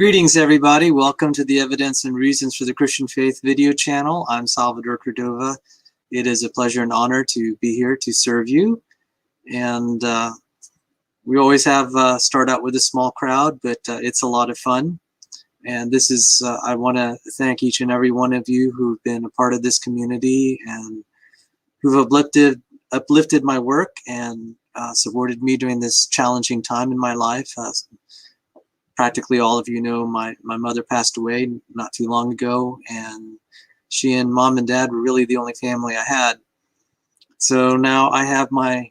Greetings, everybody. Welcome to the Evidence and Reasons for the Christian Faith video channel. I'm Salvador Cordova. It is a pleasure and honor to be here to serve you. And we always have start out with a small crowd, but it's a lot of fun. And this is, I want to thank each and every one of you who've been a part of this community and who've uplifted my work and supported me during this challenging time in my life. Practically all of you know my mother passed away not too long ago, and she and mom and dad were really the only family I had. So now I have my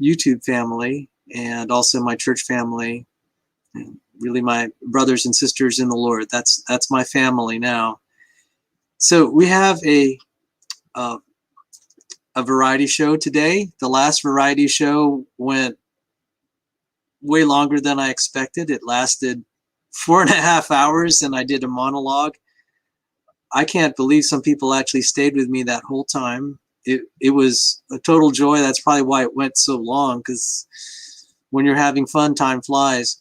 YouTube family and also my church family, and really my brothers and sisters in the Lord. That's my family now. So we have a variety show today. The last variety show went way longer than I expected. It lasted 4.5 hours and I did a monologue. I can't believe some people actually stayed with me that whole time. It was a total joy. That's probably why it went so long, because when you're having fun, time flies.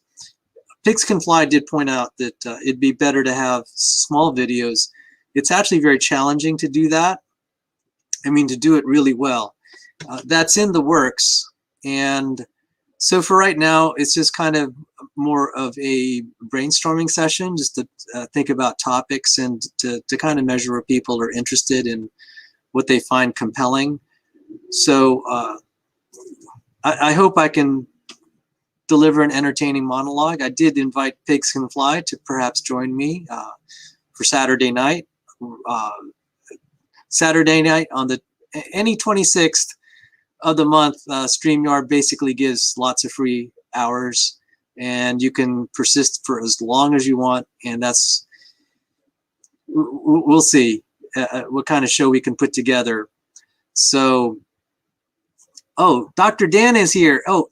Pigs Can Fly did point out that it'd be better to have small videos. It's actually very challenging to do that. I mean, to do it really well. That's in the works. And so for right now, it's just kind of more of a brainstorming session, just to think about topics and to kind of measure where people are interested in what they find compelling. So I hope I can deliver an entertaining monologue. I did invite Pigs Can Fly to perhaps join me for Saturday night. Saturday night on any 26th of the month. StreamYard basically gives lots of free hours, and you can persist for as long as you want, and we'll see what kind of show we can put together. So, oh, Dr. Dan is here. Oh,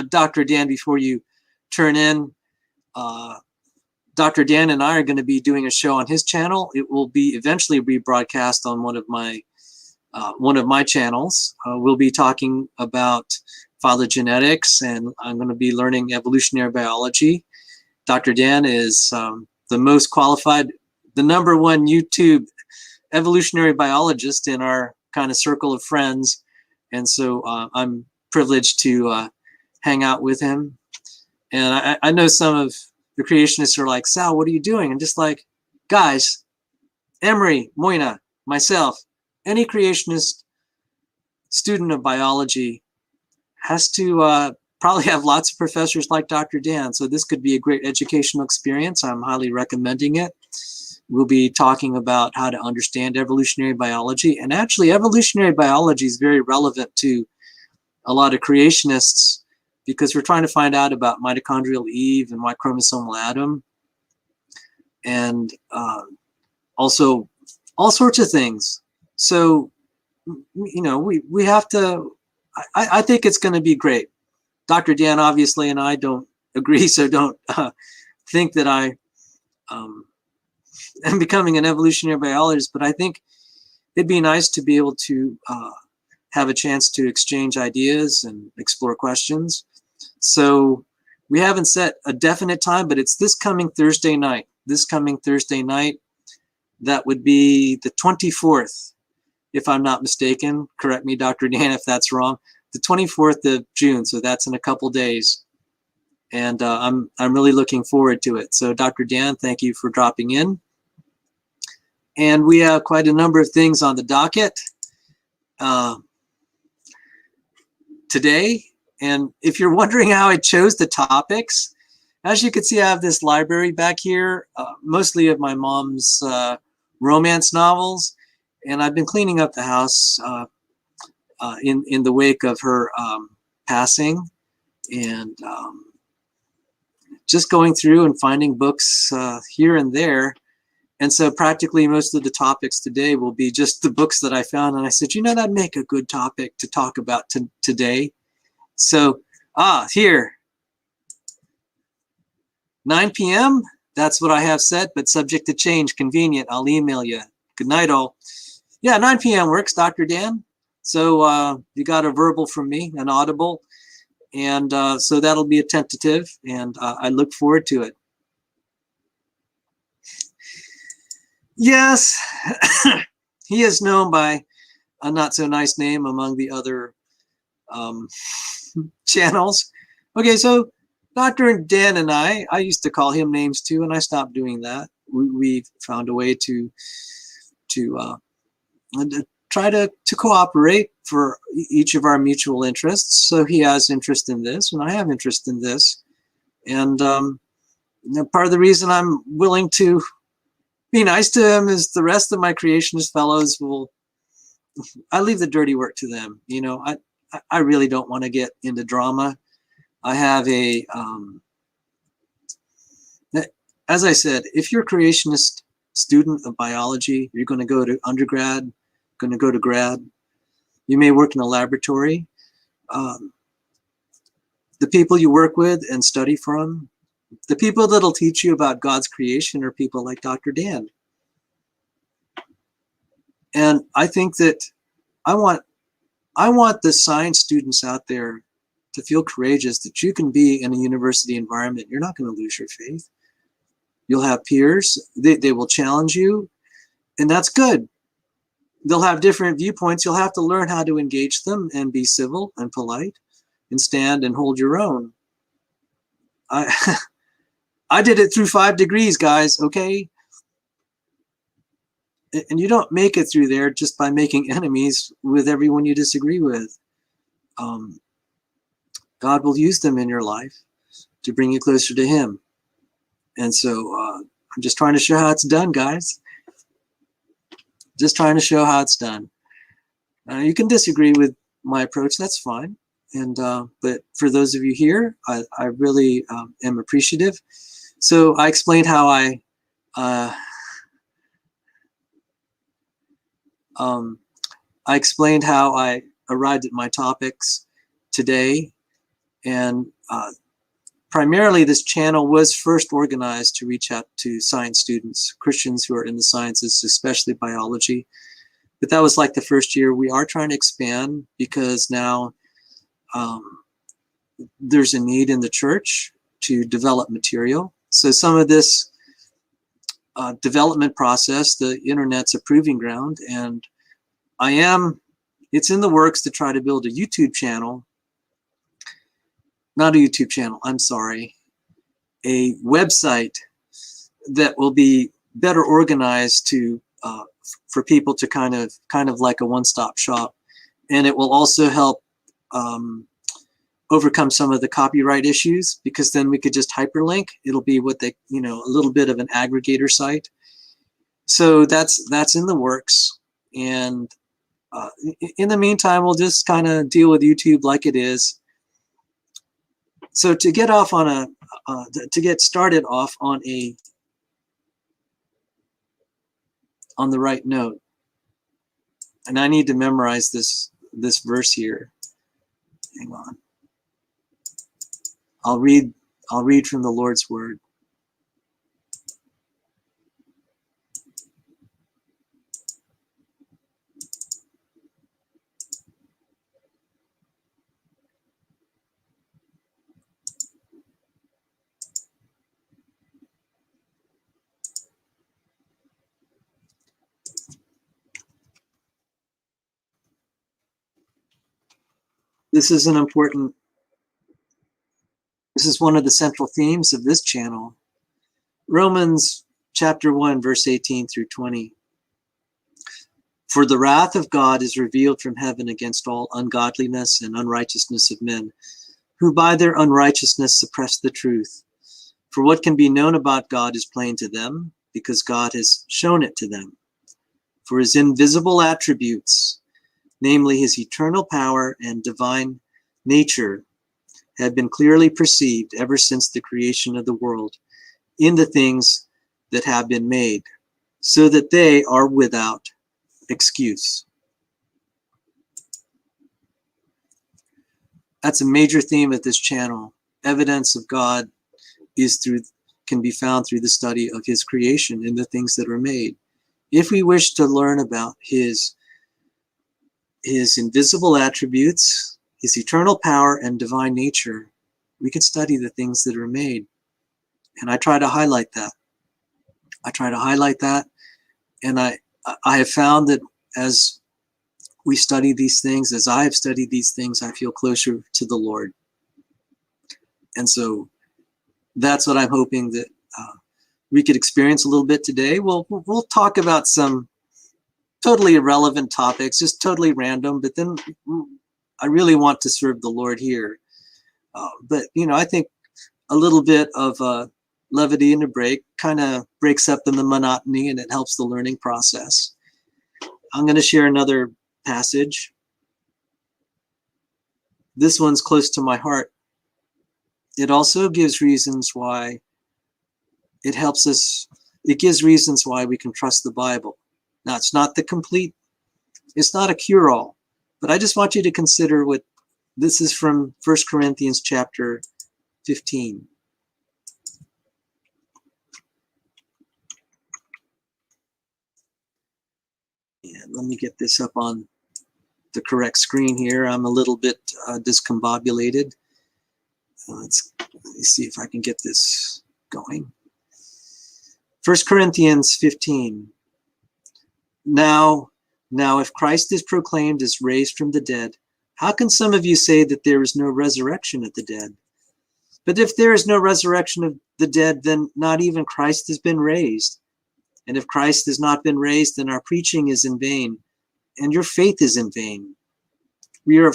Dr. Dan, before you turn in, Dr. Dan and I are going to be doing a show on his channel. It will be eventually rebroadcast on one of my channels. We'll be talking about phylogenetics, and I'm going to be learning evolutionary biology. Dr. Dan is the most qualified, the #1 YouTube evolutionary biologist in our kind of circle of friends. And so I'm privileged to hang out with him. And I know some of the creationists are like, Sal, what are you doing? And just like, guys, Emery, Moina, myself, any creationist student of biology has to probably have lots of professors like Dr. Dan. So this could be a great educational experience. I'm highly recommending it. We'll be talking about how to understand evolutionary biology. And actually, evolutionary biology is very relevant to a lot of creationists, because we're trying to find out about mitochondrial Eve and Y chromosomal Adam, and also all sorts of things. So, you know, we have to, I think it's going to be great. Dr. Dan, obviously, and I don't agree, so don't think that I am becoming an evolutionary biologist, but I think it'd be nice to be able to have a chance to exchange ideas and explore questions. So we haven't set a definite time, but it's this coming Thursday night. This coming Thursday night, that would be the 24th. If I'm not mistaken. Correct me, Dr. Dan, if that's wrong. The 24th of June, so that's in a couple days. And I'm really looking forward to it. So Dr. Dan, thank you for dropping in. And we have quite a number of things on the docket today. And if you're wondering how I chose the topics, as you can see, I have this library back here, mostly of my mom's romance novels. And I've been cleaning up the house in the wake of her passing, and just going through and finding books here and there. And so practically most of the topics today will be just the books that I found. And I said, you know, that'd make a good topic to talk about today. So, here, 9 p.m., that's what I have set, but subject to change, convenient. I'll email you. Good night, all. Yeah, 9 p.m. works, Dr. Dan. So you got a verbal from me, an audible. And so that'll be a tentative, and I look forward to it. Yes, he is known by a not so nice name among the other channels. Okay, so Dr. Dan and I used to call him names too, and I stopped doing that. We found a way to try to cooperate for each of our mutual interests. So he has interest in this, and I have interest in this. And part of the reason I'm willing to be nice to him is the rest of my creationist fellows I leave the dirty work to them. You know, I really don't want to get into drama. I have as I said, if you're a creationist student of biology, you're going to go to undergrad, going to go to grad, you may work in a laboratory. The people you work with and study from, the people that'll teach you about God's creation are people like Dr. Dan. And I think that I want the science students out there to feel courageous that you can be in a university environment. You're not going to lose your faith. You'll have peers. They will challenge you, and that's good. They'll have different viewpoints. You'll have to learn how to engage them and be civil and polite and stand and hold your own. I did it through 5 degrees, guys, okay? And you don't make it through there just by making enemies with everyone you disagree with. God will use them in your life to bring you closer to him. And so I'm just trying to show how it's done, guys. Just trying to show how it's done. You can disagree with my approach, that's fine. And but for those of you here, I really am appreciative. So I explained how I arrived at my topics today, and primarily this channel was first organized to reach out to science students, Christians who are in the sciences, especially biology. But that was like the first year. We are trying to expand because now there's a need in the church to develop material. So some of this development process, the internet's a proving ground, and it's in the works to try to build a YouTube channel. Not a YouTube channel, I'm sorry. A website that will be better organized to for people to kind of like a one-stop shop. And it will also help overcome some of the copyright issues, because then we could just hyperlink. It'll be what they, a little bit of an aggregator site. So that's in the works. And in the meantime, we'll just kind of deal with YouTube like it is. So to get off on to get started off on the right note, and I need to memorize this verse here. Hang on. I'll read from the Lord's word. This is one of the central themes of this channel. Romans chapter 1, verse 18 through 20. For the wrath of God is revealed from heaven against all ungodliness and unrighteousness of men, who by their unrighteousness suppress the truth. For what can be known about God is plain to them, because God has shown it to them. For his invisible attributes, namely his eternal power and divine nature, have been clearly perceived ever since the creation of the world in the things that have been made, so that they are without excuse. That's a major theme of this channel. Evidence of God can be found through the study of his creation in the things that are made. If we wish to learn about his invisible attributes, his eternal power and divine nature, we can study the things that are made. And I try to highlight that. And I have found that as we study these things, as I have studied these things, I feel closer to the Lord. And so that's what I'm hoping that we could experience a little bit today. We'll talk about some totally irrelevant topics, just totally random, but then I really want to serve the Lord here. But, you know, I think a little bit of levity and a break kind of breaks up in the monotony, and it helps the learning process. I'm going to share another passage. This one's close to my heart. It also gives reasons why it helps us. It gives reasons why we can trust the Bible. Now, it's not it's not a cure-all, but I just want you to consider what this is from 1 Corinthians chapter 15. And let me get this up on the correct screen here. I'm a little bit discombobulated. Let me see if I can get this going. 1 Corinthians 15. Now, if Christ is proclaimed as raised from the dead, how can some of you say that there is no resurrection of the dead? But if there is no resurrection of the dead, then not even Christ has been raised. And if Christ has not been raised, then our preaching is in vain, and your faith is in vain. We are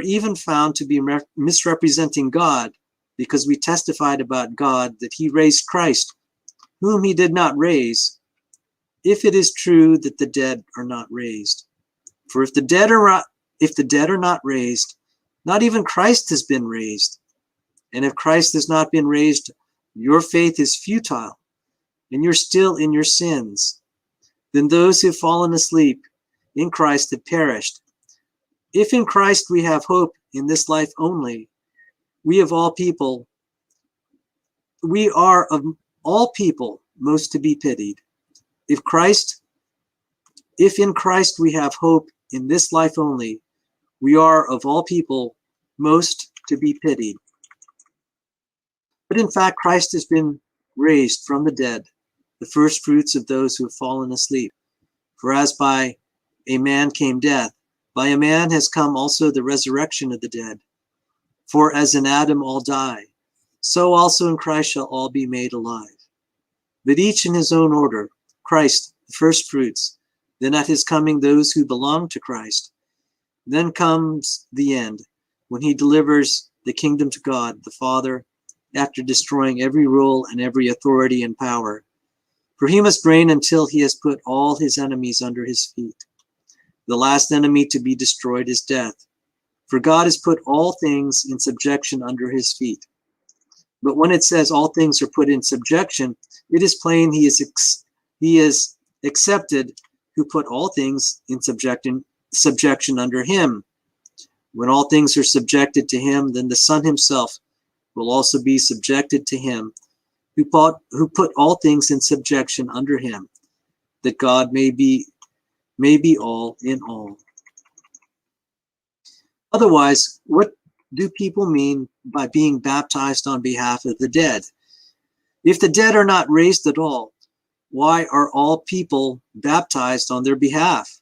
even found to be misrepresenting God, because we testified about God that he raised Christ, whom he did not raise, if it is true that the dead are not raised. For if the dead are not raised, not even Christ has been raised. And if Christ has not been raised, your faith is futile, and you're still in your sins. Then those who have fallen asleep in Christ have perished. If in Christ we have hope in this life only, we are of all people most to be pitied. If in Christ we have hope in this life only, we are of all people most to be pitied. But in fact, Christ has been raised from the dead, the first fruits of those who have fallen asleep. For as by a man came death, by a man has come also the resurrection of the dead. For as in Adam all die, so also in Christ shall all be made alive. But each in his own order, Christ the first fruits, then at his coming those who belong to Christ. Then comes the end, when he delivers the kingdom to God the Father, after destroying every rule and every authority and power. For he must reign until he has put all his enemies under his feet. The last enemy to be destroyed is death. For God has put all things in subjection under his feet. But when it says all things are put in subjection, it is plain he is accepted who put all things in subjection under him. When all things are subjected to him, then the Son himself will also be subjected to him who put all things in subjection under him, that God may be all in all. Otherwise, what do people mean by being baptized on behalf of the dead? If the dead are not raised at all, why are all people baptized on their behalf?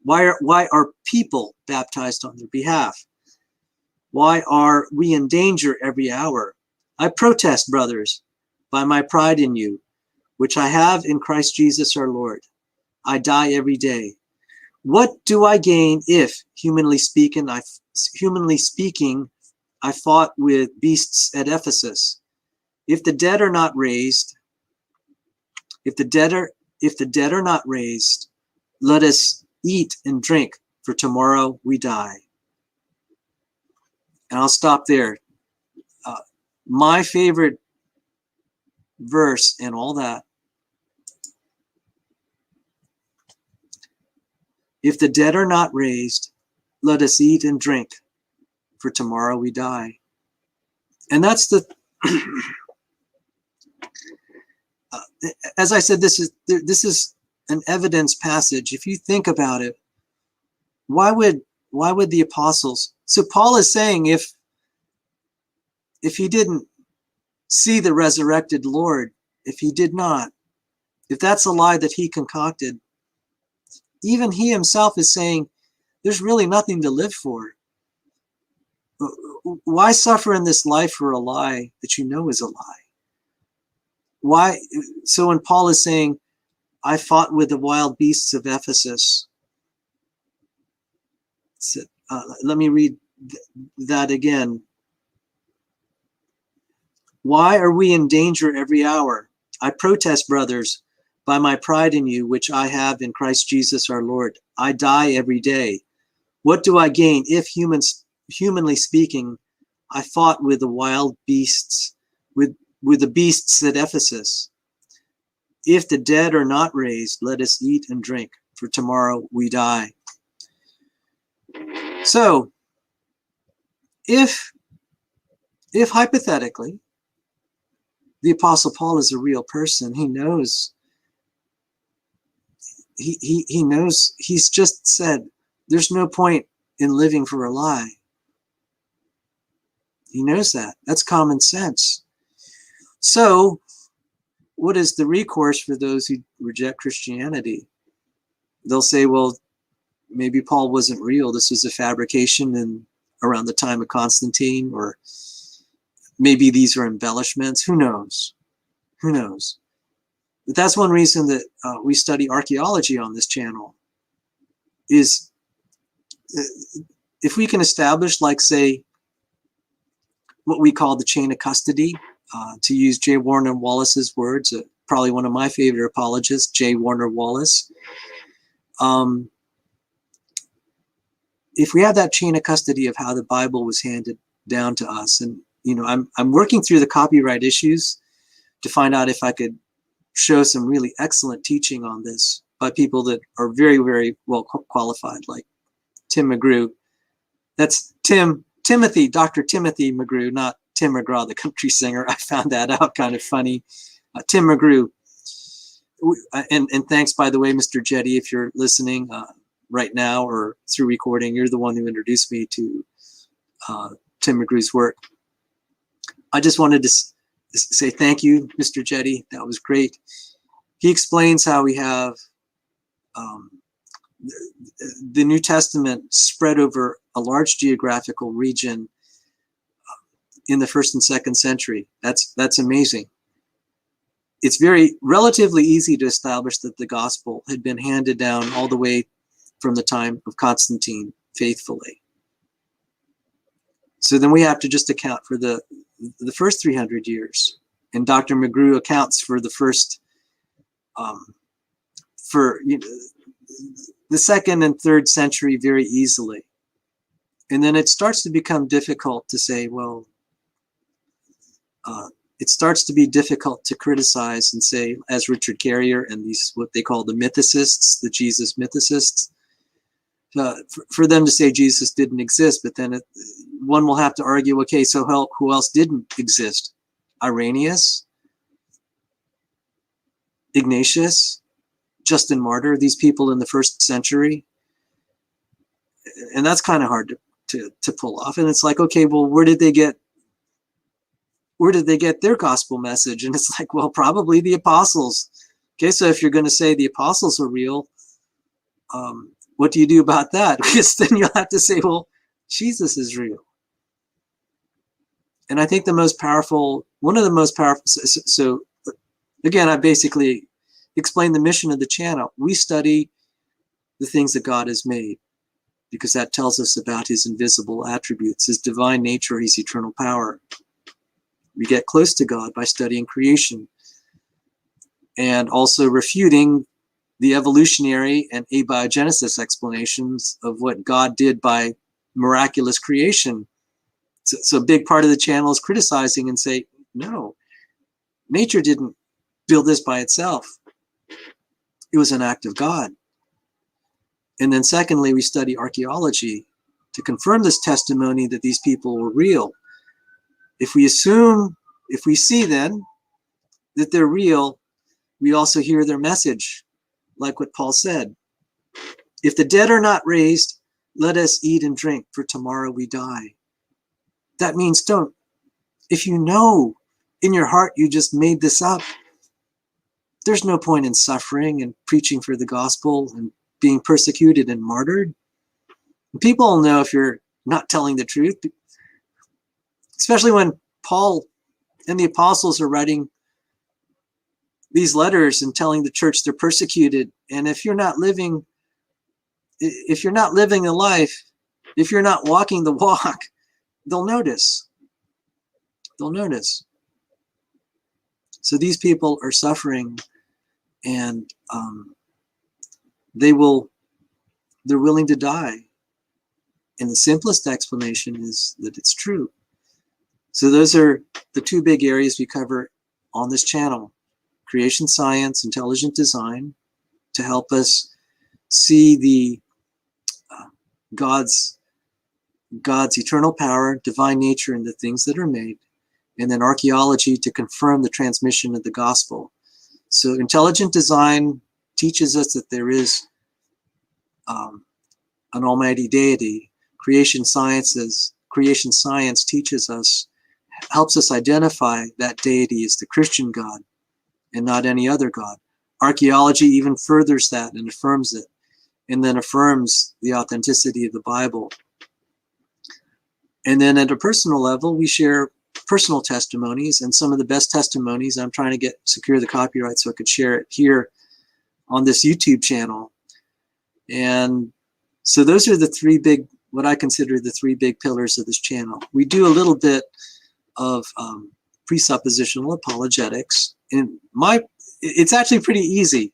Why are people baptized on their behalf? Why are we in danger every hour? I protest, brothers, by my pride in you, which I have in Christ Jesus our Lord. I die every day. What do I gain if, humanly speaking, I fought with beasts at Ephesus? If the dead are not raised, let us eat and drink, for tomorrow we die. And I'll stop there. My favorite verse and all that. If the dead are not raised, let us eat and drink, for tomorrow we die. And that's the as I said, this is an evidence passage. If you think about it, why would the apostles? So Paul is saying if he didn't see the resurrected Lord, if he did not, if that's a lie that he concocted, even he himself is saying there's really nothing to live for. Why suffer in this life for a lie that you know is a lie? Why? So when Paul is saying, I fought with the wild beasts of Ephesus, let me read that again. Why are we in danger every hour? I protest, brothers, by my pride in you, which I have in Christ Jesus our Lord. I die every day. What do I gain if, humanly speaking, I fought with the wild beasts, with the beasts at Ephesus? If the dead are not raised, let us eat and drink, for tomorrow we die. So, if hypothetically, the Apostle Paul is a real person, he knows, he knows, he's just said, there's no point in living for a lie. He knows that. That's common sense. So, what is the recourse for those who reject Christianity? They'll say, well, maybe Paul wasn't real. This was a fabrication around the time of Constantine, or maybe these are embellishments. Who knows? Who knows? But that's one reason that we study archaeology on this channel, is if we can establish, like, say, what we call the chain of custody, to use J. Warner Wallace's words, probably one of my favorite apologists, J. Warner Wallace. If we have that chain of custody of how the Bible was handed down to us, and I'm working through the copyright issues to find out if I could show some really excellent teaching on this by people that are very, very well qualified, like Tim McGrew. That's Dr. Timothy McGrew, not Tim McGraw, the country singer. I found that out kind of funny. Tim McGrew. And thanks, by the way, Mr. Jetty, if you're listening right now or through recording, you're the one who introduced me to Tim McGrew's work. I just wanted to say thank you, Mr. Jetty. That was great. He explains how we have the New Testament spread over a large geographical region in the 1st and 2nd century. That's amazing. It's relatively easy to establish that the gospel had been handed down all the way from the time of Constantine faithfully. So then we have to just account for the first 300 years. And Dr. McGrew accounts for the first, the 2nd and 3rd century very easily. And then it starts to become difficult to say, well, it starts to be difficult to criticize and say, as Richard Carrier and these, what they call the mythicists, the Jesus mythicists, for them to say Jesus didn't exist, but then one will have to argue, okay, so who else didn't exist? Irenaeus, Ignatius, Justin Martyr, these people in the 1st century. And that's kind of hard to pull off. And it's like, okay, well, where did they get their gospel message? And it's like, well, probably the apostles. Okay, so if you're going to say the apostles are real, what do you do about that? Because then you'll have to say, well, Jesus is real. And I think one of the most powerful, so again, I basically explained the mission of the channel. We study the things that God has made, because that tells us about his invisible attributes, his divine nature, his eternal power. We get close to God by studying creation and also refuting the evolutionary and abiogenesis explanations of what God did by miraculous creation. So a big part of the channel is criticizing and say, no, nature didn't build this by itself. It was an act of God. And then secondly, we study archaeology to confirm this testimony that these people were real. If we see then that they're real, we also hear their message, like what Paul said. If the dead are not raised, let us eat and drink, for tomorrow we die. That means don't. If you know in your heart you just made this up, there's no point in suffering and preaching for the gospel and being persecuted and martyred. People will know if you're not telling the truth, especially when Paul and the apostles are writing these letters and telling the church they're persecuted. And if you're not living the life, if you're not walking the walk, they'll notice. They'll notice. So these people are suffering, and they're willing to die. And the simplest explanation is that it's true. So those are the two big areas we cover on this channel: creation science, intelligent design, to help us see the God's eternal power, divine nature in the things that are made, and then archaeology to confirm the transmission of the gospel. So intelligent design teaches us that there is an almighty deity. Creation science teaches us, helps us identify that deity as the Christian God and not any other God. Archaeology even furthers that and affirms it, and then affirms the authenticity of the Bible. And then at a personal level, we share personal testimonies, and some of the best testimonies. I'm trying to secure the copyright so I could share it here on this YouTube channel. And so those are the three big, what I consider the three big pillars of this channel. We do a little bit of presuppositional apologetics. And it's actually pretty easy.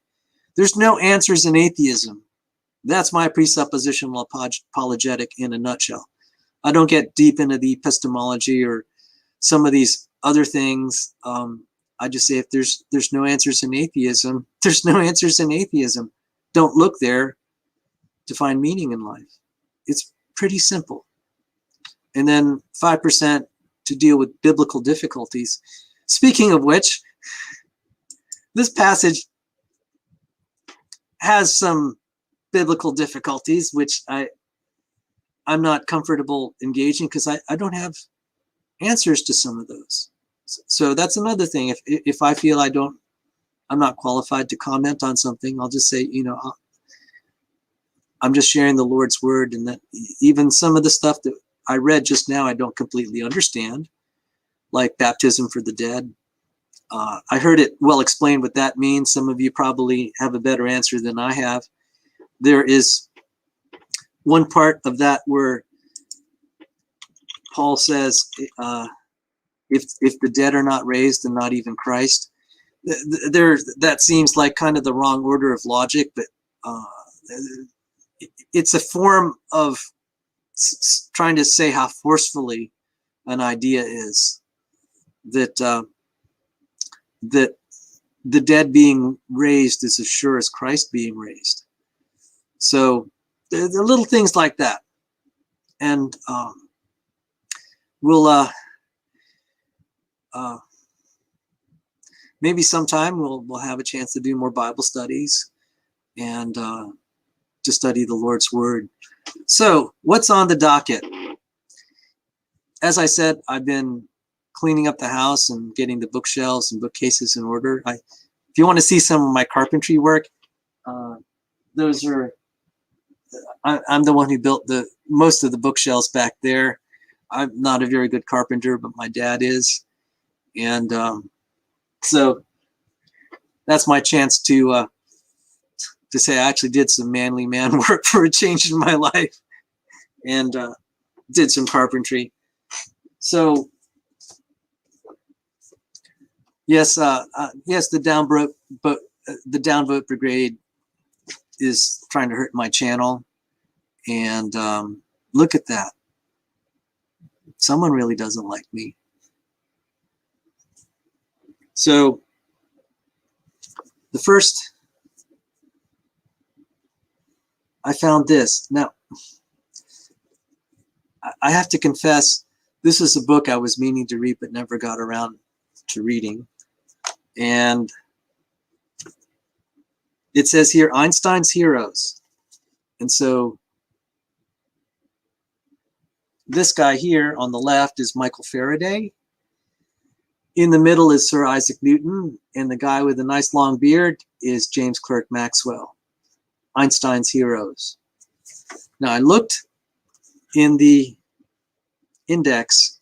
There's no answers in atheism. That's my presuppositional apologetic in a nutshell. I don't get deep into the epistemology or some of these other things. I just say if there's no answers in atheism, there's no answers in atheism. Don't look there to find meaning in life. It's pretty simple. And then 5% to deal with biblical difficulties. Speaking of which, this passage has some biblical difficulties, which I'm not comfortable engaging because I don't have answers to some of those. So that's another thing. If I feel I'm not qualified to comment on something, I'll just say, I'm just sharing the Lord's word, and that even some of the stuff that I read just now, I don't completely understand, like baptism for the dead. I heard it well explained what that means. Some of you probably have a better answer than I have. There is one part of that where Paul says, if the dead are not raised, and not even Christ, that seems like kind of the wrong order of logic, but it's a form of trying to say how forcefully an idea is, that that the dead being raised is as sure as Christ being raised. So the little things like that, and we'll maybe sometime we'll have a chance to do more Bible studies and to study the Lord's word. So what's on the docket? As I said, I've been cleaning up the house and getting the bookshelves and bookcases in order. If you want to see some of my carpentry work, those are, I'm the one who built most of the bookshelves back there. I'm not a very good carpenter, but my dad is. And so that's my chance to say I actually did some manly man work for a change in my life, and did some carpentry. So yes, the downvote brigade is trying to hurt my channel, and look at that. Someone really doesn't like me. So the first, I found this. Now, I have to confess, this is a book I was meaning to read but never got around to reading. And it says here, Einstein's Heroes. And so this guy here on the left is Michael Faraday. In the middle is Sir Isaac Newton, and the guy with a nice long beard is James Clerk Maxwell, Einstein's heroes. Now, I looked in the index,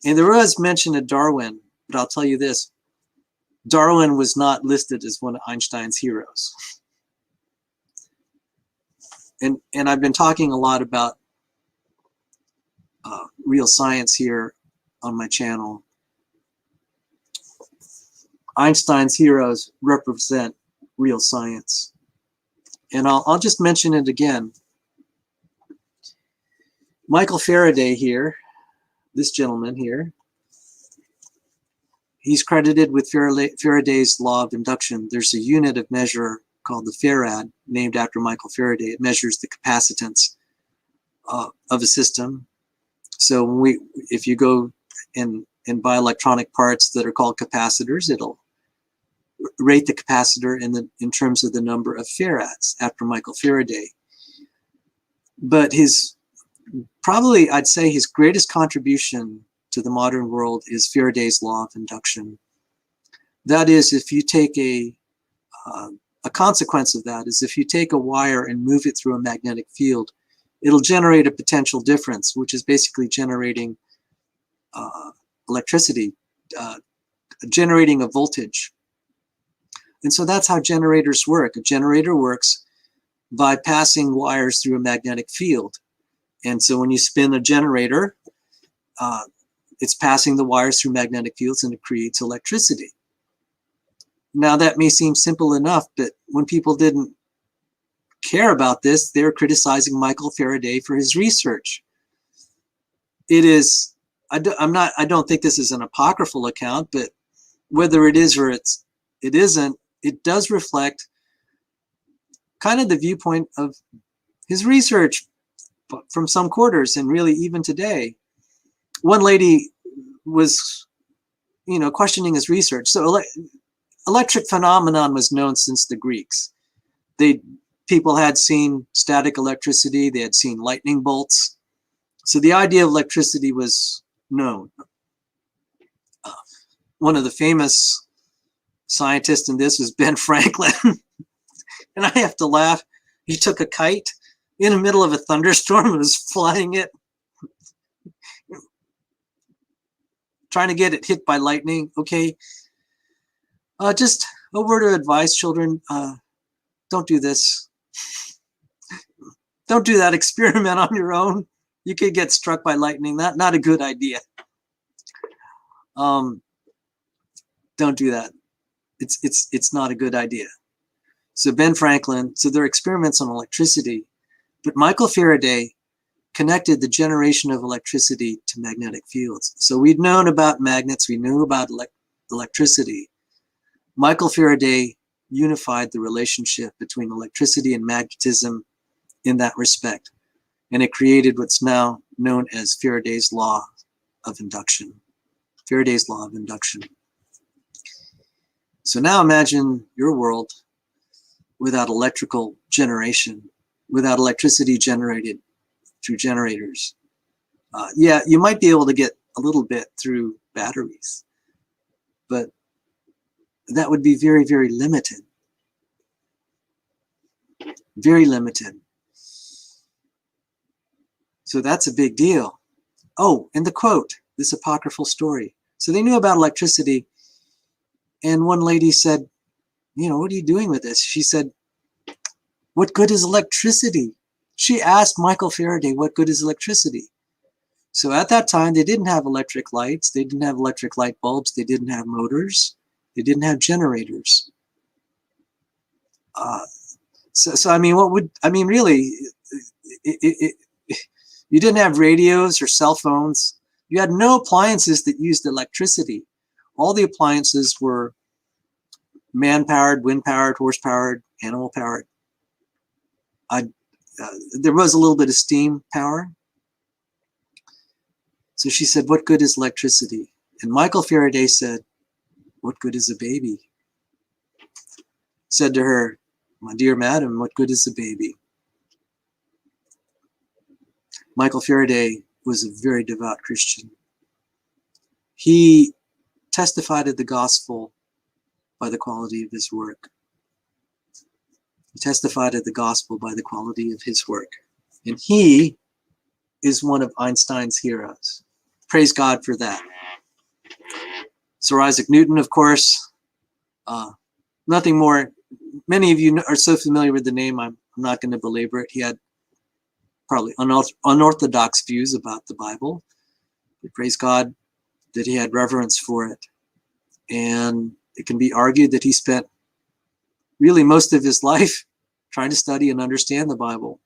and there was mention of Darwin, but I'll tell you this, Darwin was not listed as one of Einstein's heroes. And I've been talking a lot about real science here on my channel. Einstein's heroes represent real science. And I'll just mention it again. Michael Faraday here, this gentleman here, he's credited with Faraday's law of induction. There's a unit of measure called the farad, named after Michael Faraday. It measures the capacitance of a system. So if you go and buy electronic parts that are called capacitors, it'll rate the capacitor in terms of the number of farads after Michael Faraday. But probably I'd say his greatest contribution to the modern world is Faraday's law of induction. That is, if you take a consequence of that is if you take a wire and move it through a magnetic field, it'll generate a potential difference, which is basically generating electricity, generating a voltage. And so that's how generators work. A generator works by passing wires through a magnetic field. And so when you spin a generator, it's passing the wires through magnetic fields and it creates electricity. Now that may seem simple enough, but when people didn't care about this, they're criticizing Michael Faraday for his research. It is, I don't think this is an apocryphal account, but whether it is or it isn't, it does reflect kind of the viewpoint of his research from some quarters, and really even today. One lady was, questioning his research. So electric phenomenon was known since the Greeks. People had seen static electricity, they had seen lightning bolts. So the idea of electricity was known. One of the famous scientists in this was Ben Franklin. And I have to laugh. He took a kite in the middle of a thunderstorm and was flying it, trying to get it hit by lightning. Okay. Just a word of advice, children. Don't do this. Don't do that experiment on your own. You could get struck by lightning. Not a good idea. Don't do that. It's not a good idea. So Ben Franklin, so there are experiments on electricity, but Michael Faraday connected the generation of electricity to magnetic fields. So we'd known about magnets, we knew about electricity. Michael Faraday unified the relationship between electricity and magnetism in that respect. And it created what's now known as Faraday's law of induction. Faraday's law of induction. So now imagine your world without electrical generation, without electricity generated through generators. Yeah, you might be able to get a little bit through batteries, but that would be very, very limited. Very limited. So that's a big deal. Oh, and the quote, this apocryphal story. So they knew about electricity, and one lady said, what are you doing with this? She said, what good is electricity? She asked Michael Faraday, what good is electricity? So at that time, they didn't have electric lights. They didn't have electric light bulbs. They didn't have motors. They didn't have generators. So I mean, really, you didn't have radios or cell phones. You had no appliances that used electricity. All the appliances were man-powered, wind-powered, horse-powered, animal-powered. There was a little bit of steam power. So she said, what good is electricity? And Michael Faraday said, what good is a baby? Said to her, my dear madam, what good is a baby? Michael Faraday was a very devout Christian. He testified of the gospel by the quality of his work. He testified of the gospel by the quality of his work. And he is one of Einstein's heroes. Praise God for that. Sir Isaac Newton, of course, nothing more. Many of you are so familiar with the name, I'm not going to belabor it. He had probably unorthodox views about the Bible. But praise God that he had reverence for it. And it can be argued that he spent really most of his life trying to study and understand the Bible.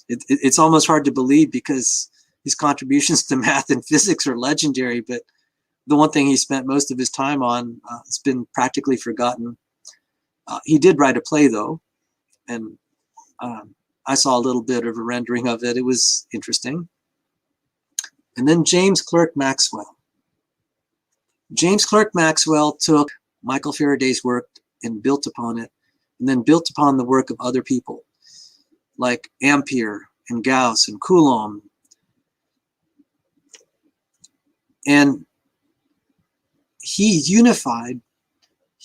It's almost hard to believe because his contributions to math and physics are legendary, but the one thing he spent most of his time on has been practically forgotten. He did write a play, though, and I saw a little bit of a rendering of it. It was interesting. And then James Clerk Maxwell. James Clerk Maxwell took Michael Faraday's work and built upon it, and then built upon the work of other people, like Ampere and Gauss and Coulomb. And he unified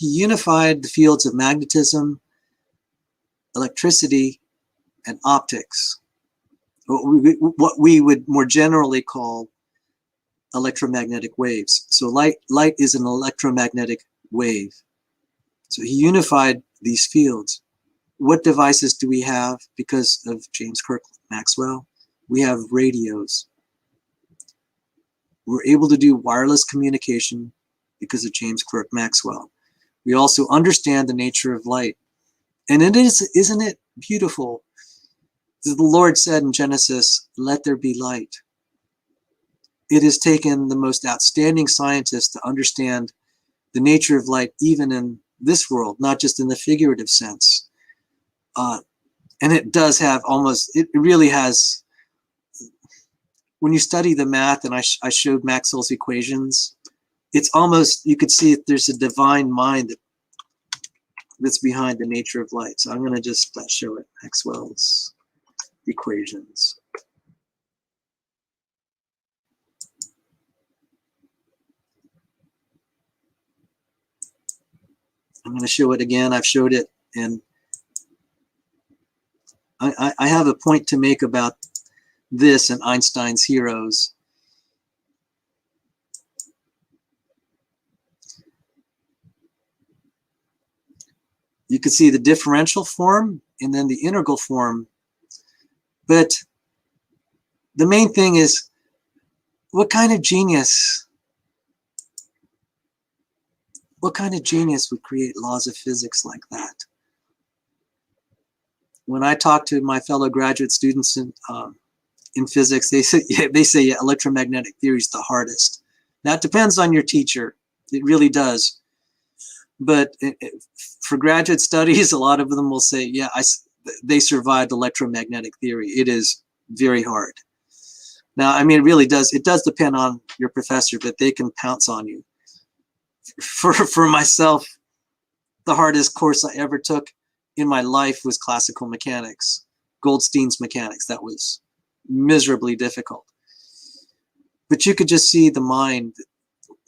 the fields of magnetism, electricity, and optics, what we would more generally call electromagnetic waves. So light is an electromagnetic wave. So he unified these fields. What devices do we have because of James Clerk Maxwell? We have radios. We're able to do wireless communication because of James Clerk Maxwell. We also understand the nature of light. And isn't it beautiful? The Lord said in Genesis, "Let there be light." It has taken the most outstanding scientists to understand the nature of light, even in this world, not just in the figurative sense. And it does have it really has, when you study the math, and I showed Maxwell's equations, it's almost, you could see if there's a divine mind that's behind the nature of light. So I'm going to just show it, Maxwell's equations. I'm going to show it again. I've showed it, and I have a point to make about this and Einstein's heroes. You can see the differential form and then the integral form. But the main thing is, what kind of genius would create laws of physics like that? When I talk to my fellow graduate students in physics, they say yeah, electromagnetic theory is the hardest. That depends on your teacher. It really does. But for graduate studies, a lot of them will say, yeah, they survived electromagnetic theory. It is very hard. Now, I mean, it really does. It does depend on your professor, but they can pounce on you. For myself, the hardest course I ever took in my life was classical mechanics, Goldstein's mechanics. That was miserably difficult. But you could just see the mind.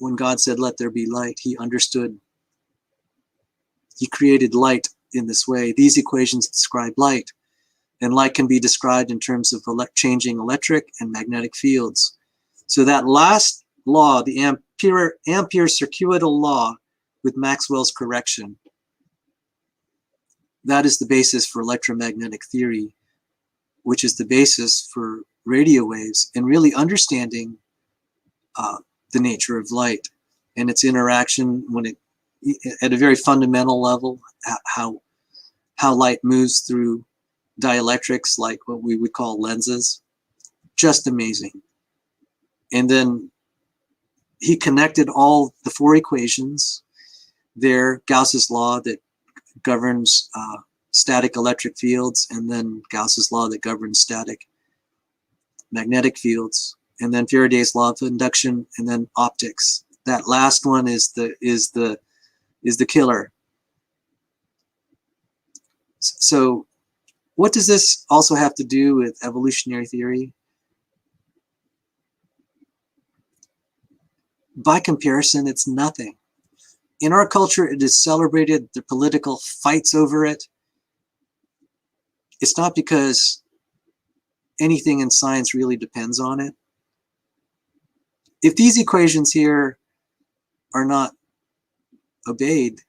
When God said, "Let there be light," he understood. He created light in this way. These equations describe light, and light can be described in terms of changing electric and magnetic fields. So that last law, the Ampere circuital law with Maxwell's correction, that is the basis for electromagnetic theory, which is the basis for radio waves and really understanding the nature of light and its interaction at a very fundamental level, how light moves through dielectrics, like what we would call lenses. Just amazing. And then he connected all the four equations there, Gauss's law that governs static electric fields, and then Gauss's law that governs static magnetic fields, and then Faraday's law of induction, and then optics. That last one is the killer. So what does this also have to do with evolutionary theory? by comparison, it's nothing. In our culture, it is celebrated, the political fights over it. It's not because anything in science really depends on it. If these equations here are not obeyed,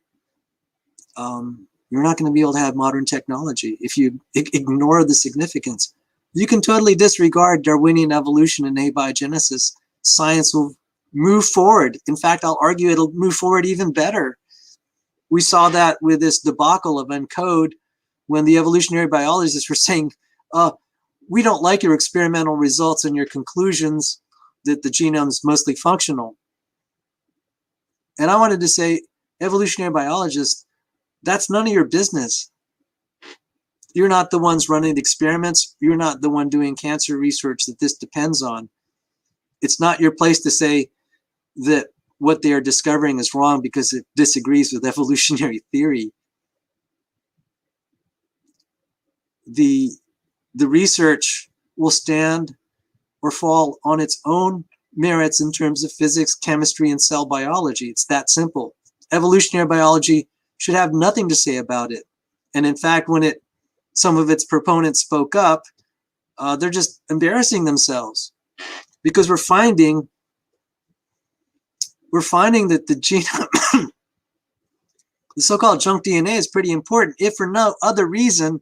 you're not going to be able to have modern technology. If you ignore the significance, you can totally disregard Darwinian evolution and abiogenesis. Science will move forward. In fact, I'll argue it'll move forward even better. We saw that with this debacle of ENCODE when the evolutionary biologists were saying, we don't like your experimental results and your conclusions that the genome is mostly functional. And I wanted to say, evolutionary biologists, that's none of your business. You're not the ones running the experiments. You're not the one doing cancer research that this depends on. It's not your place to say that what they are discovering is wrong because it disagrees with evolutionary theory. The research will stand or fall on its own merits in terms of physics, chemistry, and cell biology. It's that simple. Evolutionary biology should have nothing to say about it. And in fact, when some of its proponents spoke up, they're just embarrassing themselves, because we're finding that the genome, the so-called junk DNA, is pretty important. If for no other reason,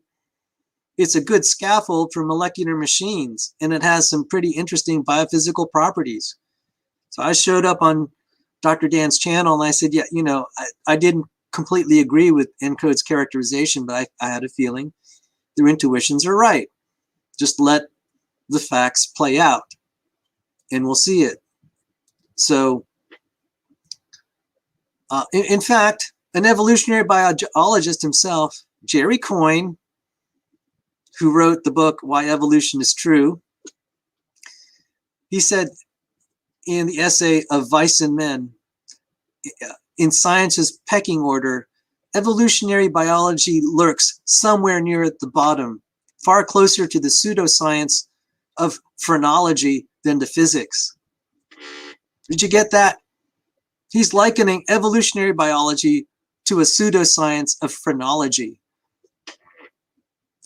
it's a good scaffold for molecular machines, and it has some pretty interesting biophysical properties. So I showed up on Dr. Dan's channel and I said, yeah, I didn't completely agree with ENCODE's characterization, but I had a feeling their intuitions are right. Just let the facts play out and we'll see it. So in fact, an evolutionary biologist himself, Jerry Coyne, who wrote the book Why Evolution is True, he said in the essay of Vice and Men, in science's pecking order, evolutionary biology lurks somewhere near at the bottom, far closer to the pseudoscience of phrenology than to physics. Did you get that? He's likening evolutionary biology to a pseudoscience of phrenology.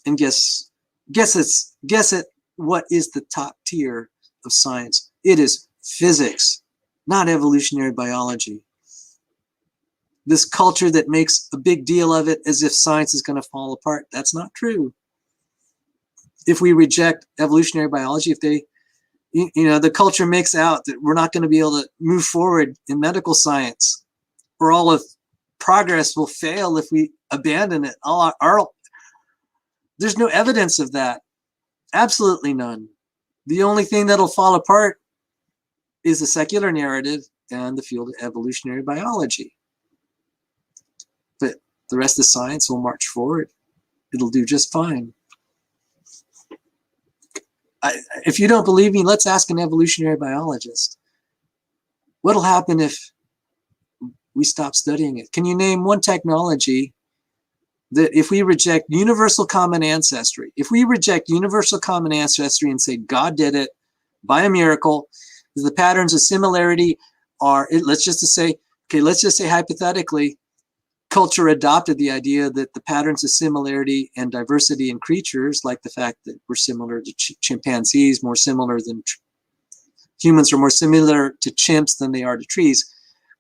And guess it, what is the top tier of science? It is physics, not evolutionary biology. This culture that makes a big deal of it as if science is going to fall apart, that's not true. If we reject evolutionary biology, if they, the culture makes out that we're not going to be able to move forward in medical science, or all of progress will fail if we abandon it. There's no evidence of that. Absolutely none. The only thing that'll fall apart is the secular narrative and the field of evolutionary biology. But the rest of science will march forward. It'll do just fine. If you don't believe me, let's ask an evolutionary biologist. What'll happen if we stop studying it? Can you name one technology that if we reject universal common ancestry, and say God did it by a miracle, the patterns of similarity are, let's just say hypothetically, culture adopted the idea that the patterns of similarity and diversity in creatures, like the fact that we're similar to chimpanzees, more similar than humans are more similar to chimps than they are to trees.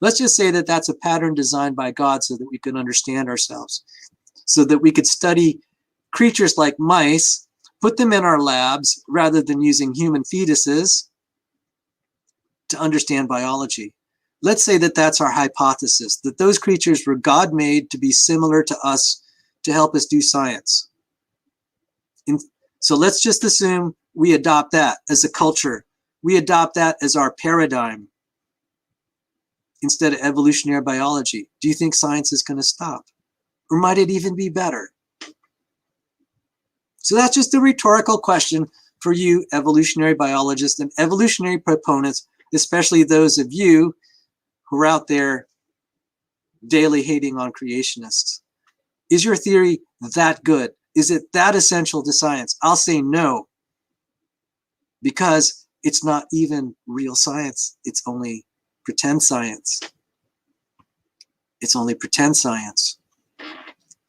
Let's just say that that's a pattern designed by God so that we can understand ourselves, so that we could study creatures like mice, put them in our labs rather than using human fetuses to understand biology. Let's say that that's our hypothesis, that those creatures were God-made to be similar to us to help us do science. So let's just assume we adopt that as a culture. We adopt that as our paradigm instead of evolutionary biology. Do you think science is going to stop? Or might it even be better? So that's just a rhetorical question for you evolutionary biologists and evolutionary proponents, especially those of you who are out there daily hating on creationists. Is your theory that good? Is it that essential to science? I'll say no, because it's not even real science. It's only pretend science. It's only pretend science.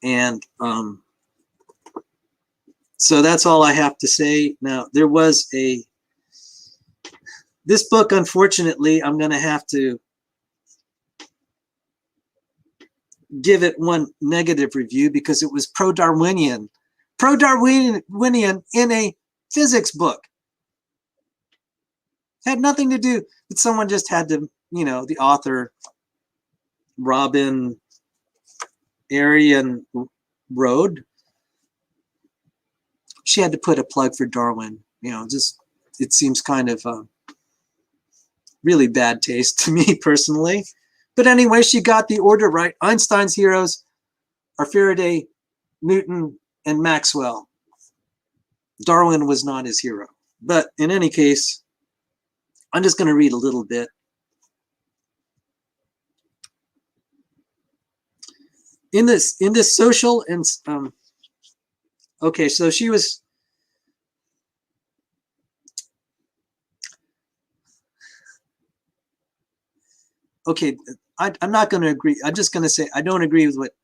And so that's all I have to say. Now, there was this book, unfortunately, I'm going to have to give it one negative review because it was pro-Darwinian in a physics book. Had nothing to do, but someone just had to, the author, Robyn Arianrhod, she had to put a plug for Darwin. Just, it seems kind of really bad taste to me personally. But anyway, she got the order right. Einstein's heroes are Faraday, Newton, and Maxwell. Darwin was not his hero. But in any case, I'm just going to read a little bit. In this social and okay, so she was okay. I'm not going to agree. I'm just going to say I don't agree with what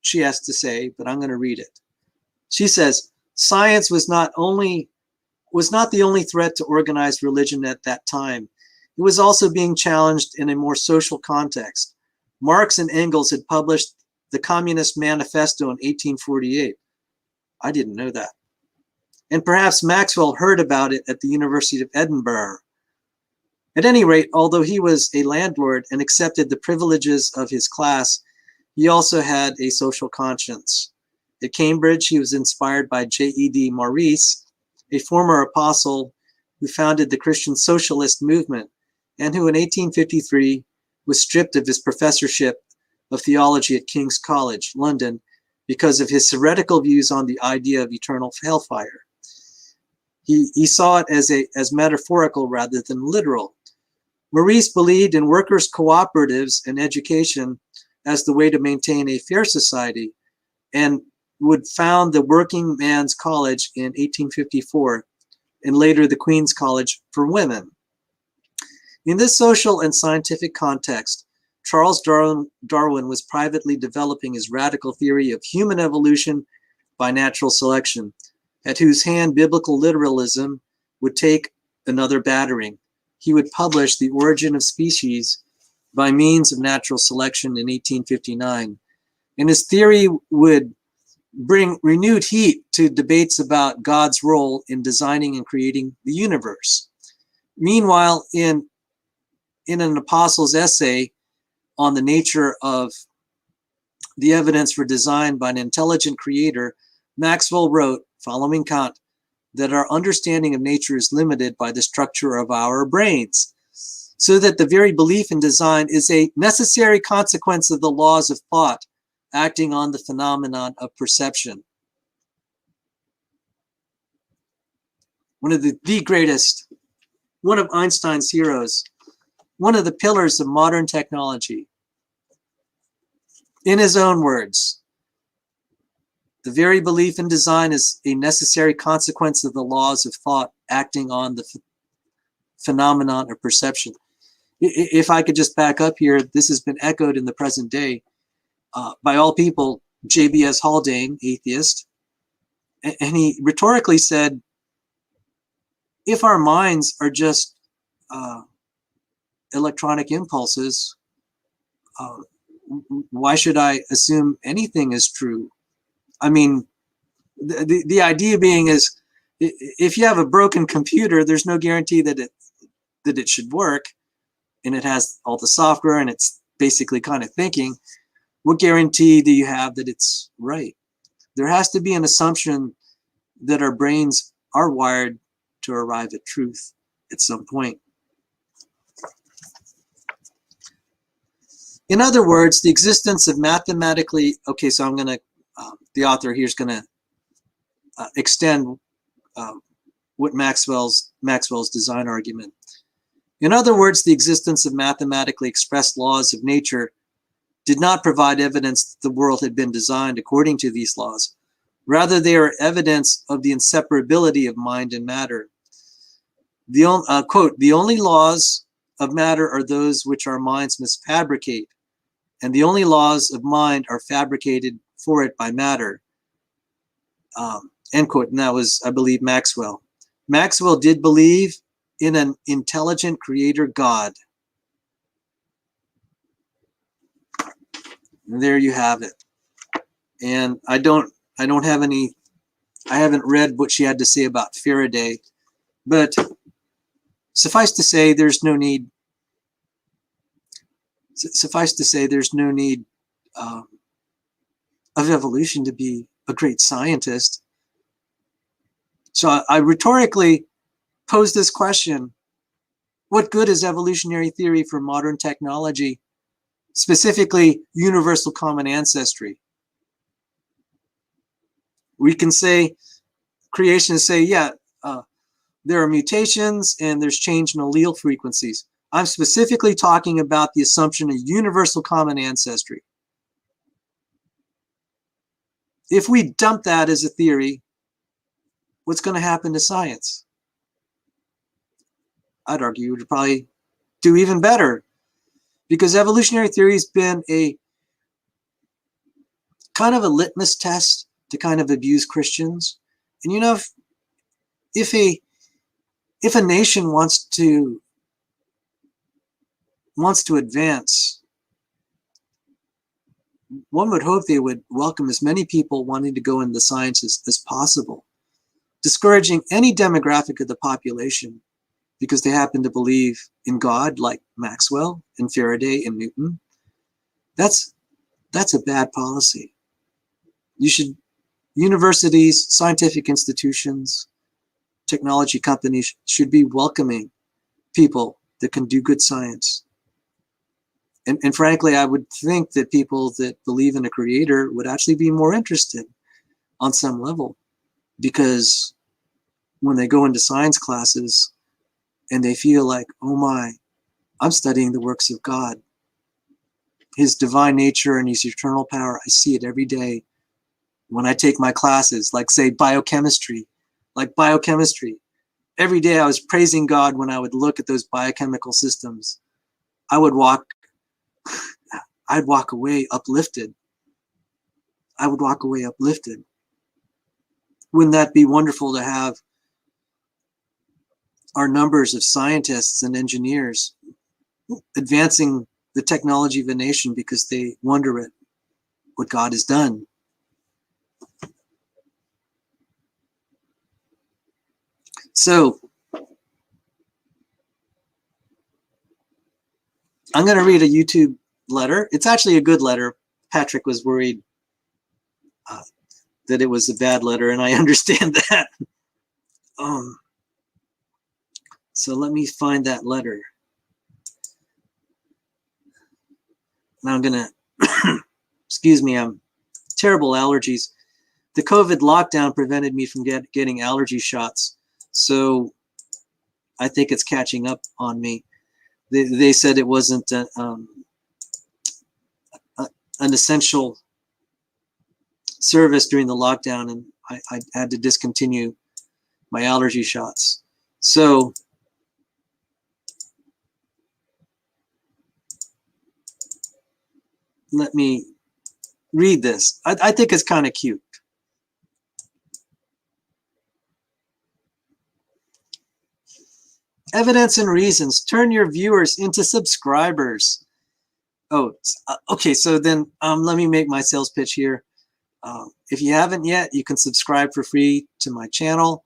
she has to say, but I'm going to read it. She says science was not the only threat to organized religion at that time. It was also being challenged in a more social context. Marx and Engels had published the Communist Manifesto in 1848. I didn't know that. And perhaps Maxwell heard about it at the University of Edinburgh. At any rate, although he was a landlord and accepted the privileges of his class, he also had a social conscience. At Cambridge, he was inspired by J.E.D. Maurice, a former apostle who founded the Christian Socialist movement and who in 1853 was stripped of his professorship of theology at King's College, London, because of his heretical views on the idea of eternal hellfire. He saw it as metaphorical rather than literal. Maurice believed in workers' cooperatives and education as the way to maintain a fair society and would found the Working Man's College in 1854 and later the Queen's College for Women. In this social and scientific context, Charles Darwin was privately developing his radical theory of human evolution by natural selection, at whose hand biblical literalism would take another battering. He would publish The Origin of Species by Means of Natural Selection in 1859, and his theory would bring renewed heat to debates about God's role in designing and creating the universe. Meanwhile, in an apostle's essay on the nature of the evidence for design by an intelligent creator, Maxwell wrote, following Kant, that our understanding of nature is limited by the structure of our brains, so that the very belief in design is a necessary consequence of the laws of thought acting on the phenomenon of perception. One of the greatest, one of Einstein's heroes, one of the pillars of modern technology. In his own words, the very belief in design is a necessary consequence of the laws of thought acting on the phenomenon of perception. If I could just back up here, this has been echoed in the present day by all people, J.B.S. Haldane, atheist, and he rhetorically said, if our minds are just electronic impulses, why should I assume anything is true? I mean, the idea being is, if you have a broken computer, there's no guarantee that it should work, and it has all the software and it's basically kind of thinking. What guarantee do you have that it's right? There has to be an assumption that our brains are wired to arrive at truth at some point. In other words, the existence of mathematically, okay, so I'm going to, the author here is going to extend what Maxwell's design argument. In other words, the existence of mathematically expressed laws of nature did not provide evidence that the world had been designed according to these laws. Rather, they are evidence of the inseparability of mind and matter. Quote, the only laws of matter are those which our minds must fabricate, and the only laws of mind are fabricated for it by matter. End quote. And that was, I believe, Maxwell. Maxwell did believe in an intelligent creator God. And there you have it. And I haven't read what she had to say about Faraday, but suffice to say there's no need of evolution to be a great scientist. So I rhetorically pose this question: what good is evolutionary theory for modern technology, specifically universal common ancestry? We can say, creationists say, yeah, there are mutations and there's change in allele frequencies. I'm specifically talking about the assumption of universal common ancestry. If we dump that as a theory, what's going to happen to science? I'd argue it would probably do even better, because evolutionary theory has been a kind of a litmus test to kind of abuse Christians. And you know, if a nation wants to advance, one would hope they would welcome as many people wanting to go into the sciences as possible, discouraging any demographic of the population because they happen to believe in God, like Maxwell and Faraday and Newton. That's a bad policy. Universities, scientific institutions, technology companies should be welcoming people that can do good science. And frankly, I would think that people that believe in a creator would actually be more interested on some level, because when they go into science classes and they feel like, oh my, I'm studying the works of God, his divine nature and his eternal power, I see it every day when I take my classes, like say biochemistry. Every day I was praising God when I would look at those biochemical systems. I'd walk away uplifted. Wouldn't that be wonderful to have our numbers of scientists and engineers advancing the technology of a nation because they wonder at what God has done? So I'm going to read a YouTube letter. It's actually a good letter. Patrick was worried that it was a bad letter, and I understand that. So let me find that letter. Now I'm going to, excuse me, I'm terrible allergies. The COVID lockdown prevented me from getting allergy shots. So I think it's catching up on me. They said it wasn't an essential service during the lockdown, and I had to discontinue my allergy shots. So let me read this. I think it's kind of cute. Evidence and reasons. Turn your viewers into subscribers. Oh, okay. So then let me make my sales pitch here. If you haven't yet, you can subscribe for free to my channel.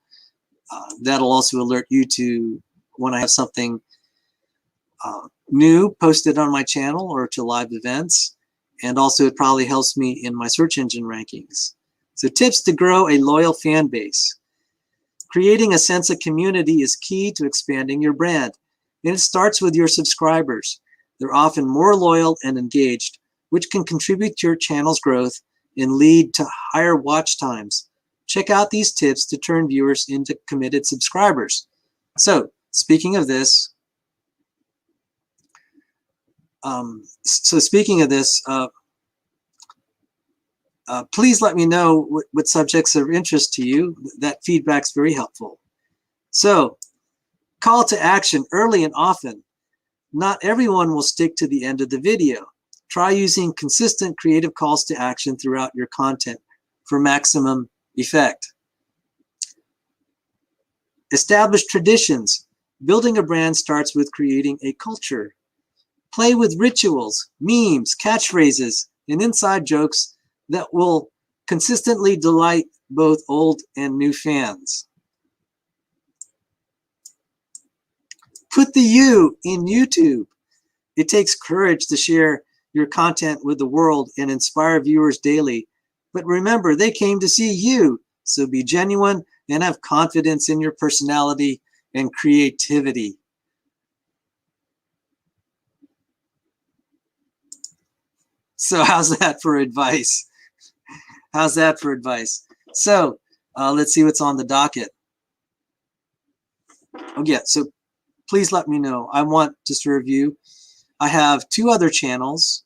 That'll also alert you to when I have something new posted on my channel or to live events. And also it probably helps me in my search engine rankings. So tips to grow a loyal fan base. Creating a sense of community is key to expanding your brand, and it starts with your subscribers. They're often more loyal and engaged, which can contribute to your channel's growth and lead to higher watch times. Check out these tips to turn viewers into committed subscribers. So speaking of this, please let me know what subjects are of interest to you. That feedback's very helpful. So, call to action early and often. Not everyone will stick to the end of the video. Try using consistent creative calls to action throughout your content for maximum effect. Establish traditions. Building a brand starts with creating a culture. Play with rituals, memes, catchphrases, and inside jokes that will consistently delight both old and new fans. Put the you in YouTube. It takes courage to share your content with the world and inspire viewers daily. But remember, they came to see you. So be genuine and have confidence in your personality and creativity. So how's that for advice? How's that for advice? So let's see what's on the docket. Oh yeah, so please let me know. I want to serve you. I have 2 other channels.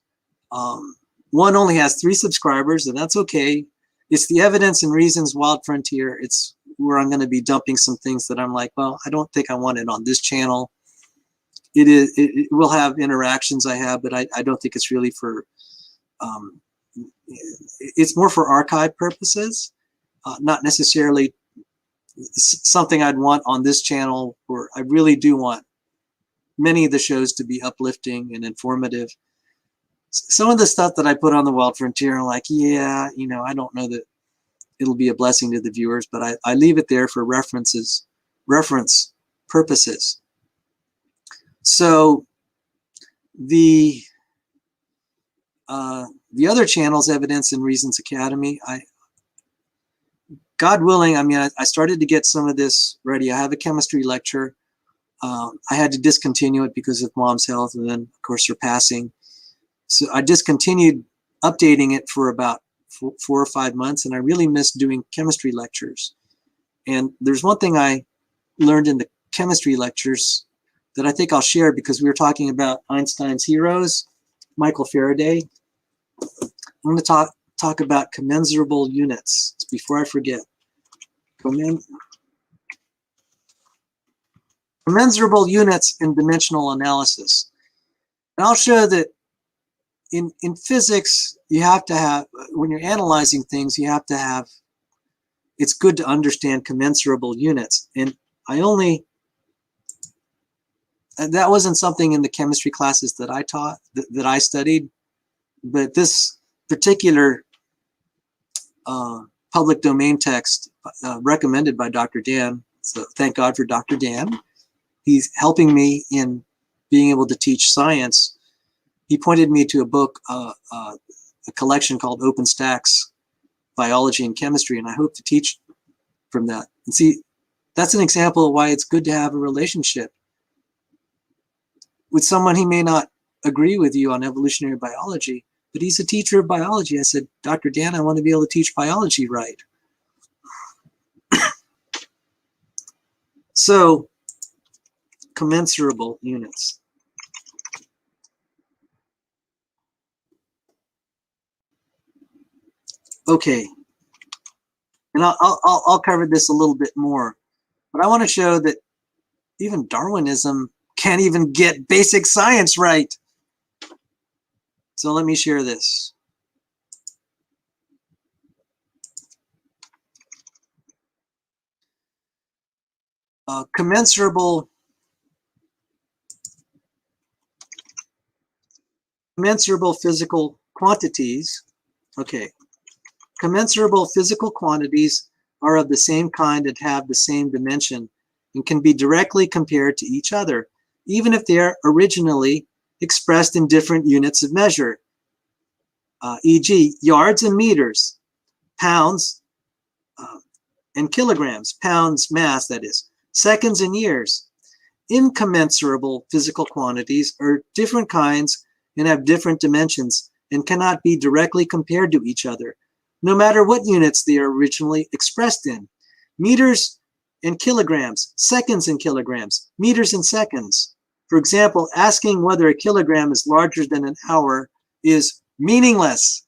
One only has 3 subscribers, and that's okay. It's the Evidence and Reasons Wild Frontier. It's where I'm going to be dumping some things that I'm like, well, I don't think I want it on this channel. It will have interactions I have, but I don't think it's really for, it's more for archive purposes, not necessarily something I'd want on this channel, where I really do want many of the shows to be uplifting and informative. Some of the stuff that I put on the Wild Frontier, I'm like, yeah, you know, I don't know that it'll be a blessing to the viewers, but I leave it there for reference purposes. So the other channel's Evidence and Reasons Academy. God willing, I mean, I started to get some of this ready. I have a chemistry lecture. I had to discontinue it because of Mom's health, and then of course her passing. So I discontinued updating it for about 4 or 5 months, and I really missed doing chemistry lectures. And there's one thing I learned in the chemistry lectures that I think I'll share, because we were talking about Einstein's heroes, Michael Faraday. I'm going to talk about commensurable units before I forget. Commensurable units in dimensional analysis. And I'll show that in physics, you have to have, when you're analyzing things, you have to have, it's good to understand commensurable units. And that wasn't something in the chemistry classes that I taught, that I studied, but this particular public domain text recommended by Dr. Dan, so thank God for Dr. Dan. He's helping me in being able to teach science. He pointed me to a book, a collection called OpenStax, Biology and Chemistry, and I hope to teach from that. And see, that's an example of why it's good to have a relationship with someone. He may not agree with you on evolutionary biology, but he's a teacher of biology. I said, Dr. Dan, I want to be able to teach biology right. So, commensurable units. Okay, and I'll cover this a little bit more, but I want to show that even Darwinism can't even get basic science right. So let me share this. Commensurable physical quantities. Okay. Commensurable physical quantities are of the same kind and have the same dimension and can be directly compared to each other, even if they are originally expressed in different units of measure, e.g. yards and meters, pounds and kilograms, pounds mass that is, seconds and years. Incommensurable physical quantities are different kinds and have different dimensions and cannot be directly compared to each other, no matter what units they are originally expressed in. Meters and kilograms, seconds and kilograms, meters and seconds. For example, asking whether a kilogram is larger than an hour is meaningless.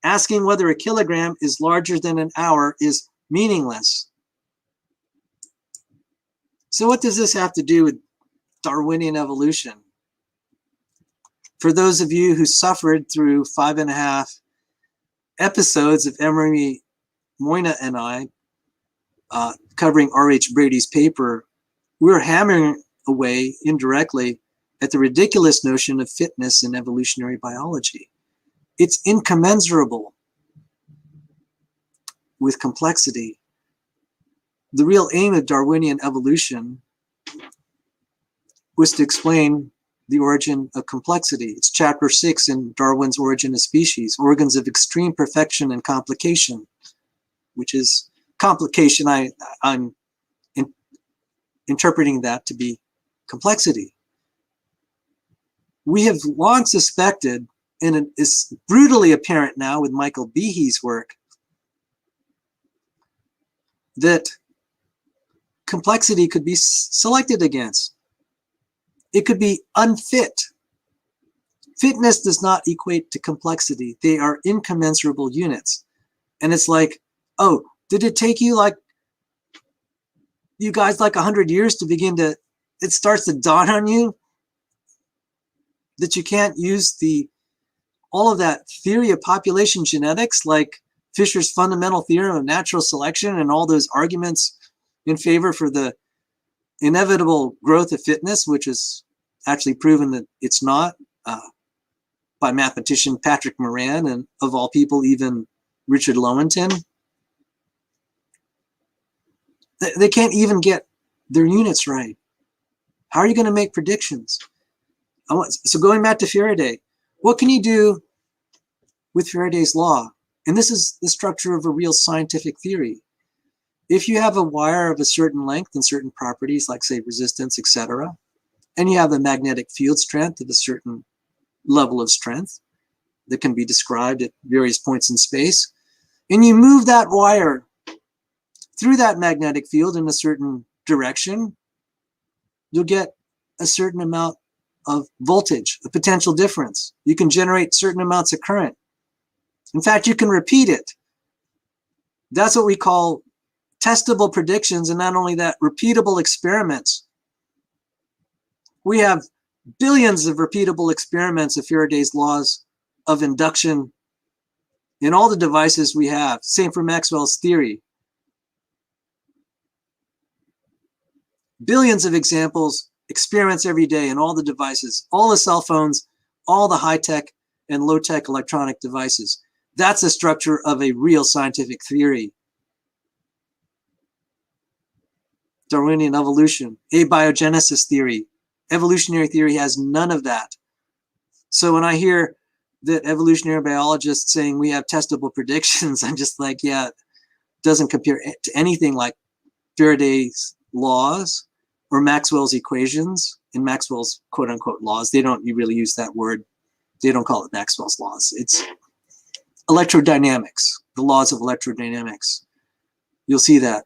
Asking whether a kilogram is larger than an hour is meaningless. So what does this have to do with Darwinian evolution. For those of you who suffered through 5.5 episodes of Emery, Moyna, and I covering R.H. Brady's paper, we're hammering away indirectly at the ridiculous notion of fitness in evolutionary biology. It's incommensurable with complexity. The real aim of Darwinian evolution was to explain the origin of complexity. It's chapter 6 in Darwin's Origin of Species, organs of extreme perfection and complication, which is complication. I'm interpreting that to be complexity. We have long suspected, and it is brutally apparent now with Michael Behe's work, that complexity could be selected against. It could be unfit. Fitness does not equate to complexity. They are incommensurable units. And it's like, oh, did it take you like, you guys, like 100 years to begin to, it starts to dawn on you that you can't use all of that theory of population genetics, like Fisher's fundamental theorem of natural selection and all those arguments in favor for the inevitable growth of fitness, which is actually proven that it's not, by mathematician Patrick Moran, and of all people, even Richard Lowenton. They can't even get their units right. How are you going to make predictions? So going back to Faraday, what can you do with Faraday's law? And this is the structure of a real scientific theory. If you have a wire of a certain length and certain properties, like say resistance, etc., and you have the magnetic field strength of a certain level of strength that can be described at various points in space, and you move that wire through that magnetic field in a certain direction, you'll get a certain amount of voltage, a potential difference. You can generate certain amounts of current. In fact, you can repeat it. That's what we call testable predictions, and not only that, repeatable experiments. We have billions of repeatable experiments of Faraday's laws of induction in all the devices we have. Same for Maxwell's theory. Billions of examples, experiments every day in all the devices, all the cell phones, all the high-tech and low-tech electronic devices. That's the structure of a real scientific theory. Darwinian evolution, abiogenesis theory. Evolutionary theory has none of that. So when I hear that evolutionary biologists saying we have testable predictions, I'm just like, yeah, it doesn't compare to anything like Faraday's laws or Maxwell's equations and Maxwell's quote-unquote laws. They don't really use that word. They don't call it Maxwell's laws. It's electrodynamics, the laws of electrodynamics. You'll see that.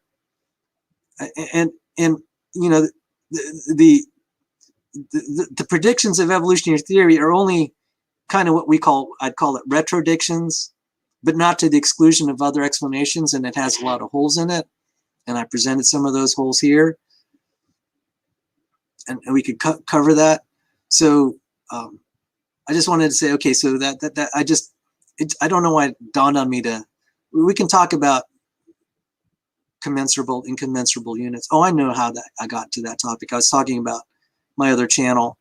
And you know, the predictions of evolutionary theory are only kind of what I'd call it retrodictions, but not to the exclusion of other explanations, and it has a lot of holes in it. And I presented some of those holes here, and we could cover that. So I just wanted to say, okay, so that I don't know why it dawned on me we can talk about commensurable, incommensurable units. Oh, I know how I got to that topic. I was talking about my other channel,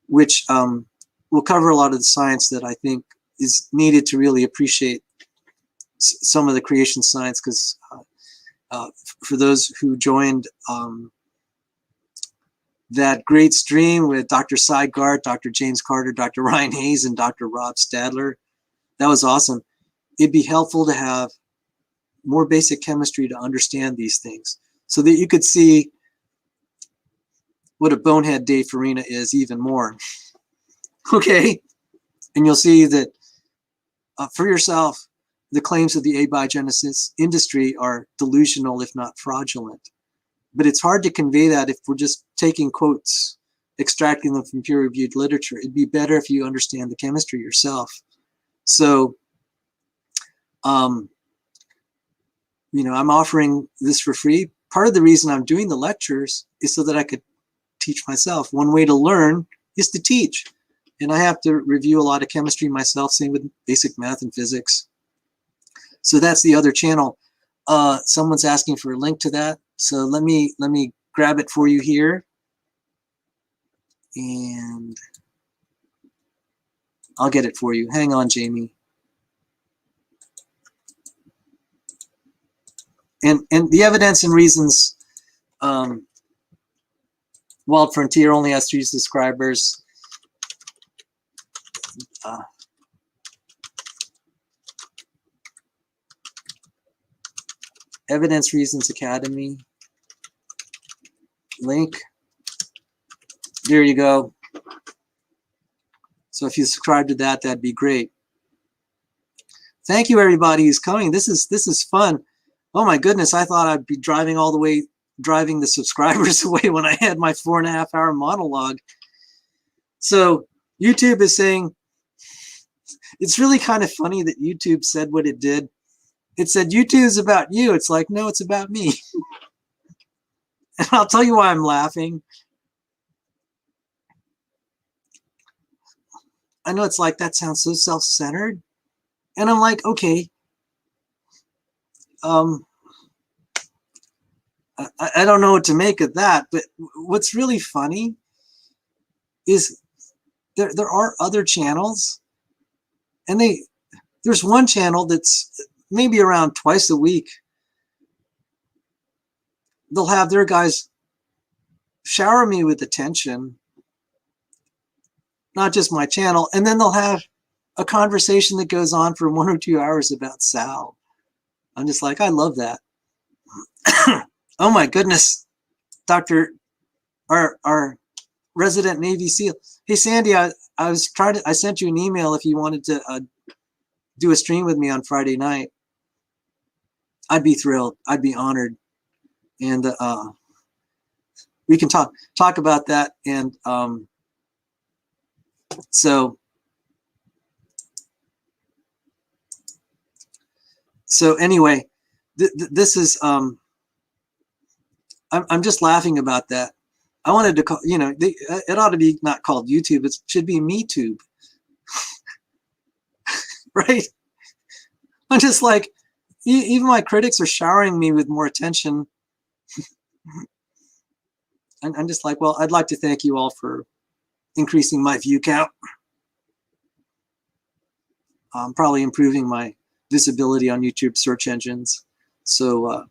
which will cover a lot of the science that I think is needed to really appreciate some of the creation science, because for those who joined that great stream with Dr. Seidgart, Dr. James Carter, Dr. Ryan Hayes, and Dr. Rob Stadler, that was awesome. It'd be helpful to have more basic chemistry to understand these things so that you could see what a bonehead Dave Farina is even more. Okay? And you'll see that for yourself, the claims of the abiogenesis industry are delusional, if not fraudulent. But it's hard to convey that if we're just taking quotes, extracting them from peer-reviewed literature. It'd be better if you understand the chemistry yourself. So, you know, I'm offering this for free. Part of the reason I'm doing the lectures is so that I could teach myself. One way to learn is to teach. And I have to review a lot of chemistry myself, same with basic math and physics. So that's the other channel. Someone's asking for a link to that. So let me grab it for you here. And I'll get it for you. Hang on, Jamie. And the evidence and reasons, Wild Frontier only has 3 subscribers. Evidence Reasons Academy link. There you go. So if you subscribe to that, that'd be great. Thank you, everybody who's coming. This is fun. Oh my goodness, I thought I'd be driving the subscribers away when I had my 4.5-hour monologue. So YouTube is saying, it's really kind of funny that YouTube said what it did. It said, YouTube is about you. It's like, no, it's about me. And I'll tell you why I'm laughing. I know it's like, that sounds so self-centered. And I'm like, okay. I don't know what to make of that. But what's really funny is there are other channels. And there's one channel that's maybe around twice a week. They'll have their guys shower me with attention, not just my channel, and then they'll have a conversation that goes on for 1 or 2 hours about Sal. I'm just like, I love that. Oh my goodness, our resident Navy SEAL. Hey Sandy, I sent you an email if you wanted to do a stream with me on Friday night. I'd be thrilled. I'd be honored. And we can talk about that. And so anyway, this is I'm just laughing about that. I wanted to call, it ought to be not called YouTube. It should be MeTube. Right? I'm just like, even my critics are showering me with more attention. I'm just like, well, I'd like to thank you all for increasing my view count. Probably improving my visibility on YouTube search engines. So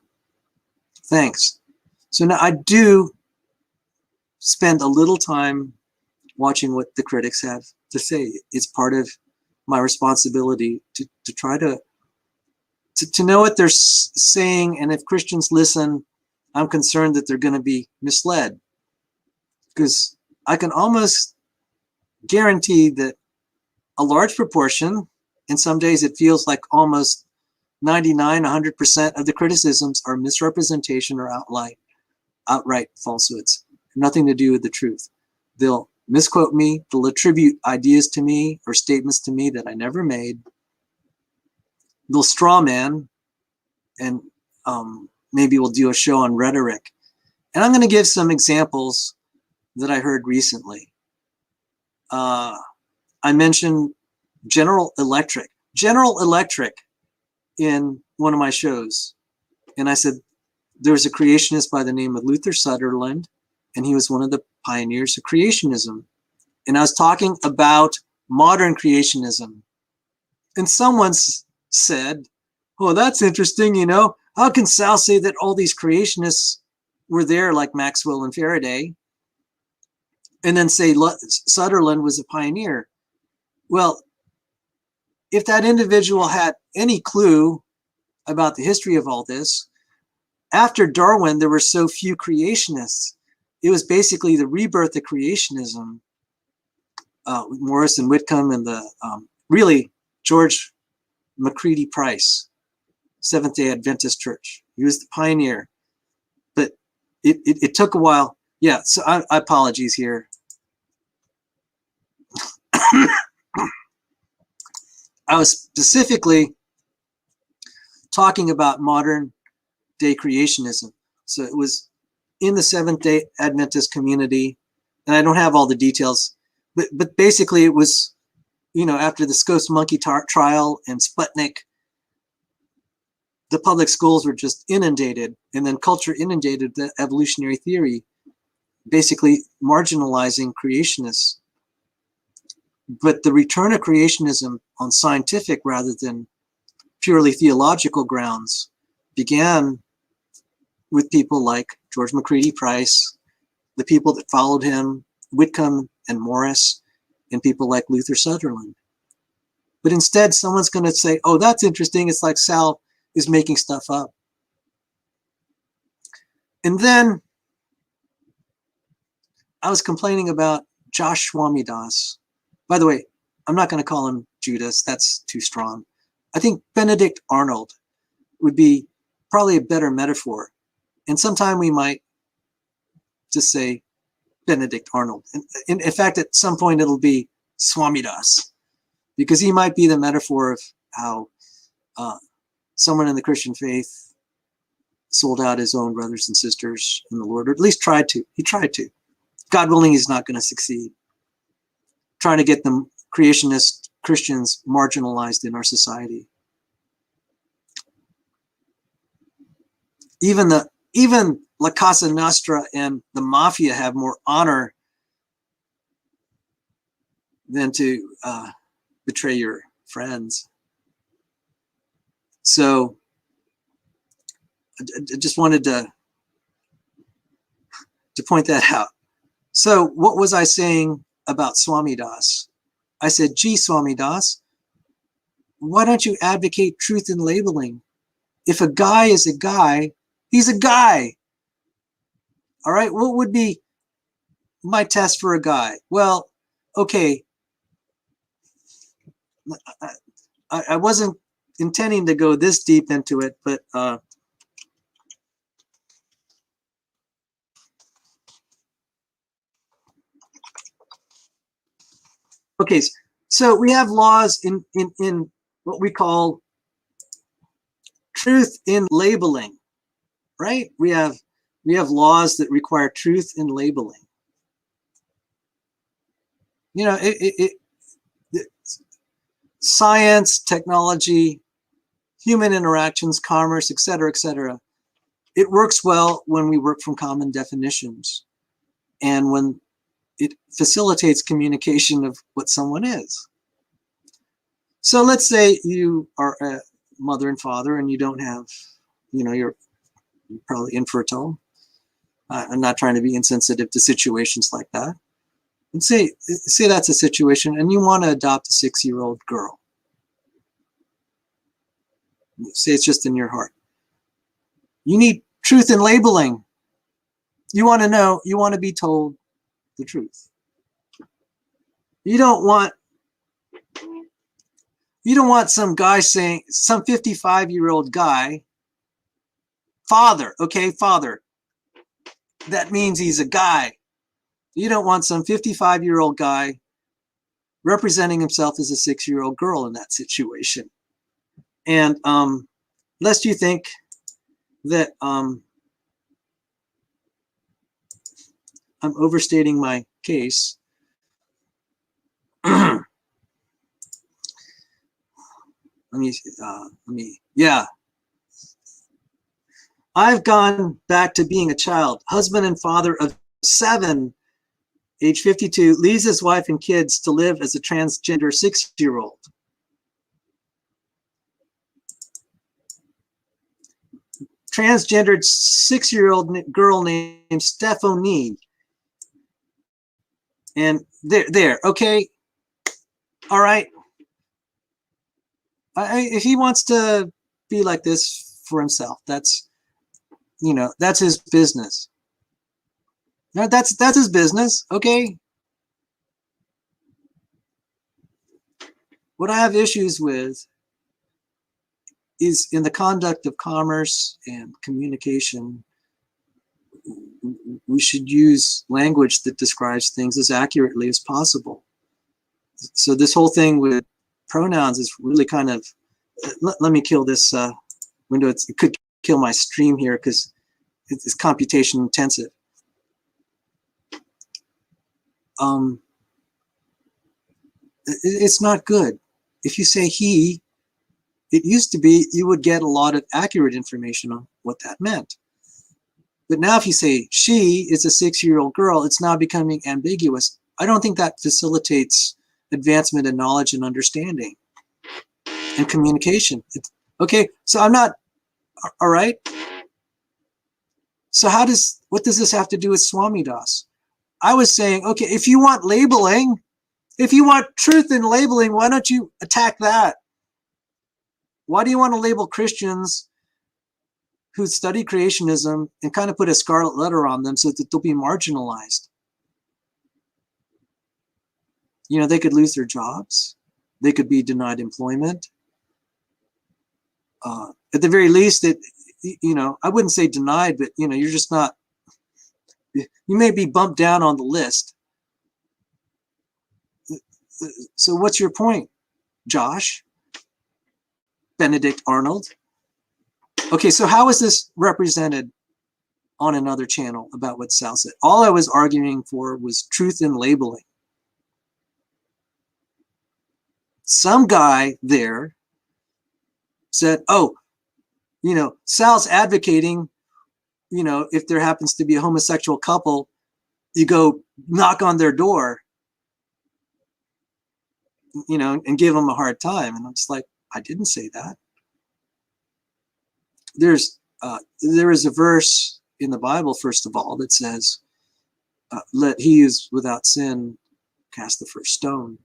thanks. So now I do spend a little time watching what the critics have to say. It's part of my responsibility to try to know what they're saying. And if Christians listen, I'm concerned that they're going to be misled, because I can almost guarantee that a large proportion, and some days it feels like almost 99, 100% of the criticisms are misrepresentation or outright falsehoods. Nothing to do with the truth. They'll misquote me, they'll attribute ideas to me or statements to me that I never made. They'll straw man, and maybe we'll do a show on rhetoric. And I'm going to give some examples that I heard recently. I mentioned General Electric in one of my shows. And I said, there was a creationist by the name of Luther Sunderland, and he was one of the pioneers of creationism. And I was talking about modern creationism. And someone said, oh, that's interesting, how can Sal say that all these creationists were there, like Maxwell and Faraday, and then say Sunderland was a pioneer? Well, if that individual had any clue about the history of all this, after Darwin, there were so few creationists. It was basically the rebirth of creationism. Morris and Whitcomb and really George McCready Price, Seventh-day Adventist Church. He was the pioneer. But it took a while. Yeah, so I apologies here. I was specifically talking about modern day creationism. So it was in the Seventh-day Adventist community. and I don't have all the details, but basically it was, you know, after the Skos monkey trial and Sputnik, the public schools were just inundated, and then culture inundated the evolutionary theory, basically marginalizing creationists. But the return of creationism on scientific rather than purely theological grounds began with people like George McCready Price, the people that followed him, Whitcomb and Morris, and people like Luther Sunderland. But instead, someone's going to say, oh, that's interesting. It's like Sal is making stuff up. And then I was complaining about Josh Swamidass. By the way, I'm not going to call him Judas. That's too strong. I think Benedict Arnold would be probably a better metaphor. And sometime we might just say Benedict Arnold. In fact, at some point it'll be Swamidass, because he might be the metaphor of how someone in the Christian faith sold out his own brothers and sisters in the Lord, or at least tried to. He tried to. God willing, he's not going to succeed. Trying to get the creationist Christians marginalized in our society. Even La Casa Nostra and the mafia have more honor than to betray your friends. So I just wanted to point that out. So what was I saying about Swamidass? I said, gee, Swamidass, why don't you advocate truth in labeling? If a guy is a guy, he's a guy. All right, what would be my test for a guy? Well, okay, I wasn't intending to go this deep into it, but okay, so we have laws in what we call truth in labeling, right? We have laws that require truth in labeling. You know, science, technology, human interactions, commerce, et cetera, it works well when we work from common definitions and when it facilitates communication of what someone is. So let's say you are a mother and father and you don't have, you know, you're probably infertile. I'm not trying to be insensitive to situations like that. And say that's a situation and you want to adopt a 6-year-old girl. Say it's just in your heart. You need truth in labeling. You want to know, you want to be told the truth. You don't want some guy saying, some 55-year-old guy, father, okay, father. That means he's a guy. You don't want some 55-year-old guy representing himself as a 6-year-old girl in that situation. And lest you think that I'm overstating my case, yeah. I've gone back to being a child, husband and father of 7, age 52, leaves his wife and kids to live as a transgender 6-year-old. Transgendered 6-year-old girl named Stephanie. And there, okay, all right. If he wants to be like this for himself, that's, you know, that's his business. No, that's his business, okay? What I have issues with is in the conduct of commerce and communication, we should use language that describes things as accurately as possible. So this whole thing with pronouns is really kind of, let me kill this window. It could kill my stream here because it's computation intensive. It's not good. If you say he, it used to be you would get a lot of accurate information on what that meant. But now if you say she is a 6-year-old girl, it's now becoming ambiguous. I don't think that facilitates advancement in knowledge and understanding and communication. Okay, so I'm not, all right. So what does this have to do with Swami Das? I was saying, okay, if you want labeling, if you want truth in labeling, why don't you attack that? Why do you want to label Christians who study creationism and kind of put a scarlet letter on them so that they'll be marginalized? You know, they could lose their jobs. They could be denied employment. At the very least, you know, I wouldn't say denied, but, you know, you're just not, you may be bumped down on the list. So what's your point, Josh? Benedict Arnold? Okay, so how is this represented on another channel about what Sal said? All I was arguing for was truth in labeling. Some guy there said, oh, you know, Sal's advocating, you know, if there happens to be a homosexual couple, you go knock on their door, you know, and give them a hard time. And I'm just like, I didn't say that. There is a verse in the Bible, first of all, that says, let he who's without sin cast the first stone.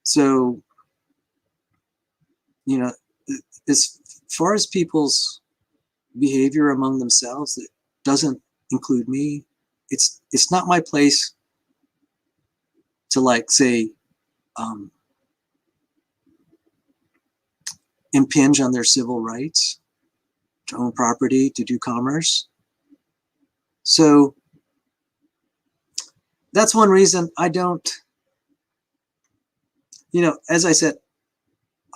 So, you know, as far as people's behavior among themselves, it doesn't include me. It's not my place to, like, say, impinge on their civil rights, to own property, to do commerce. So that's one reason I don't, you know, as I said,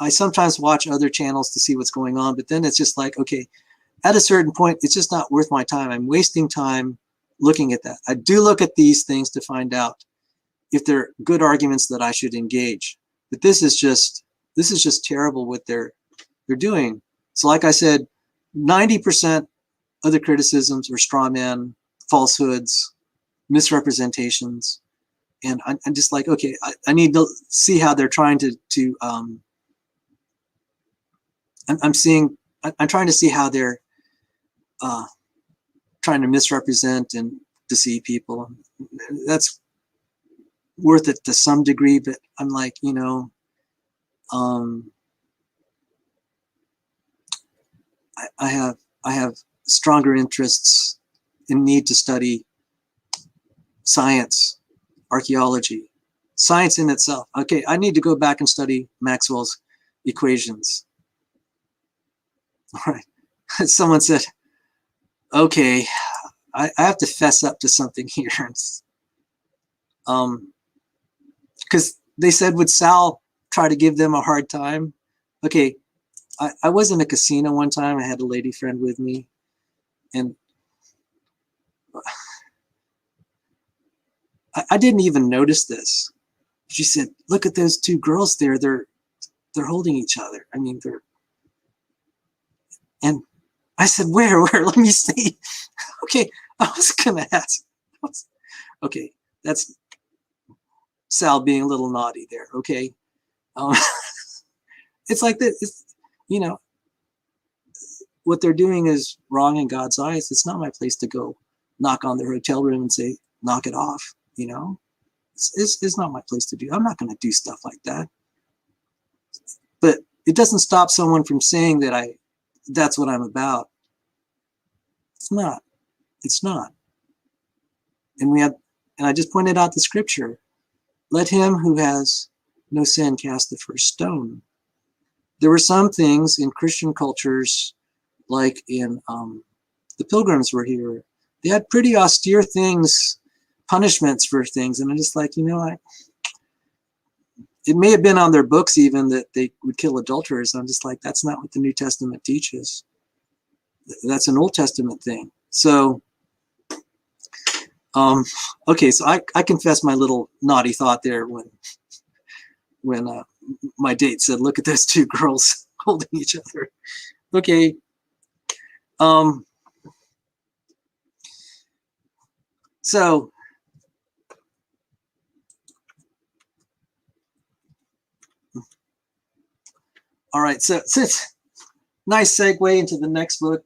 I sometimes watch other channels to see what's going on, but then it's just like, okay, at a certain point, it's just not worth my time. I'm wasting time looking at that. I do look at these things to find out if they're good arguments that I should engage. But this is just terrible what they're doing. So like I said, 90% of the criticisms are straw man, falsehoods, misrepresentations. And I'm just like, okay, I need to see how they're trying to I'm trying to see how they're trying to misrepresent and deceive people. That's worth it to some degree, but I'm like, you know, I have stronger interests in need to study science, archaeology, science in itself. Okay, I need to go back and study Maxwell's equations. All right. Someone said, okay, I have to fess up to something here. Because they said, would Sal try to give them a hard time? Okay, I was in a casino one time. I had a lady friend with me, and I didn't even notice this. She said, look at those two girls there. They're holding each other. I mean, and I said, where? Let me see. Okay, I was gonna ask. Okay, that's Sal being a little naughty there. Okay, it's like that. It's, you know, what they're doing is wrong in God's eyes. It's not my place to go knock on their hotel room and say, knock it off. You know, it's not my place to do. I'm not going to do stuff like that. But it doesn't stop someone from saying that that's what I'm about. It's not. It's not. And I just pointed out the scripture. Let him who has no sin cast the first stone. There were some things in Christian cultures, like in the Pilgrims were here. They had pretty austere things, punishments for things. And I'm just like, you know, it may have been on their books even that they would kill adulterers. I'm just like, that's not what the New Testament teaches. That's an Old Testament thing. So Okay, so I confessed my little naughty thought there when my date said, "Look at those two girls holding each other." Okay. So all right, so it's nice segue into the next book.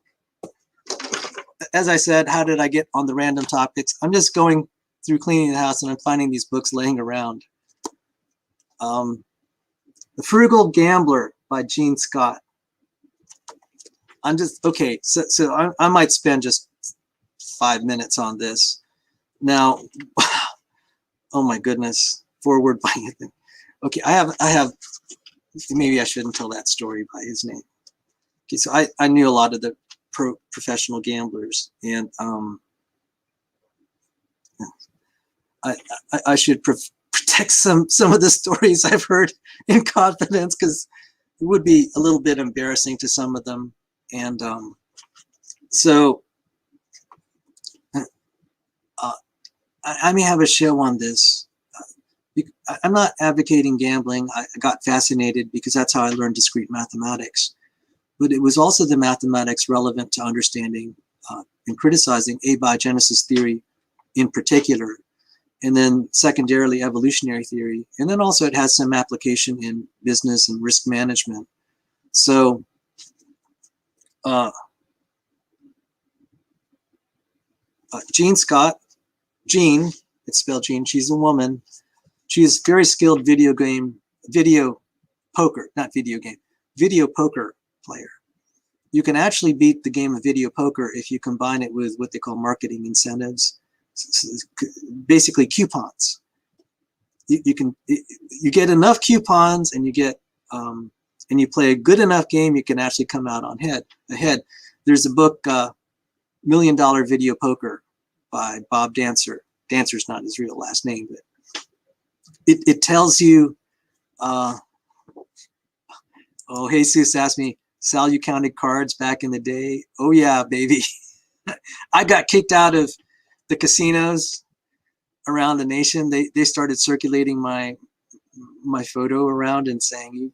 As I said, how did I get on the random topics? I'm just going through cleaning the house and I'm finding these books laying around. The Frugal Gambler by Gene Scott. I'm just, okay, so I might spend just 5 minutes on this. Now, oh my goodness, forward by Ethan. Okay, I have, maybe I shouldn't tell that story by his name. Okay, so I knew a lot of the professional gamblers, and I should protect some of the stories I've heard in confidence, because it would be a little bit embarrassing to some of them. And so I may have a show on this. I'm not advocating gambling. I got fascinated because that's how I learned discrete mathematics. But it was also the mathematics relevant to understanding and criticizing abiogenesis theory in particular, and then secondarily evolutionary theory. And then also it has some application in business and risk management. So Gene Scott, Jean, it's spelled Jean, she's a woman. She's very skilled video poker player. You can actually beat the game of video poker if you combine it with what they call marketing incentives, so basically coupons. You get enough coupons, and you get and you play a good enough game, you can actually come out on ahead. There's a book, $1 Million Video Poker by Bob Dancer. Dancer's not his real last name, but it tells you. Oh, Jesus asked me, Sal, you counted cards back in the day? Oh yeah, baby. I got kicked out of the casinos around the nation. They started circulating my photo around and saying,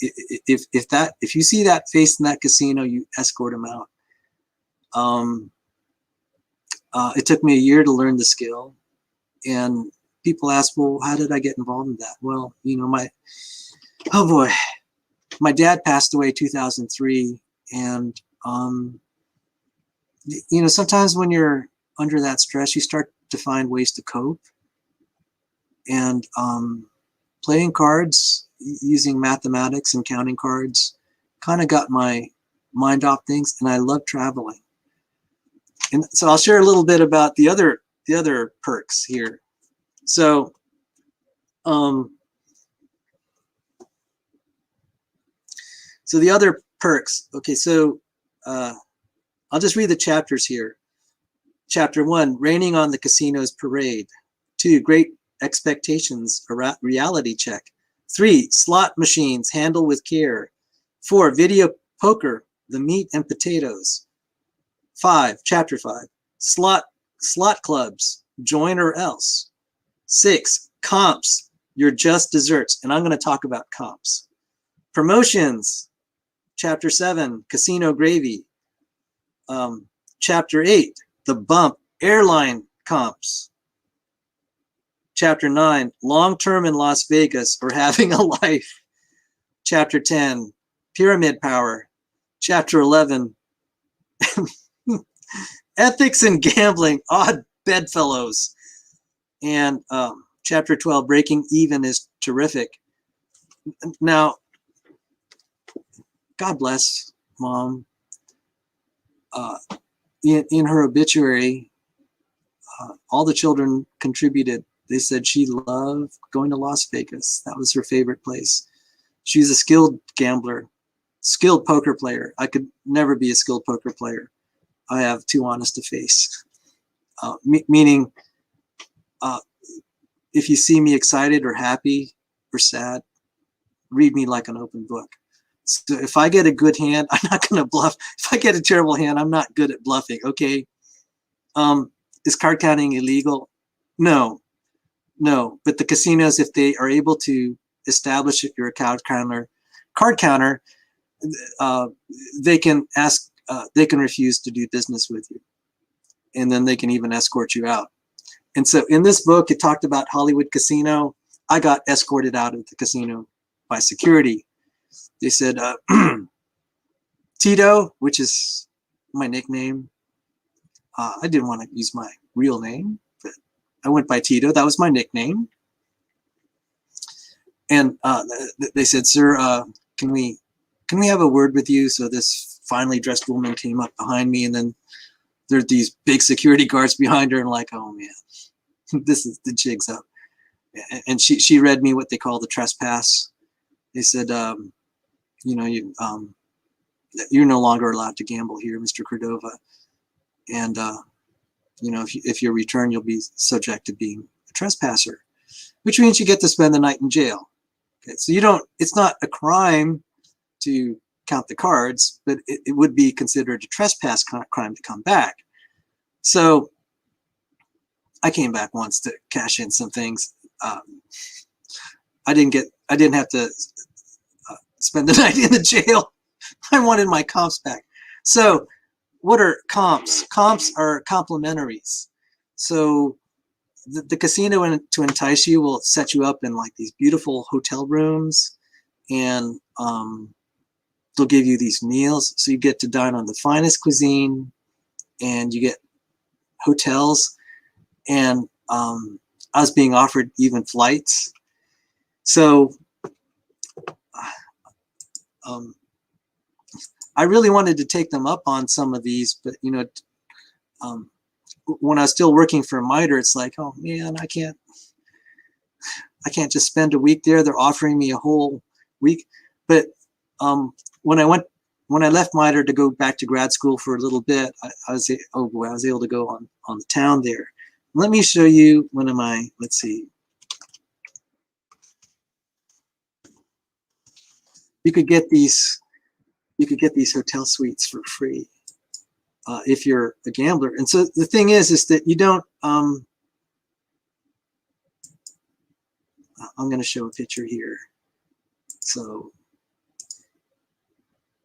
if you see that face in that casino, you escort them out. It took me a year to learn the skill, and people ask, well, how did I get involved in that? Well, you know, my dad passed away in 2003, and you know, sometimes when you're under that stress, you start to find ways to cope. And playing cards, using mathematics and counting cards, kind of got my mind off things, and I love traveling. And so I'll share a little bit about the other perks here. So so the other perks. Okay, so I'll just read the chapters here. Chapter 1, Raining on the Casino's Parade. 2, Great Expectations, a reality check. 3, Slot machines, handle with care. 4, Video poker, the meat and potatoes. 5, Chapter 5, Slot clubs, join or else. 6, Comps, your just desserts. And I'm going to talk about comps. Promotions, Chapter 7, Casino gravy. Chapter 8, The Bump, airline comps. Chapter 9, Long-term in Las Vegas or having a life. Chapter 10, Pyramid power. Chapter 11, Ethics in gambling, odd bedfellows. And Chapter 12, Breaking even is terrific. Now, God bless Mom. In her obituary, all the children contributed. They said she loved going to Las Vegas. That was her favorite place. She's a skilled gambler, skilled poker player. I could never be a skilled poker player. I have too honest a face. Meaning, if you see me excited or happy or sad, read me like an open book. So if I get a good hand, I'm not going to bluff. If I get a terrible hand, I'm not good at bluffing. Okay. Is card counting illegal? No, no. But the casinos, if they are able to establish that you're a card counter, they can ask, they can refuse to do business with you, and then they can even escort you out. And so in this book, it talked about Hollywood Casino. I got escorted out of the casino by security. They said, Tito, which is my nickname. I didn't want to use my real name, but I went by Tito. That was my nickname. And they said, sir, can we have a word with you? So this finely dressed woman came up behind me, and then there are these big security guards behind her, and like, oh man, this is the jig's up. And she read me what they call the trespass. They said, you know, you're no longer allowed to gamble here, Mr. Cordova. And, you know, if you return, you'll be subject to being a trespasser, which means you get to spend the night in jail. Okay, so you don't, it's not a crime to count the cards, but it would be considered a trespass crime to come back. So I came back once to cash in some things. I didn't have to spend the night in the jail. I wanted my comps back. So what are comps? Comps are complementaries. So the casino, to entice you, will set you up in like these beautiful hotel rooms, and they'll give you these meals. So you get to dine on the finest cuisine, and you get hotels. And I was being offered even flights. So I really wanted to take them up on some of these, but you know, when I was still working for MITRE, it's like, oh man, I can't just spend a week there. They're offering me a whole week. But when I left MITRE to go back to grad school for a little bit, I was able to go on the town there. Let me show you one of my, let's see. You could get these hotel suites for free if you're a gambler. And so the thing is that you don't, I'm going to show a picture here. So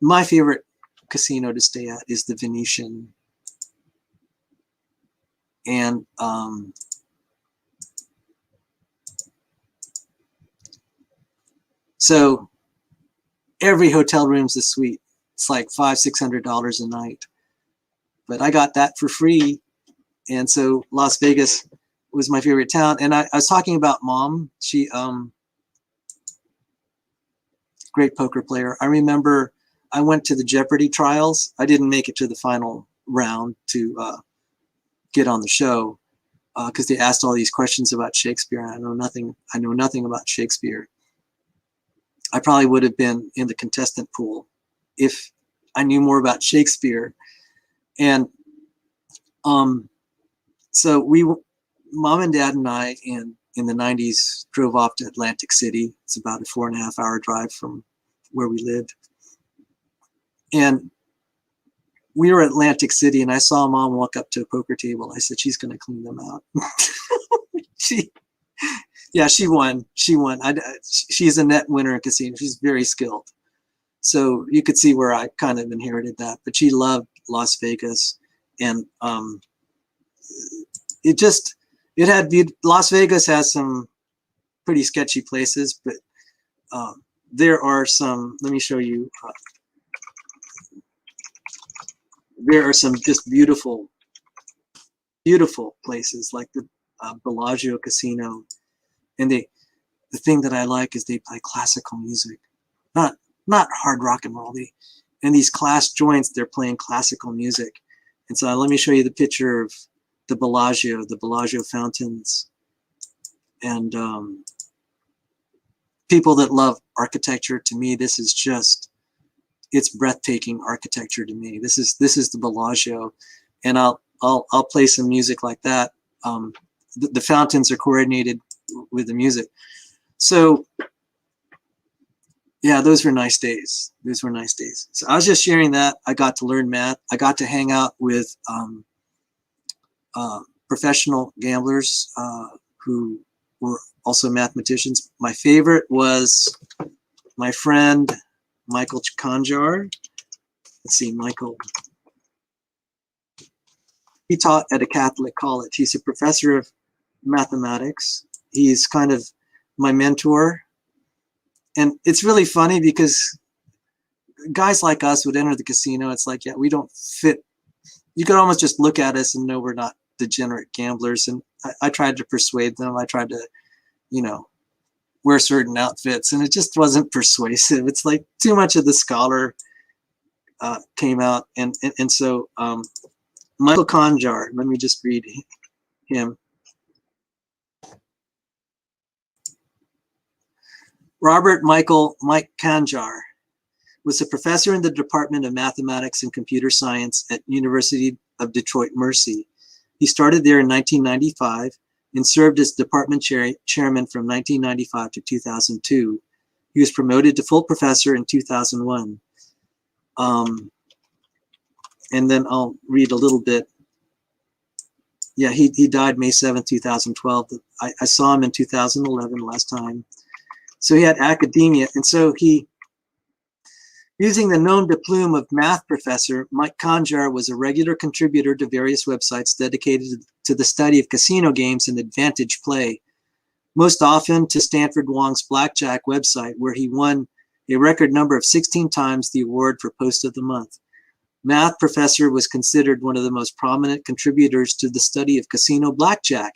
my favorite casino to stay at is the Venetian. And so every hotel room's a suite. It's like $500–600 a night, but I got that for free. And so Las Vegas was my favorite town. And I was talking about Mom. She great poker player. I remember I went to the Jeopardy trials. I didn't make it to the final round to get on the show because they asked all these questions about Shakespeare, and I know nothing about Shakespeare. I probably would have been in the contestant pool if I knew more about Shakespeare. And so Mom and Dad and I in the 90s drove off to Atlantic City. It's about a 4.5-hour drive from where we lived. And we were at Atlantic City, and I saw Mom walk up to a poker table. I said, she's going to clean them out. She won. She won. She's a net winner in casino. She's very skilled. So you could see where I kind of inherited that. But she loved Las Vegas. And Las Vegas has some pretty sketchy places, but there are some, let me show you. There are some just beautiful, beautiful places like the Bellagio Casino. And the thing that I like is they play classical music, not hard rock and roll. In these class joints, they're playing classical music. And so let me show you the picture of the Bellagio fountains. And people that love architecture, to me, this is just, it's breathtaking architecture to me. This is the Bellagio, and I'll play some music like that. The fountains are coordinated with the music. So yeah, those were nice days. Those were nice days. So I was just sharing that. I got to learn math. I got to hang out with professional gamblers who were also mathematicians. My favorite was my friend Michael Conjar. Let's see, Michael. He taught at a Catholic college. He's a professor of mathematics. He's kind of my mentor. And it's really funny because guys like us would enter the casino. It's like, yeah, we don't fit. You could almost just look at us and know we're not degenerate gamblers. And I tried to persuade them. I tried to, you know, wear certain outfits, and it just wasn't persuasive. It's like too much of the scholar came out. And so Michael Conjar, let me just read him. Mike Conjar was a professor in the Department of Mathematics and Computer Science at University of Detroit Mercy. He started there in 1995 and served as department chairman from 1995 to 2002. He was promoted to full professor in 2001. And then I'll read a little bit. Yeah, he died May 7th, 2012. I saw him in 2011 last time. So he had academia, and so he, using the nom de plume of math professor, Mike Conjar was a regular contributor to various websites dedicated to the study of casino games and advantage play, most often to Stanford Wong's Blackjack website, where he won a record number of 16 times the award for Post of the Month. Math professor was considered one of the most prominent contributors to the study of casino blackjack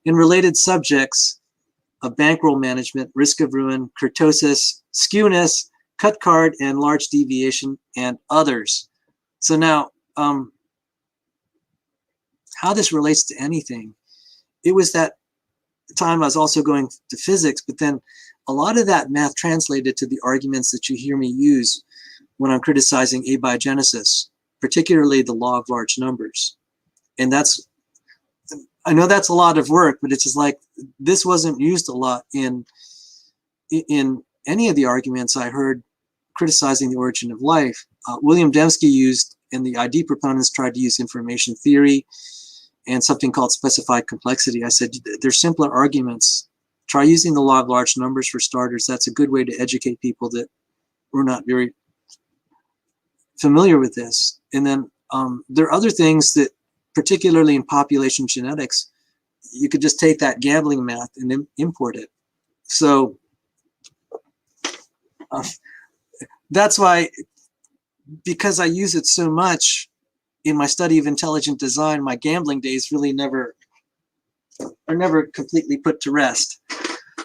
and related subjects of bankroll management, risk of ruin, kurtosis, skewness, cut card, and large deviation, and others. So now, how this relates to anything, it was that time I was also going to physics, but then a lot of that math translated to the arguments that you hear me use when I'm criticizing abiogenesis, particularly the law of large numbers. And that's, I know that's a lot of work, but it's just like, this wasn't used a lot in any of the arguments I heard criticizing the origin of life. William Dembski used, and the ID proponents tried to use information theory and something called specified complexity. I said, there's simpler arguments. Try using the law of large numbers for starters. That's a good way to educate people that were not very familiar with this. And then there are other things that, particularly in population genetics, you could just take that gambling math and import it. So that's why, because I use it so much in my study of intelligent design, my gambling days really are never completely put to rest.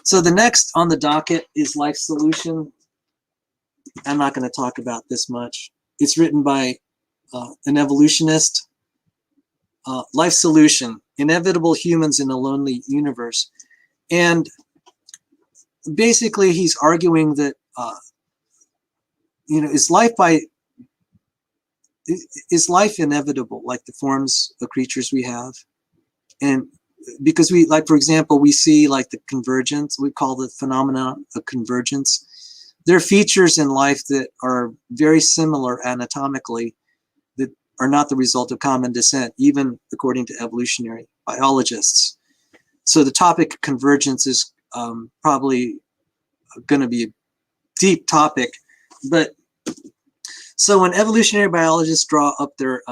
So the next on the docket is Life Solution. I'm not going to talk about this much. It's written by an evolutionist. Life Solution, Inevitable Humans in a Lonely Universe. And basically he's arguing that, you know, is life inevitable, like the forms of creatures we have? And because we, like, for example, we see like the convergence, we call the phenomenon of convergence. There are features in life that are very similar anatomically that are not the result of common descent, even according to evolutionary biologists. So the topic of convergence is probably going to be a deep topic, but so when evolutionary biologists draw up their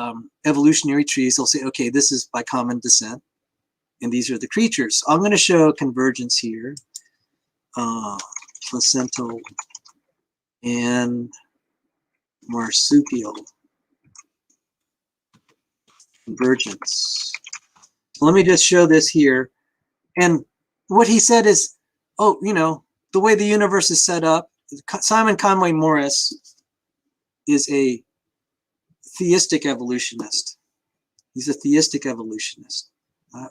evolutionary trees, they'll say, okay, this is by common descent, and these are the creatures. I'm going to show convergence here, placental and marsupial convergence. Let me just show this here. And what he said is, oh, you know, the way the universe is set up, Simon Conway Morris is a theistic evolutionist. He's a theistic evolutionist.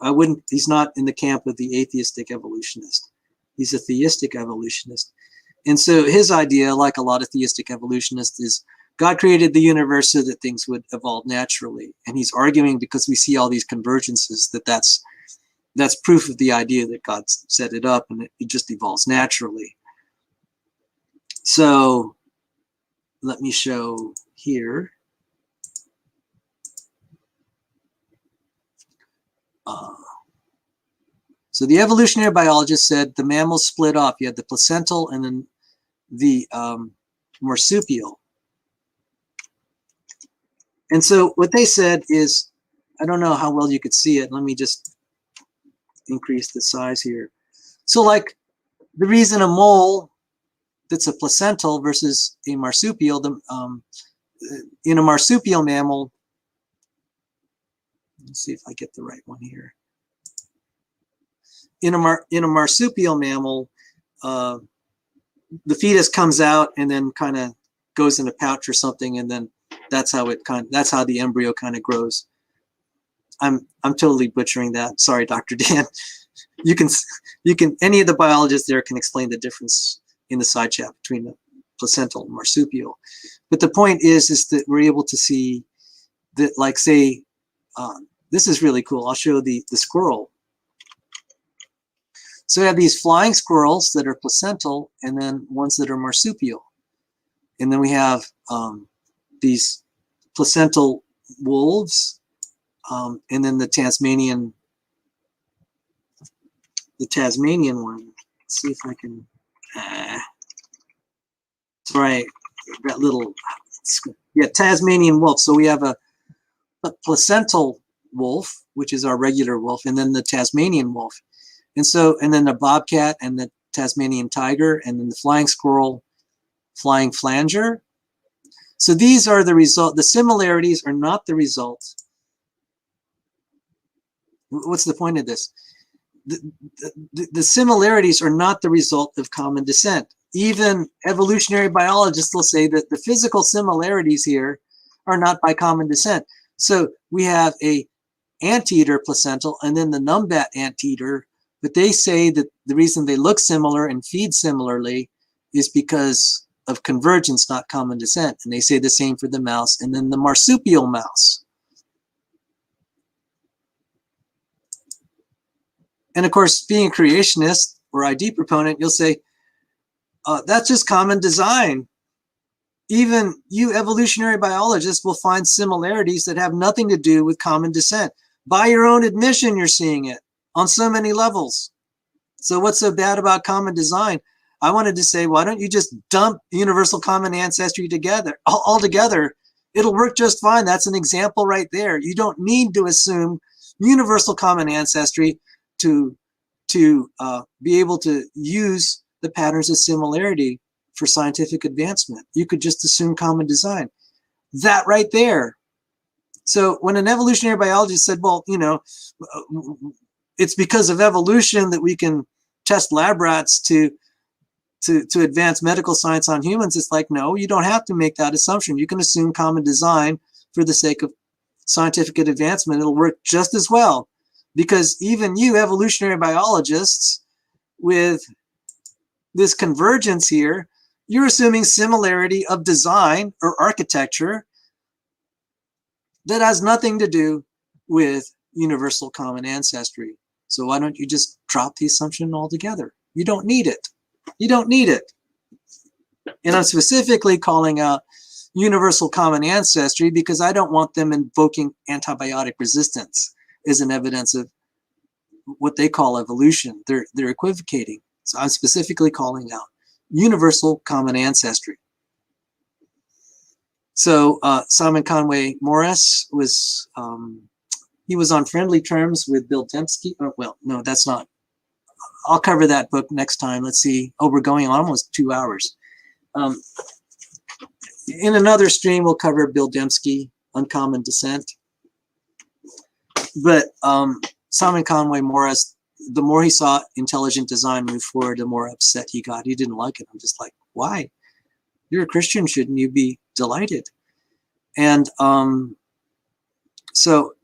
I wouldn't, he's not in the camp of the atheistic evolutionist. He's a theistic evolutionist. And so his idea, like a lot of theistic evolutionists, is God created the universe so that things would evolve naturally. And he's arguing, because we see all these convergences, that that's proof of the idea that God set it up and it just evolves naturally. So let me show here. So the evolutionary biologist said the mammals split off. You had the placental and then the marsupial. And so what they said is, I don't know how well you could see it. Let me just increase the size here. So like the reason a mole that's a placental versus a marsupial, in a marsupial mammal, let's see if I get the right one here. In a marsupial mammal, the fetus comes out and then kind of goes in a pouch or something, and then that's how the embryo kind of grows. I'm totally butchering that. Sorry, Dr. Dan. You can any of the biologists there can explain the difference in the side chat between the placental and marsupial. But the point is that we're able to see that, like, say, this is really cool. I'll show the squirrel. So we have these flying squirrels that are placental and then ones that are marsupial. And then we have these placental wolves, and then the Tasmanian one. Let's see if I can, sorry, that little, yeah, Tasmanian wolf. So we have a placental wolf, which is our regular wolf, and then the Tasmanian wolf. And then the bobcat and the Tasmanian tiger, and then the flying squirrel, flying flanger. So these are the result. The similarities are not the result. What's the point of this? The similarities are not the result of common descent. Even evolutionary biologists will say that the physical similarities here are not by common descent. So we have a anteater placental and then the numbat anteater, but they say that the reason they look similar and feed similarly is because of convergence, not common descent. And they say the same for the mouse and then the marsupial mouse. And of course, being a creationist or ID proponent, you'll say, that's just common design. Even you evolutionary biologists will find similarities that have nothing to do with common descent. By your own admission, you're seeing it on so many levels. So what's so bad about common design? I wanted to say, why don't you just dump universal common ancestry together, altogether? It'll work just fine. That's an example right there. You don't need to assume universal common ancestry to be able to use the patterns of similarity for scientific advancement. You could just assume common design. That right there. So when an evolutionary biologist said, well, you know, it's because of evolution that we can test lab rats to advance medical science on humans, it's like, no, you don't have to make that assumption. You can assume common design for the sake of scientific advancement. It'll work just as well. Because even you evolutionary biologists, with this convergence here, you're assuming similarity of design or architecture that has nothing to do with universal common ancestry. So why don't you just drop the assumption altogether? You don't need it. You don't need it. And I'm specifically calling out universal common ancestry because I don't want them invoking antibiotic resistance as an evidence of what they call evolution. They're equivocating. So I'm specifically calling out universal common ancestry. So Simon Conway Morris was, he was on friendly terms with Bill Dembski. Oh, well, no, that's not. I'll cover that book next time. Let's see. Oh, we're going on almost 2 hours. In another stream, we'll cover Bill Dembski, Uncommon Descent. But Simon Conway Morris, the more he saw intelligent design move forward, the more upset he got. He didn't like it. I'm just like, why? You're a Christian, shouldn't you be delighted? And so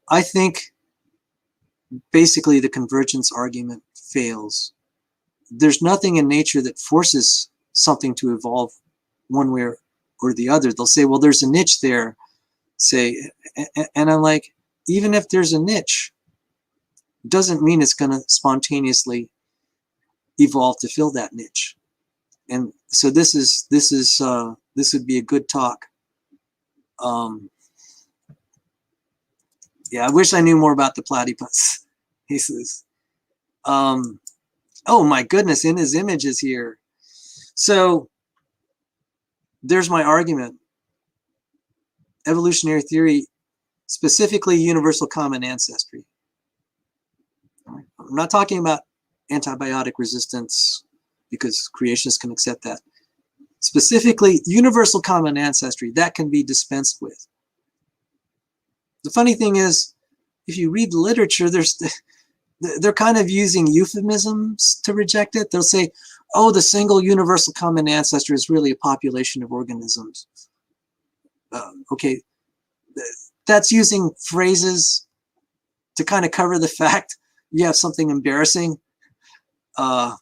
I think basically the convergence argument fails. There's nothing in nature that forces something to evolve one way or the other. They'll say, well, there's a niche there, say, and I'm like, even if there's a niche, doesn't mean it's going to spontaneously evolve to fill that niche. And so this would be a good talk. Yeah, I wish I knew more about the platypus. He says, Oh my goodness, in his image is here. So there's my argument. Evolutionary theory, specifically universal common ancestry. I'm not talking about antibiotic resistance because creationists can accept that. Specifically, universal common ancestry, that can be dispensed with. The funny thing is, if you read the literature, they're kind of using euphemisms to reject it. They'll say, oh, the single universal common ancestor is really a population of organisms. Okay, that's using phrases to kind of cover the fact you have something embarrassing. Oh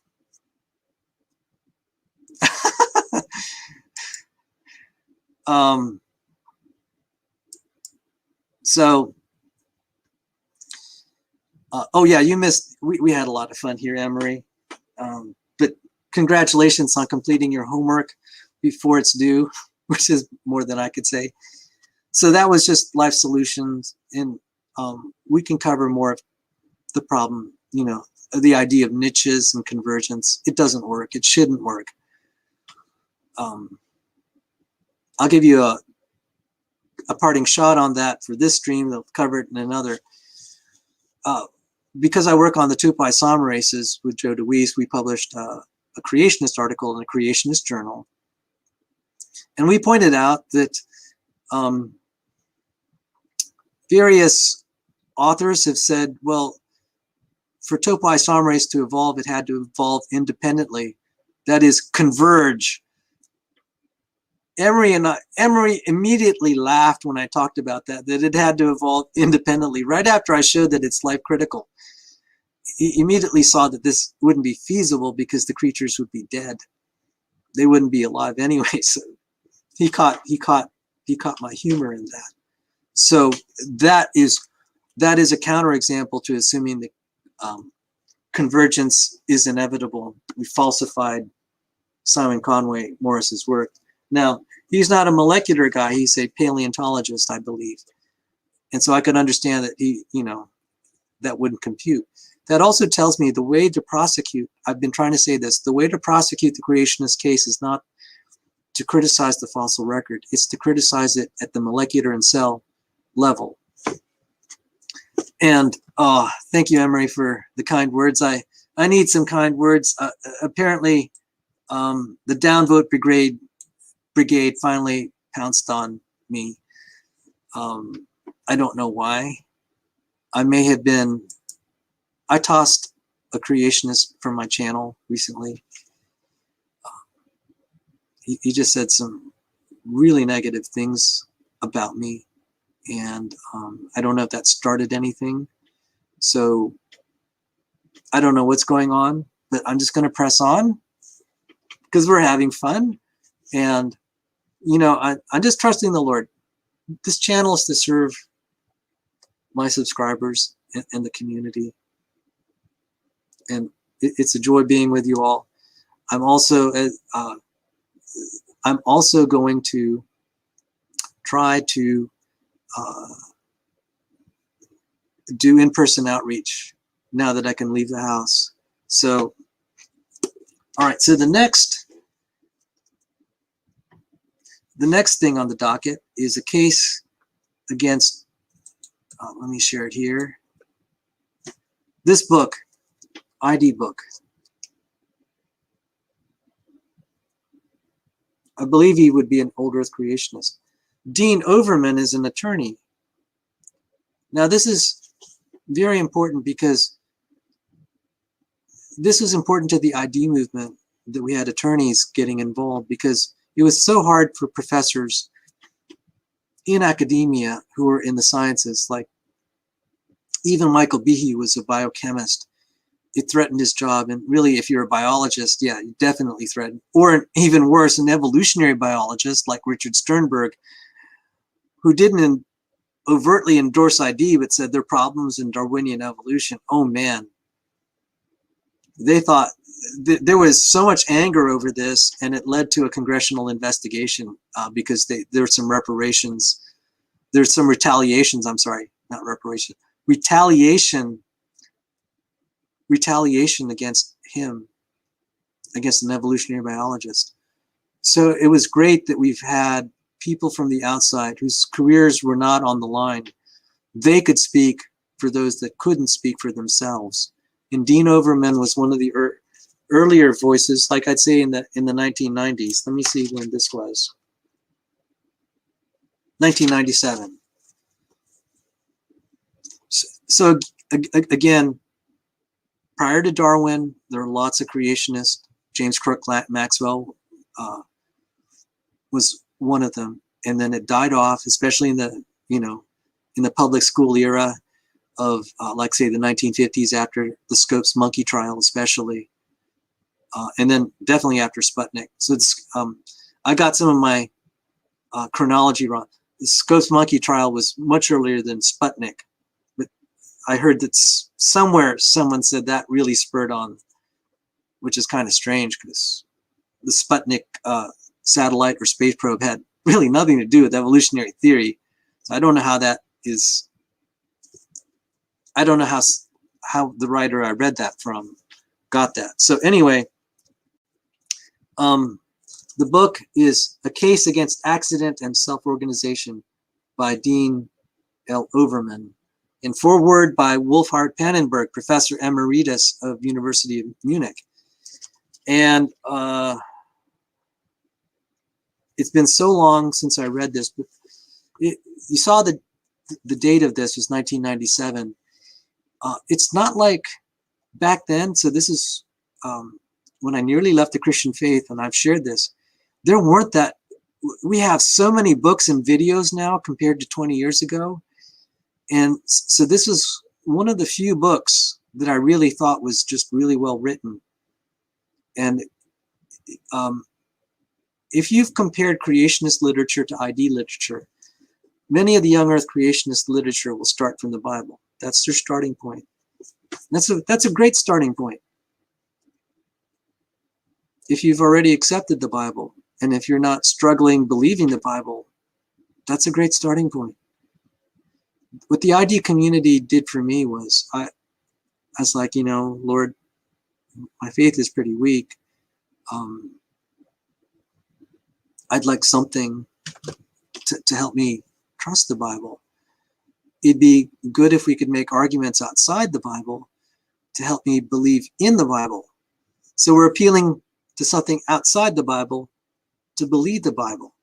yeah, you missed, we had a lot of fun here, Emery. But congratulations on completing your homework before it's due, which is more than I could say. So that was just life solutions, and we can cover more of the problem, you know, the idea of niches and convergence. It doesn't work, it shouldn't work. I'll give you a parting shot on that for this stream. They'll cover it in another. Because I work on the two isomerases with Joe DeWeese, we published a creationist article in a creationist journal. And we pointed out that various authors have said, well, for topoisomerase to evolve, it had to evolve independently. That is, converge. Emery immediately laughed when I talked about that it had to evolve independently. Right after I showed that it's life critical, he immediately saw that this wouldn't be feasible because the creatures would be dead. They wouldn't be alive anyway. So he caught my humor in that. So that is a counterexample to assuming that convergence is inevitable. We falsified Simon Conway Morris's work. Now, he's not a molecular guy, he's a paleontologist, I believe. And so I could understand that he, you know, that wouldn't compute. That also tells me the way to prosecute, I've been trying to say this, the way to prosecute the creationist case is not to criticize the fossil record, it's to criticize it at the molecular and cell level. And thank you, Emery, for the kind words. I need some kind words. Apparently, the downvote brigade finally pounced on me. I don't know why. I tossed a creationist from my channel recently. He just said some really negative things about me. And I don't know if that started anything. So I don't know what's going on, but I'm just going to press on because we're having fun. And, you know, I'm just trusting the Lord. This channel is to serve my subscribers and the community. And it's a joy being with you all. I'm also going to try to do in-person outreach now that I can leave the house. So, all right, so the next thing on the docket is a case against, let me share it here. This book, ID book. I believe he would be an old earth creationist. Dean Overman is an attorney. Now this is very important because this is important to the ID movement that we had attorneys getting involved, because it was so hard for professors in academia who were in the sciences, like even Michael Behe was a biochemist. It threatened his job. And really, if you're a biologist, yeah, you definitely threatened. Or even worse, an evolutionary biologist like Richard Sternberg, who didn't overtly endorse ID, but said there are problems in Darwinian evolution. Oh man, they thought there was so much anger over this, and it led to a congressional investigation because there's some reparations. There's some retaliations, I'm sorry, not reparation. Retaliation retaliation against him, against an evolutionary biologist. So it was great that we've had people from the outside whose careers were not on the line. They could speak for those that couldn't speak for themselves. And Dean Overman was one of the earlier voices, like I'd say in the 1990s. Let me see when this was. 1997. So again, prior to Darwin, there were lots of creationists. James Clerk Maxwell was one of them, and then it died off, especially in the in the public school era of like say the 1950s, after the Scopes monkey trial, especially, and then definitely after Sputnik. So it's, I got some of my chronology wrong. The Scopes monkey trial was much earlier than Sputnik, but I heard that somewhere someone said that really spurred on, which is kind of strange because the Sputnik satellite or space probe had really nothing to do with evolutionary theory. So I don't know how that is. I don't know how the writer I read that from got that. So anyway, the book is A Case Against Accident and Self-Organization by Dean L. Overman, and foreword by Wolfhard Pannenberg, Professor Emeritus of University of Munich. And it's been so long since I read this, but you saw the date of this was 1997. It's not like back then. So this is when I nearly left the Christian faith, and I've shared this. There weren't that. We have so many books and videos now compared to 20 years ago. And so this is one of the few books that I really thought was just really well written. And if you've compared creationist literature to ID literature, many of the young earth creationist literature will start from the Bible. That's their starting point. That's a great starting point. If you've already accepted the Bible, and if you're not struggling believing the Bible, that's a great starting point. What the ID community did for me was, I was like, Lord, my faith is pretty weak. I'd like something to help me trust the Bible. It'd be good if we could make arguments outside the Bible to help me believe in the Bible. So we're appealing to something outside the Bible to believe the Bible.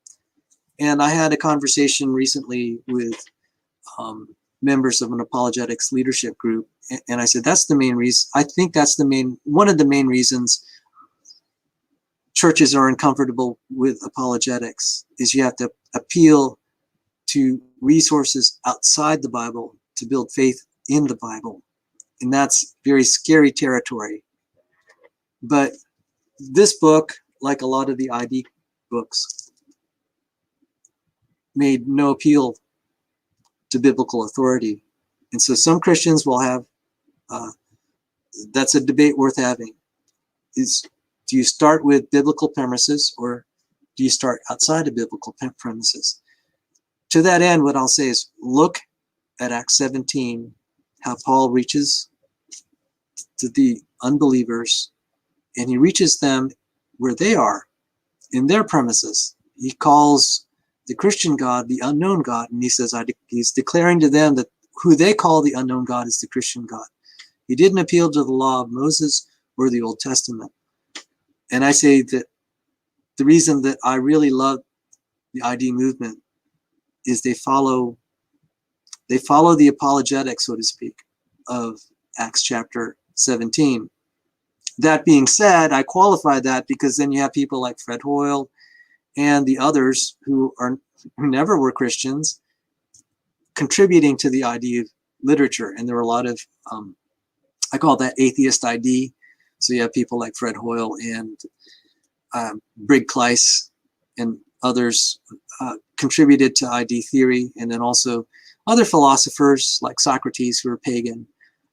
And I had a conversation recently with members of an apologetics leadership group, and I said, that's the main reason. I think that's one of the main reasons churches are uncomfortable with apologetics, is you have to appeal to resources outside the Bible to build faith in the Bible. And that's very scary territory. But this book, like a lot of the ID books, made no appeal to biblical authority. And so some Christians will have, that's a debate worth having, is do you start with biblical premises or do you start outside of biblical premises? To that end, what I'll say is look at Acts 17, how Paul reaches to the unbelievers, and he reaches them where they are, in their premises. He calls the Christian God the unknown God, and he says he's declaring to them that who they call the unknown God is the Christian God. He didn't appeal to the law of Moses or the Old Testament. And I say that the reason that I really love the ID movement is they follow the apologetic, so to speak, of Acts chapter 17. That being said, I qualify that because then you have people like Fred Hoyle and the others who never were Christians contributing to the ID literature. And there were a lot of, I call that atheist ID. So you have people like Fred Hoyle and Brig Kleiss and others contributed to ID theory, and then also other philosophers like Socrates who are pagan.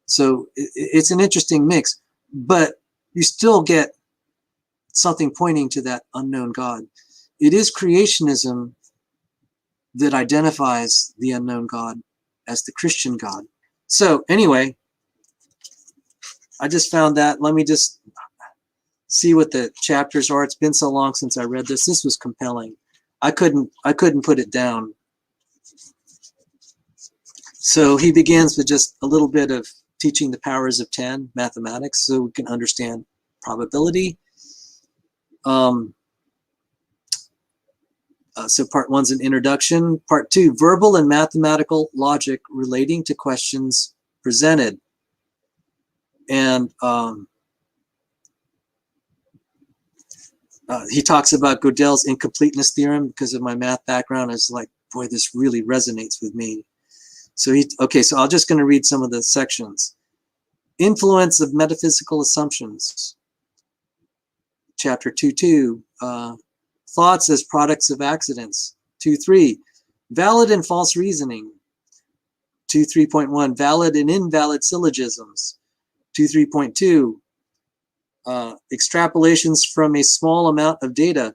So it's an interesting mix, but you still get something pointing to that unknown God. It is creationism that identifies the unknown God as the Christian God. So anyway, I just found that. Let me just see what the chapters are. It's been so long since I read this. This was compelling. I couldn't put it down. So he begins with just a little bit of teaching the powers of 10, mathematics, so we can understand probability. So part 1's an introduction. Part 2, verbal and mathematical logic relating to questions presented. And he talks about Gödel's incompleteness theorem. Because of my math background, I was like, boy, this really resonates with me. So so I'm just going to read some of the sections. Influence of metaphysical assumptions. Chapter 2.2, thoughts as products of accidents. 2.3, valid and false reasoning. 2.3.1, valid and invalid syllogisms. 2.3.2, extrapolations from a small amount of data.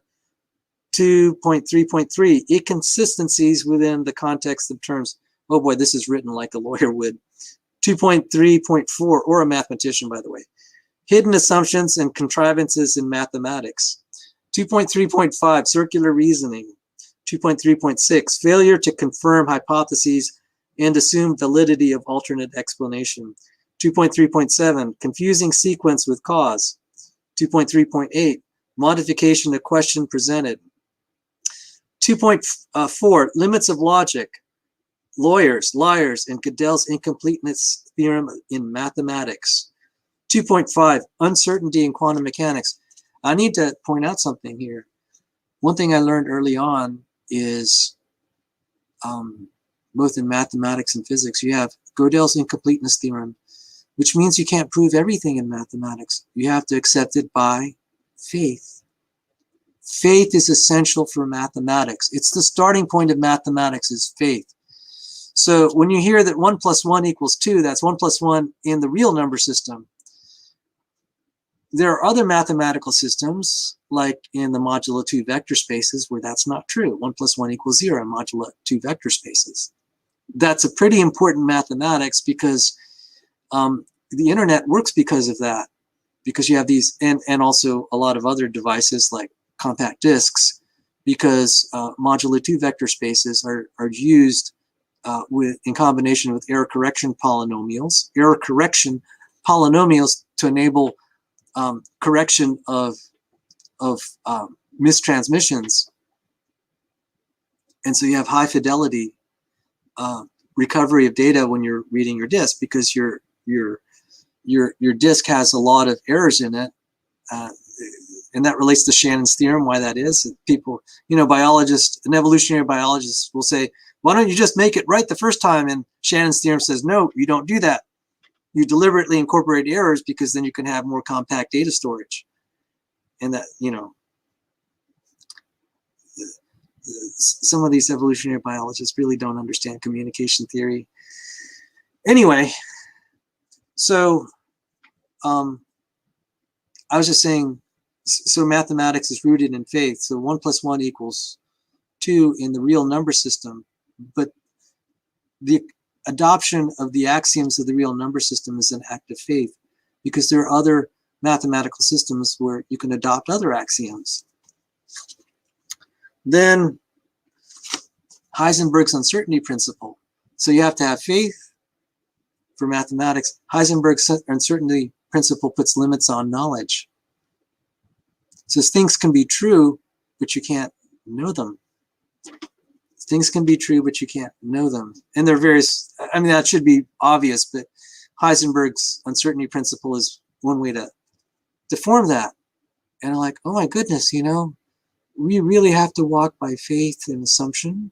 2.3.3, inconsistencies within the context of terms. Oh boy, this is written like a lawyer would. 2.3.4, or a mathematician, by the way. Hidden assumptions and contrivances in mathematics. 2.3.5, circular reasoning. 2.3.6, failure to confirm hypotheses and assume validity of alternate explanation. 2.3.7, confusing sequence with cause. 2.3.8, modification of question presented. 2.4, limits of logic. Lawyers, liars, and Gödel's incompleteness theorem in mathematics. 2.5, uncertainty in quantum mechanics. I need to point out something here. One thing I learned early on is, both in mathematics and physics, you have Gödel's incompleteness theorem, which means you can't prove everything in mathematics. You have to accept it by faith. Faith is essential for mathematics. It's the starting point of mathematics is faith. So when you hear that 1 + 1 = 2, that's 1 + 1 in the real number system. There are other mathematical systems, like in the modulo 2 vector spaces, where that's not true. 1 + 1 = 0 in modulo 2 vector spaces. That's a pretty important mathematics because the internet works because of that. Because you have these, and also a lot of other devices like compact discs, because modulo 2 vector spaces are used in combination with error correction polynomials. Error correction polynomials to enable correction of mistransmissions, and so you have high fidelity recovery of data when you're reading your disk, because your disk has a lot of errors in it, and that relates to Shannon's theorem. Why that is? People, biologists and evolutionary biologists will say, "Why don't you just make it right the first time?" And Shannon's theorem says, "No, you don't do that. You deliberately incorporate errors because then you can have more compact data storage." And that, some of these evolutionary biologists really don't understand communication theory. Anyway, so I was just saying, so mathematics is rooted in faith. So 1 + 1 = 2 in the real number system, but the adoption of the axioms of the real number system is an act of faith, because there are other mathematical systems where you can adopt other axioms. Then Heisenberg's uncertainty principle. So you have to have faith for mathematics. Heisenberg's uncertainty principle puts limits on knowledge. It says things can be true, but you can't know them. Things can be true, but you can't know them. And there are various, that should be obvious, but Heisenberg's uncertainty principle is one way to deform that. And I'm like, oh my goodness, we really have to walk by faith and assumption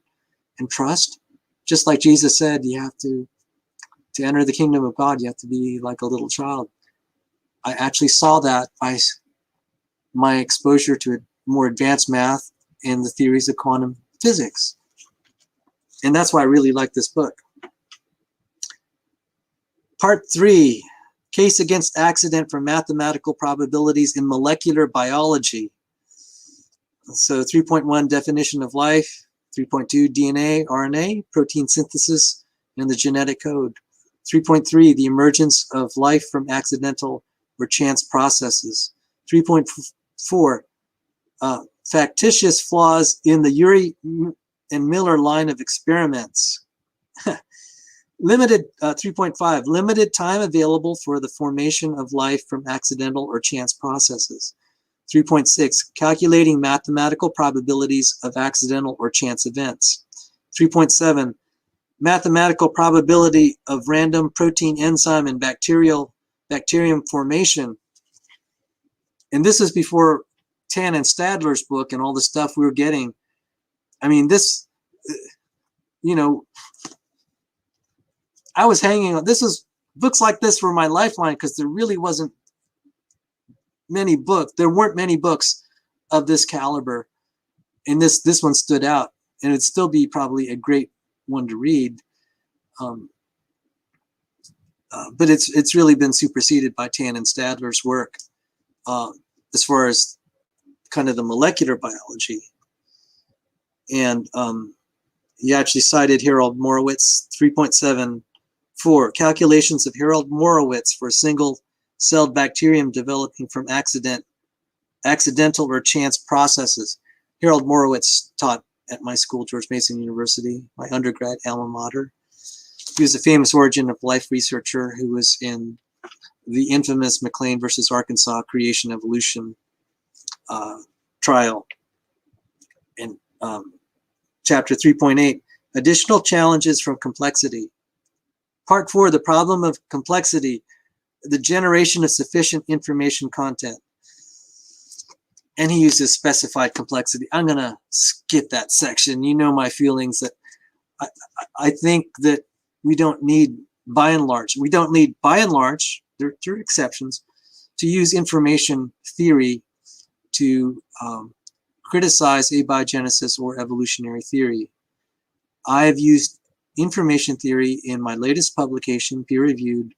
and trust. Just like Jesus said, you have to enter the kingdom of God, you have to be like a little child. I actually saw that by my exposure to more advanced math and the theories of quantum physics. And that's why I really like this book. Part 3, Case Against Accident for Mathematical Probabilities in Molecular Biology. So 3.1, Definition of Life. 3.2, DNA, RNA, protein synthesis, and the genetic code. 3.3, the emergence of life from accidental or chance processes. 3.4, factitious flaws in the Urey and Miller line of experiments. Limited 3.5, limited time available for the formation of life from accidental or chance processes. 3.6, calculating mathematical probabilities of accidental or chance events. 3.7, mathematical probability of random protein, enzyme, and bacterium formation. And this is before Tan and Stadler's book and all the stuff we were getting. I mean, this, you know, I was hanging on. Books like this were my lifeline because there really wasn't many books. There weren't many books of this caliber, and this one stood out, and it'd still be probably a great one to read. But it's really been superseded by Tan and Stadler's work as far as kind of the molecular biology. And he actually cited Harold Morowitz, 3.74, calculations of Harold Morowitz for a single-celled bacterium developing from accidental or chance processes. Harold Morowitz taught at my school, George Mason University, my undergrad alma mater. He was a famous origin of life researcher who was in the infamous McLean versus Arkansas creation evolution trial. And chapter 3.8, additional challenges from complexity. Part 4, the problem of complexity, the generation of sufficient information content. And he uses specified complexity. I'm going to skip that section. You know my feelings that I think that we don't need, by and large, there are exceptions, to use information theory to criticize abiogenesis or evolutionary theory. I've used information theory in my latest publication, peer-reviewed,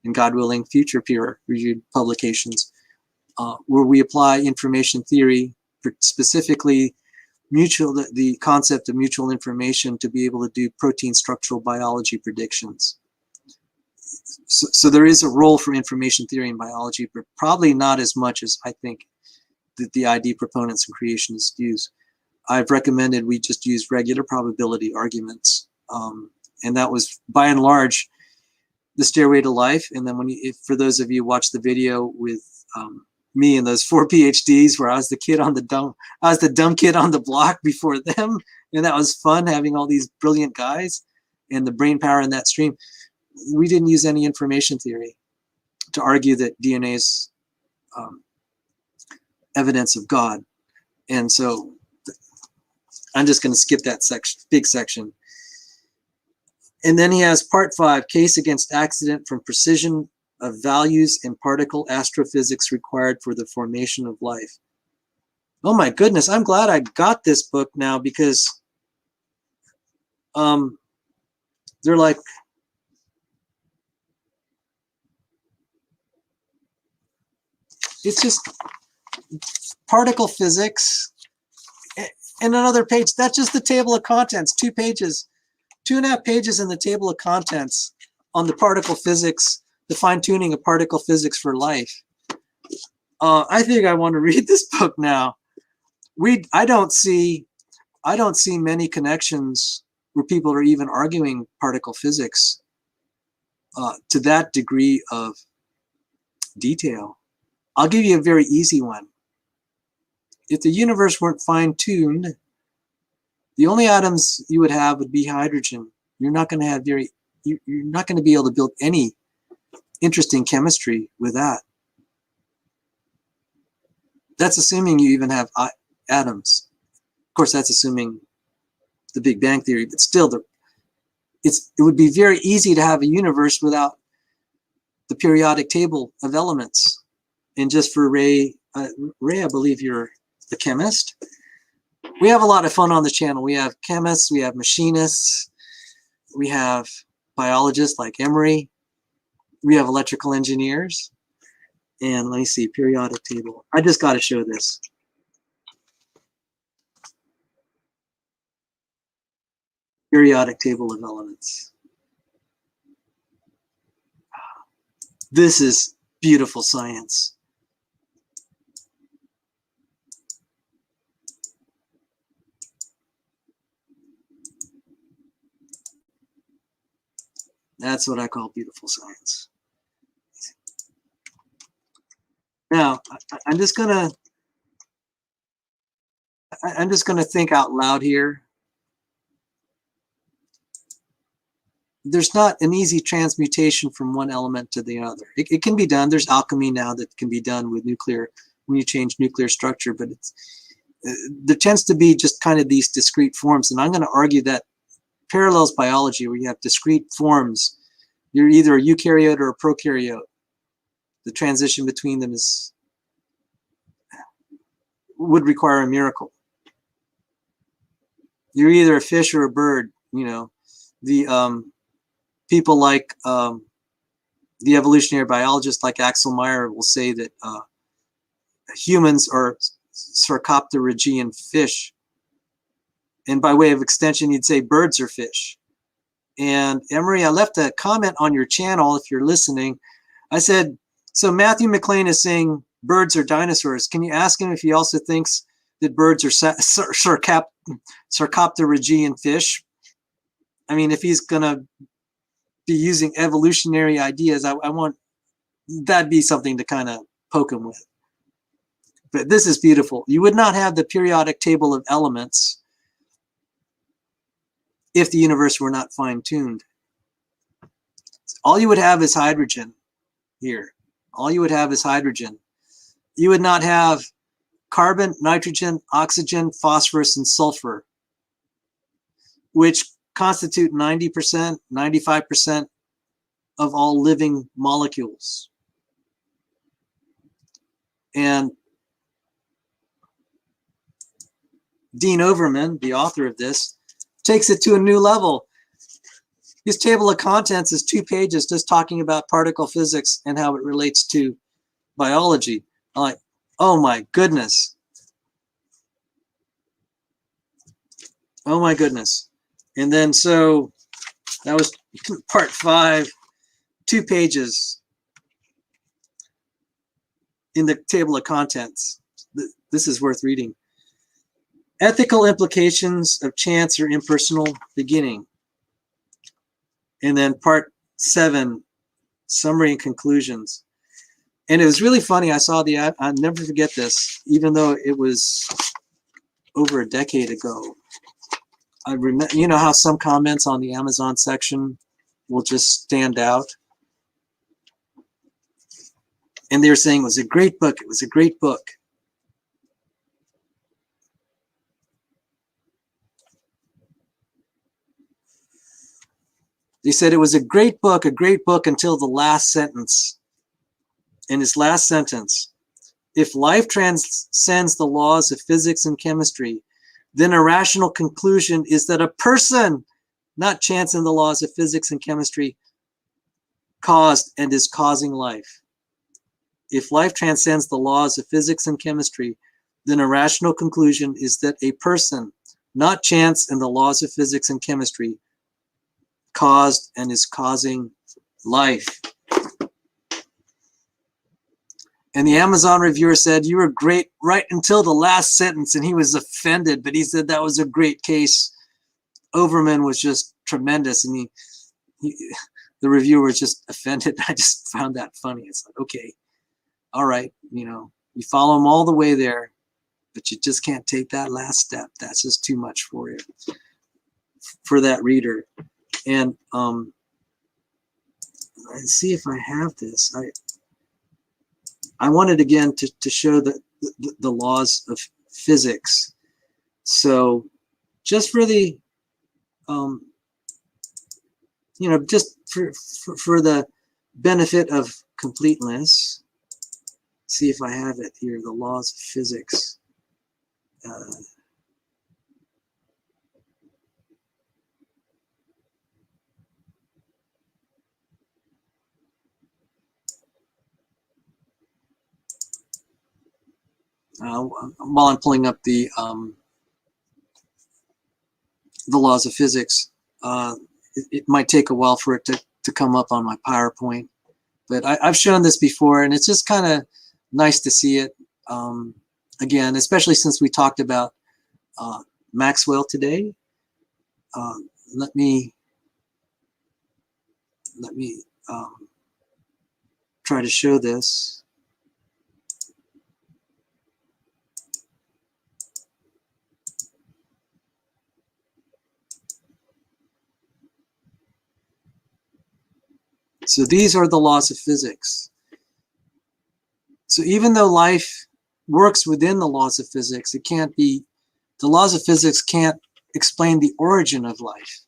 and God willing, future peer-reviewed publications, where we apply information theory, for specifically the concept of mutual information, to be able to do protein structural biology predictions. So there is a role for information theory in biology, but probably not as much as I think that the ID proponents and creationists use. I've recommended we just use regular probability arguments. And that was, by and large, the stairway to life. And then for those of you who watch the video with me and those 4 PhDs, where I was the dumb kid on the block before them, and that was fun having all these brilliant guys and the brain power in that stream. We didn't use any information theory to argue that DNA is evidence of God. And so I'm just going to skip that big section. And then he has part 5, case against accident from precision of values in particle astrophysics required for the formation of life. Oh my goodness, I'm glad I got this book now, because they're like, it's just particle physics and another page. That's just the table of contents, 2 pages, 2.5 pages in the table of contents on the particle physics, the fine-tuning of particle physics for life. I think I want to read this book now. I don't see many connections where people are even arguing particle physics to that degree of detail. I'll give you a very easy one. If the universe weren't fine-tuned, the only atoms you would have would be hydrogen. You're not going to have you're not going to be able to build any interesting chemistry with that. That's assuming you even have atoms. Of course, that's assuming the Big Bang Theory, but still, it would be very easy to have a universe without the periodic table of elements. And just for Ray, I believe you're the chemist. We have a lot of fun on the channel. We have chemists, we have machinists, we have biologists like Emery, we have electrical engineers. And let me see, periodic table. I just got to show this. Periodic table of elements. This is beautiful science. That's what I call beautiful science. Now, I'm just gonna think out loud here. There's not an easy transmutation from one element to the other. It can be done. There's alchemy now that can be done with nuclear, when you change nuclear structure, but there tends to be just kind of these discrete forms. And I'm going to argue that parallels biology, where you have discrete forms. You're either a eukaryote or a prokaryote. The transition between them would require a miracle. You're either a fish or a bird. You know, the people like the evolutionary biologists like Axel Meyer will say that humans are sarcopterygian fish. And by way of extension, you'd say birds are fish. And Emery, I left a comment on your channel if you're listening. I said, so Matthew McLean is saying birds are dinosaurs. Can you ask him if he also thinks that birds are sarcopterygian fish? I mean, if he's going to be using evolutionary ideas, I want that'd be something to kind of poke him with. But this is beautiful. You would not have the periodic table of elements if the universe were not fine-tuned. All you would have is hydrogen here. All you would have is hydrogen. You would not have carbon, nitrogen, oxygen, phosphorus, and sulfur, which constitute 90%, 95% of all living molecules. And Dean Overman, the author of this, takes it to a new level. His table of contents is 2 pages just talking about particle physics and how it relates to biology. I'm like, oh my goodness. Oh my goodness. And then so that was part 5, 2 pages in the table of contents. This is worth reading. Ethical implications of chance or impersonal beginning. And then part 7, summary and conclusions. And it was really funny. I saw the ad. I'll never forget this, even though it was over a decade ago. I remember, you know how some comments on the Amazon section will just stand out? And they were saying it was a great book. It was a great book. They said it was a great book until the last sentence. In his last sentence, if life transcends the laws of physics and chemistry, then a rational conclusion is that a person, not chance in the laws of physics and chemistry, caused and is causing life. If life transcends the laws of physics and chemistry, then a rational conclusion is that a person, not chance in the laws of physics and chemistry, caused and is causing life. And the Amazon reviewer said, you were great right until the last sentence, and he was offended, but he said that was a great case. Overman was just tremendous, and the reviewer was just offended. I just found that funny. It's like, okay, all right, you know, you follow him all the way there, but you just can't take that last step. That's just too much for you, for that reader. And let's see if I have this. I wanted again to show the laws of physics. So just for the, you know, just for the benefit of completeness, see if I have it here, the laws of physics. While I'm pulling up the laws of physics, it might take a while for it to come up on my PowerPoint. But I've shown this before, and it's just kind of nice to see it again, especially since we talked about Maxwell today. Let me try to show this. So these are the laws of physics. So even though life works within the laws of physics, it can't be, the laws of physics can't explain the origin of life.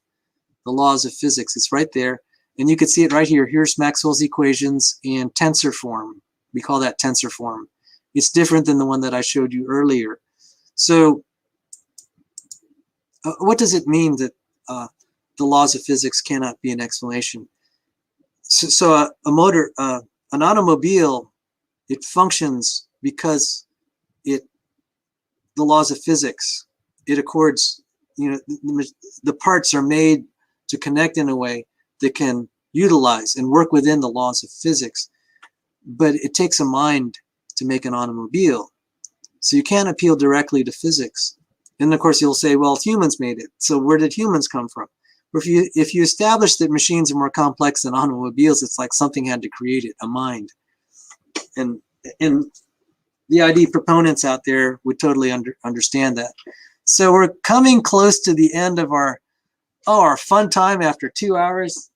The laws of physics, it's right there. And you can see it right here. Here's Maxwell's equations in tensor form. We call that tensor form. It's different than the one that I showed you earlier. So what does it mean that the laws of physics cannot be an explanation? So a motor, an automobile, it functions because the laws of physics, it accords, you know, the parts are made to connect in a way that can utilize and work within the laws of physics. But it takes a mind to make an automobile. So you can't appeal directly to physics. And of course you'll say, well, humans made it. So where did humans come from? If you establish that machines are more complex than automobiles, it's like something had to create it, a mind. And the ID proponents out there would totally understand that. So we're coming close to the end of our fun time after 2 hours.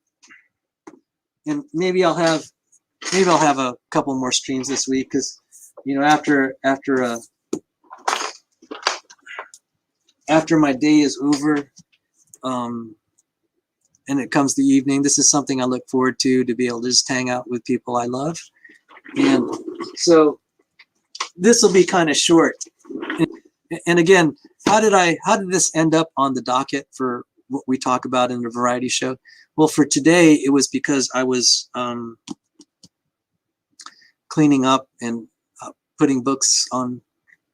And maybe I'll have a couple more streams this week, because you know, after my day is over, and it comes the evening, this is something I look forward to be able to just hang out with people I love. And so this will be kind of short. And again, how did this end up on the docket for what we talk about in the variety show? Well, for today, it was because I was cleaning up and putting books on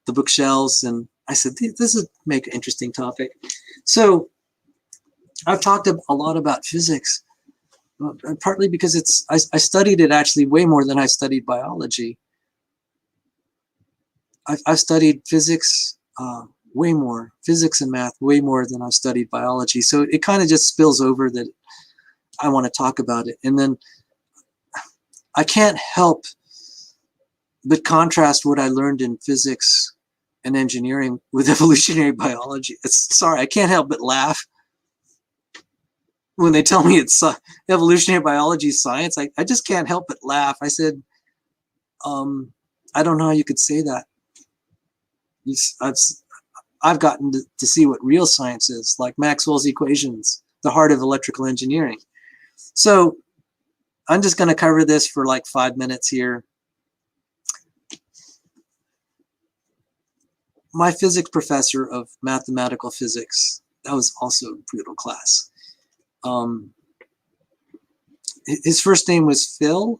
the bookshelves, and I said, this would make an interesting topic. So I've talked a lot about physics, partly because I studied it actually way more than I studied biology. I've studied physics way more, physics and math way more than I've studied biology. So it kind of just spills over that I want to talk about it. And then I can't help but contrast what I learned in physics and engineering with evolutionary biology. Sorry, I can't help but laugh when they tell me it's evolutionary biology science. I just can't help but laugh. I said, I don't know how you could say that. I've gotten to see what real science is, like Maxwell's equations, the heart of electrical engineering. So I'm just going to cover this for like 5 minutes here. My physics professor of mathematical physics, that was also a brutal class. His first name was Phil.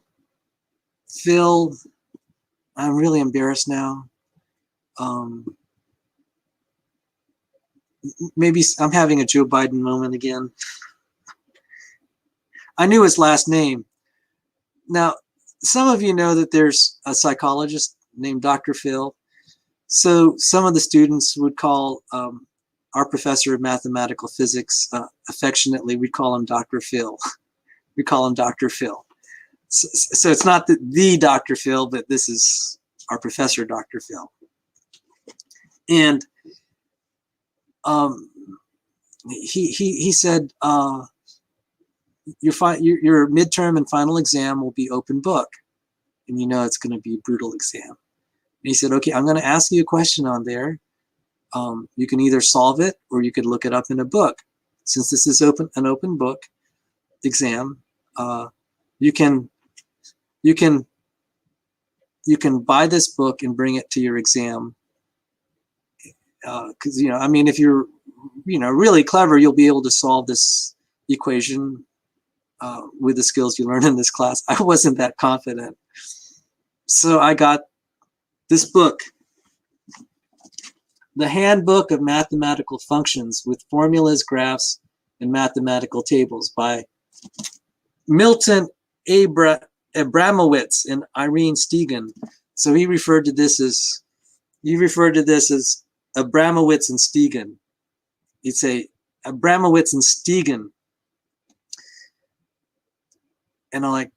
Phil, I'm really embarrassed now. Maybe I'm having a Joe Biden moment again. I knew his last name. Now, some of you know that there's a psychologist named Dr. Phil. So some of the students would call our professor of mathematical physics, affectionately, we call him Dr. Phil. We call him Dr. Phil. So it's not the Dr. Phil, but this is our professor, Dr. Phil. And he said, your midterm and final exam will be open book. And you know it's going to be a brutal exam. And he said, okay, I'm going to ask you a question on there. You can either solve it or you could look it up in a book. Since this is an open book exam, you can buy this book and bring it to your exam. Because you know, I mean, if you're really clever, you'll be able to solve this equation with the skills you learned in this class. I wasn't that confident, so I got this book, The Handbook of Mathematical Functions with Formulas, Graphs, and Mathematical Tables by Milton Abramowitz and Arianrhod. So he referred to this as Abramowitz&Stegun. He'd say Abramowitz&Stegun. And I'm like,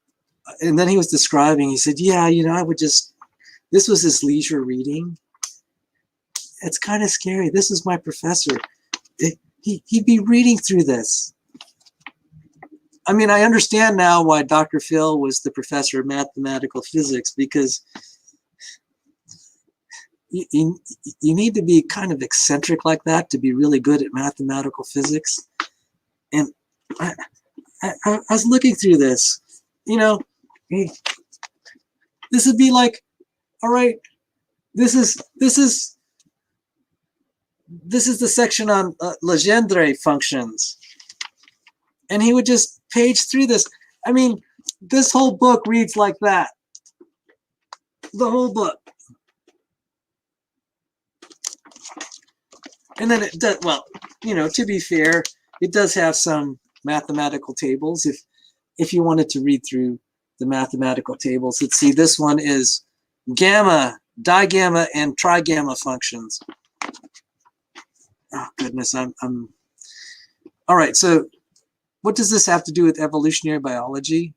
and then he was describing, he said, yeah, you know, this was his leisure reading. It's kind of scary. This is my professor. He'd be reading through this. I mean, I understand now why Dr. Phil was the professor of mathematical physics, because you need to be kind of eccentric like that to be really good at mathematical physics. And I was looking through this, you know, this would be like, all right, this is the section on Legendre functions. And he would just page through this. I mean, this whole book reads like that. The whole book. And then it does, well, you know, to be fair, it does have some mathematical tables. If you wanted to read through the mathematical tables, let's see, this one is gamma, digamma, and trigamma functions. Oh goodness, I'm all right. So what does this have to do with evolutionary biology?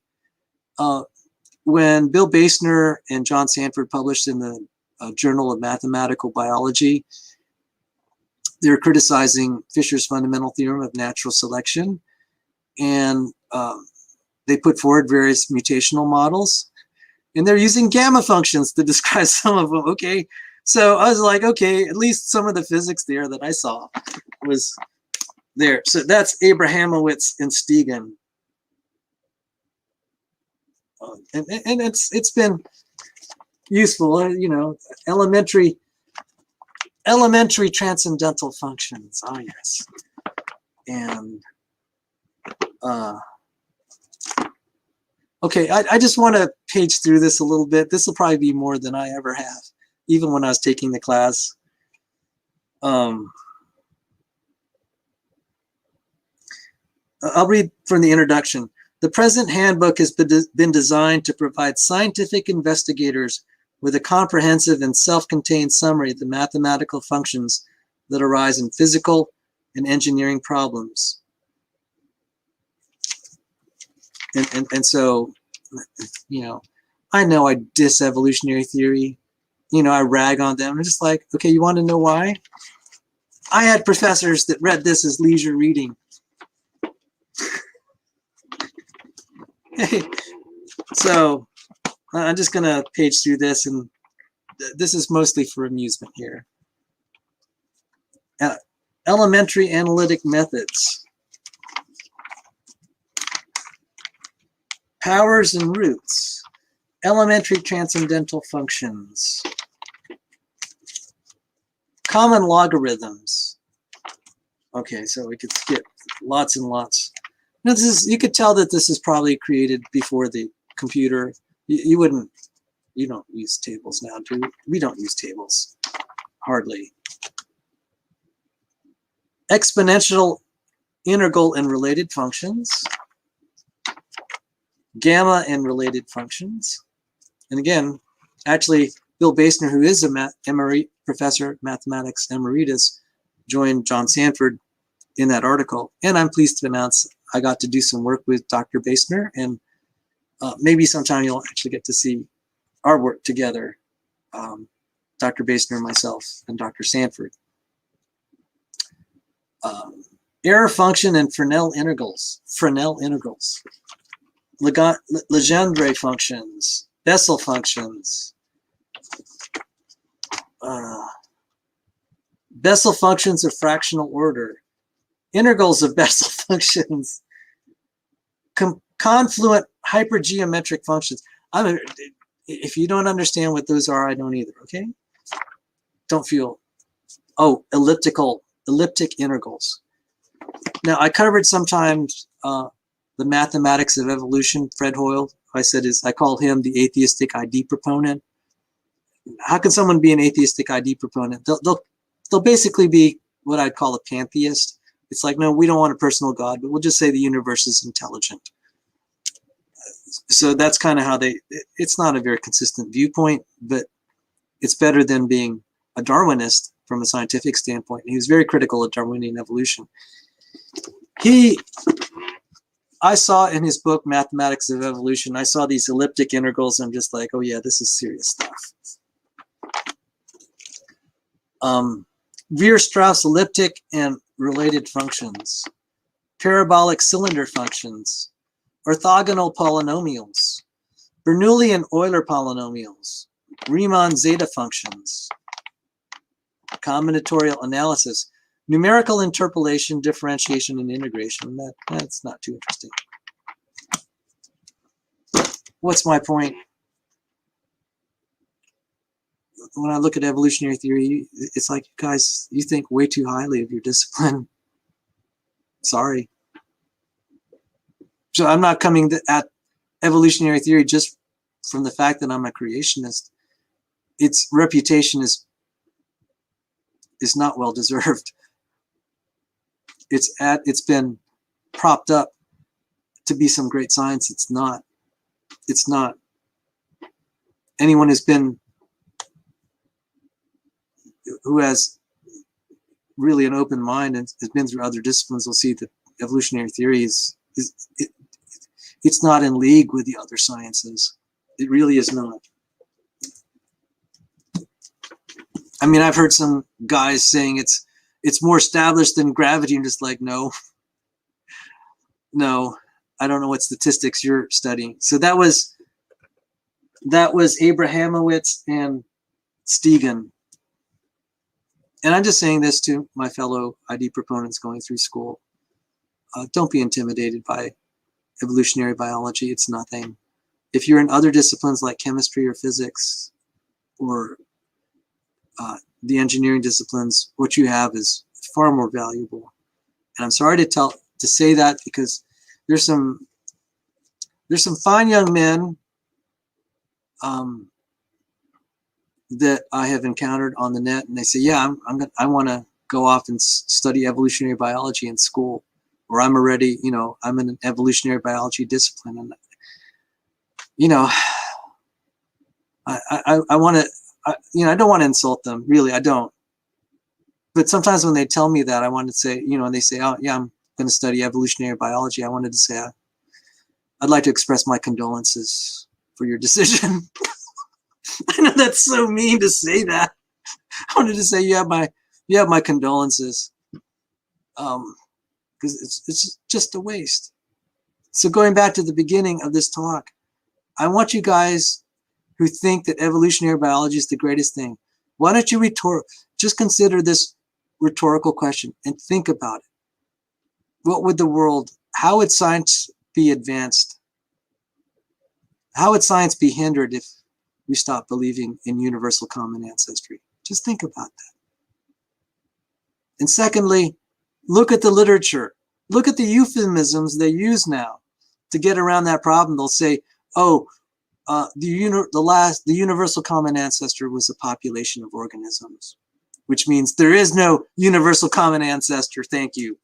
When Bill Basner and John Sanford published in the Journal of Mathematical Biology, they're criticizing Fisher's fundamental theorem of natural selection, and they put forward various mutational models, and they're using gamma functions to describe some of them. Okay, so I was like, okay, at least some of the physics there that I saw was there. So that's Abrahamowitz&Stegun. And it's been useful, you know, elementary transcendental functions. Oh yes. And okay, I just want to page through this a little bit. This will probably be more than I ever have, even when I was taking the class. I'll read from the introduction. The present handbook has been designed to provide scientific investigators with a comprehensive and self-contained summary of the mathematical functions that arise in physical and engineering problems. And so, you know I diss evolutionary theory. You know, I rag on them. I'm just like, okay, you want to know why? I had professors that read this as leisure reading. So I'm just going to page through this, and this is mostly for amusement here. Elementary analytic methods. Powers and roots. Elementary transcendental functions. Common logarithms. Okay, so we could skip lots and lots. Now this is, you could tell that this is probably created before the computer. You don't use tables now, do we? We don't use tables, hardly. Exponential, integral, and related functions. Gamma and related functions. And again, actually, Bill Basner, who is a professor of mathematics emeritus, joined John Sanford in that article. And I'm pleased to announce I got to do some work with Dr. Basner, and maybe sometime you'll actually get to see our work together, Dr. Basner, myself, and Dr. Sanford. Error function and Fresnel integrals. Legendre functions. Bessel functions. Bessel functions of fractional order. Integrals of Bessel functions. Confluent hypergeometric functions. If you don't understand what those are, I don't either, okay? Don't feel, oh, elliptic integrals. Now, I covered sometimes the mathematics of evolution. Fred Hoyle, I call him the atheistic ID proponent. How can someone be an atheistic ID proponent? They'll basically be what I'd call a pantheist. It's like, no, we don't want a personal God, but we'll just say the universe is intelligent. So that's kind of how it's not a very consistent viewpoint, but it's better than being a Darwinist from a scientific standpoint. He was very critical of Darwinian evolution. I saw in his book, Mathematics of Evolution, I saw these elliptic integrals. I'm just like, oh yeah, this is serious stuff. Weierstrass elliptic and related functions, parabolic cylinder functions, orthogonal polynomials, Bernoulli and Euler polynomials, Riemann zeta functions, combinatorial analysis, numerical interpolation, differentiation, and integration. That's not too interesting. What's my point? When I look at evolutionary theory, it's like, guys, you think way too highly of your discipline. Sorry. So I'm not coming at evolutionary theory just from the fact that I'm a creationist. Its reputation is not well deserved. It's been propped up to be some great science. It's not. It's not. Anyone who has really an open mind and has been through other disciplines will see that evolutionary theory it's not in league with the other sciences. It really is not. I mean, I've heard some guys saying it's more established than gravity. I'm just like, no, I don't know what statistics you're studying. So that was Abrahamowitz&Stegun. And I'm just saying this to my fellow ID proponents going through school. Don't be intimidated by evolutionary biology. It's nothing. If you're in other disciplines like chemistry or physics or the engineering disciplines, what you have is far more valuable. And I'm sorry to say that, because there's some fine young men that I have encountered on the net, and they say, yeah, I want to go off and study evolutionary biology in school, or I'm already, I'm in an evolutionary biology discipline. And, I want to, I don't want to insult them, really, I don't. But sometimes when they tell me that, I want to say, and they say, oh yeah, I'm going to study evolutionary biology, I wanted to say, I'd like to express my condolences for your decision. I know that's so mean to say that. I wanted to say you have my condolences, because it's just a waste. So going back to the beginning of this talk, I want you guys who think that evolutionary biology is the greatest thing, why don't you just consider this rhetorical question and think about it. How would science be advanced? How would science be hindered if we stop believing in universal common ancestry? Just think about that. And secondly, look at the literature. Look at the euphemisms they use now to get around that problem. They'll say, oh, the universal common ancestor was a population of organisms, which means there is no universal common ancestor. Thank you.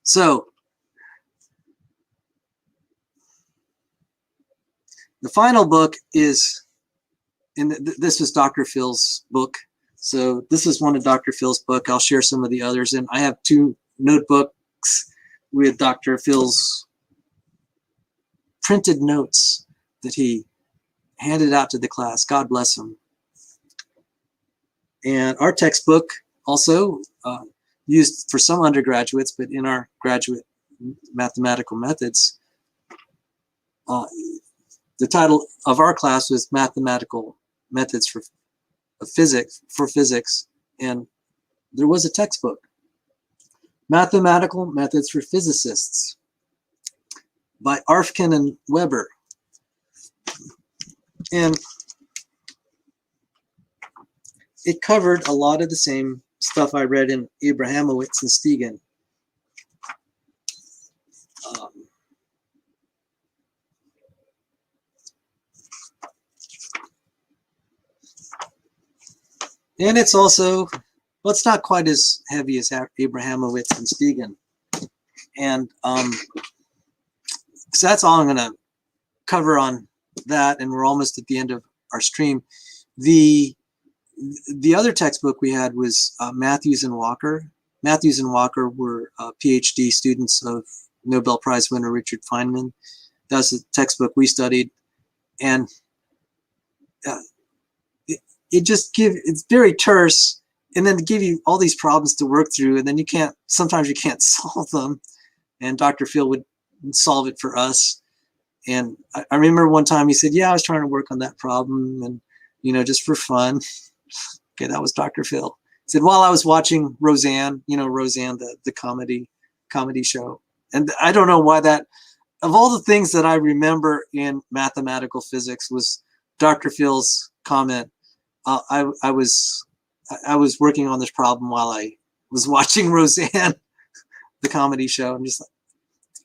So the final book is, and this was Dr. Phil's book. So this is one of Dr. Phil's book. I'll share some of the others. And I have 2 notebooks with Dr. Phil's printed notes that he handed out to the class. God bless him. And our textbook also used for some undergraduates, but in our graduate mathematical methods, the title of our class was Mathematical Methods for Physics, and there was a textbook, Mathematical Methods for Physicists, by Arfken&Weber. And it covered a lot of the same stuff I read in Abrahamowitz&Stegun. And it's also, well, it's not quite as heavy as Abrahamowitz&Stegun. And So that's all I'm going to cover on that, and we're almost at the end of our stream. The other textbook we had was Matthews and Walker. Matthews and Walker were PhD students of Nobel Prize winner Richard Feynman. That was the textbook we studied, and it just it's very terse, and then to give you all these problems to work through, and then sometimes you can't solve them, and Dr. Phil would solve it for us. And I remember one time he said, yeah, I was trying to work on that problem, and just for fun. Okay, that was Dr. Phil. He said, while I was watching Roseanne, Roseanne, the comedy show. And I don't know why that, of all the things that I remember in mathematical physics, was Dr. Phil's comment. I was working on this problem while I was watching Roseanne, the comedy show. I'm just like,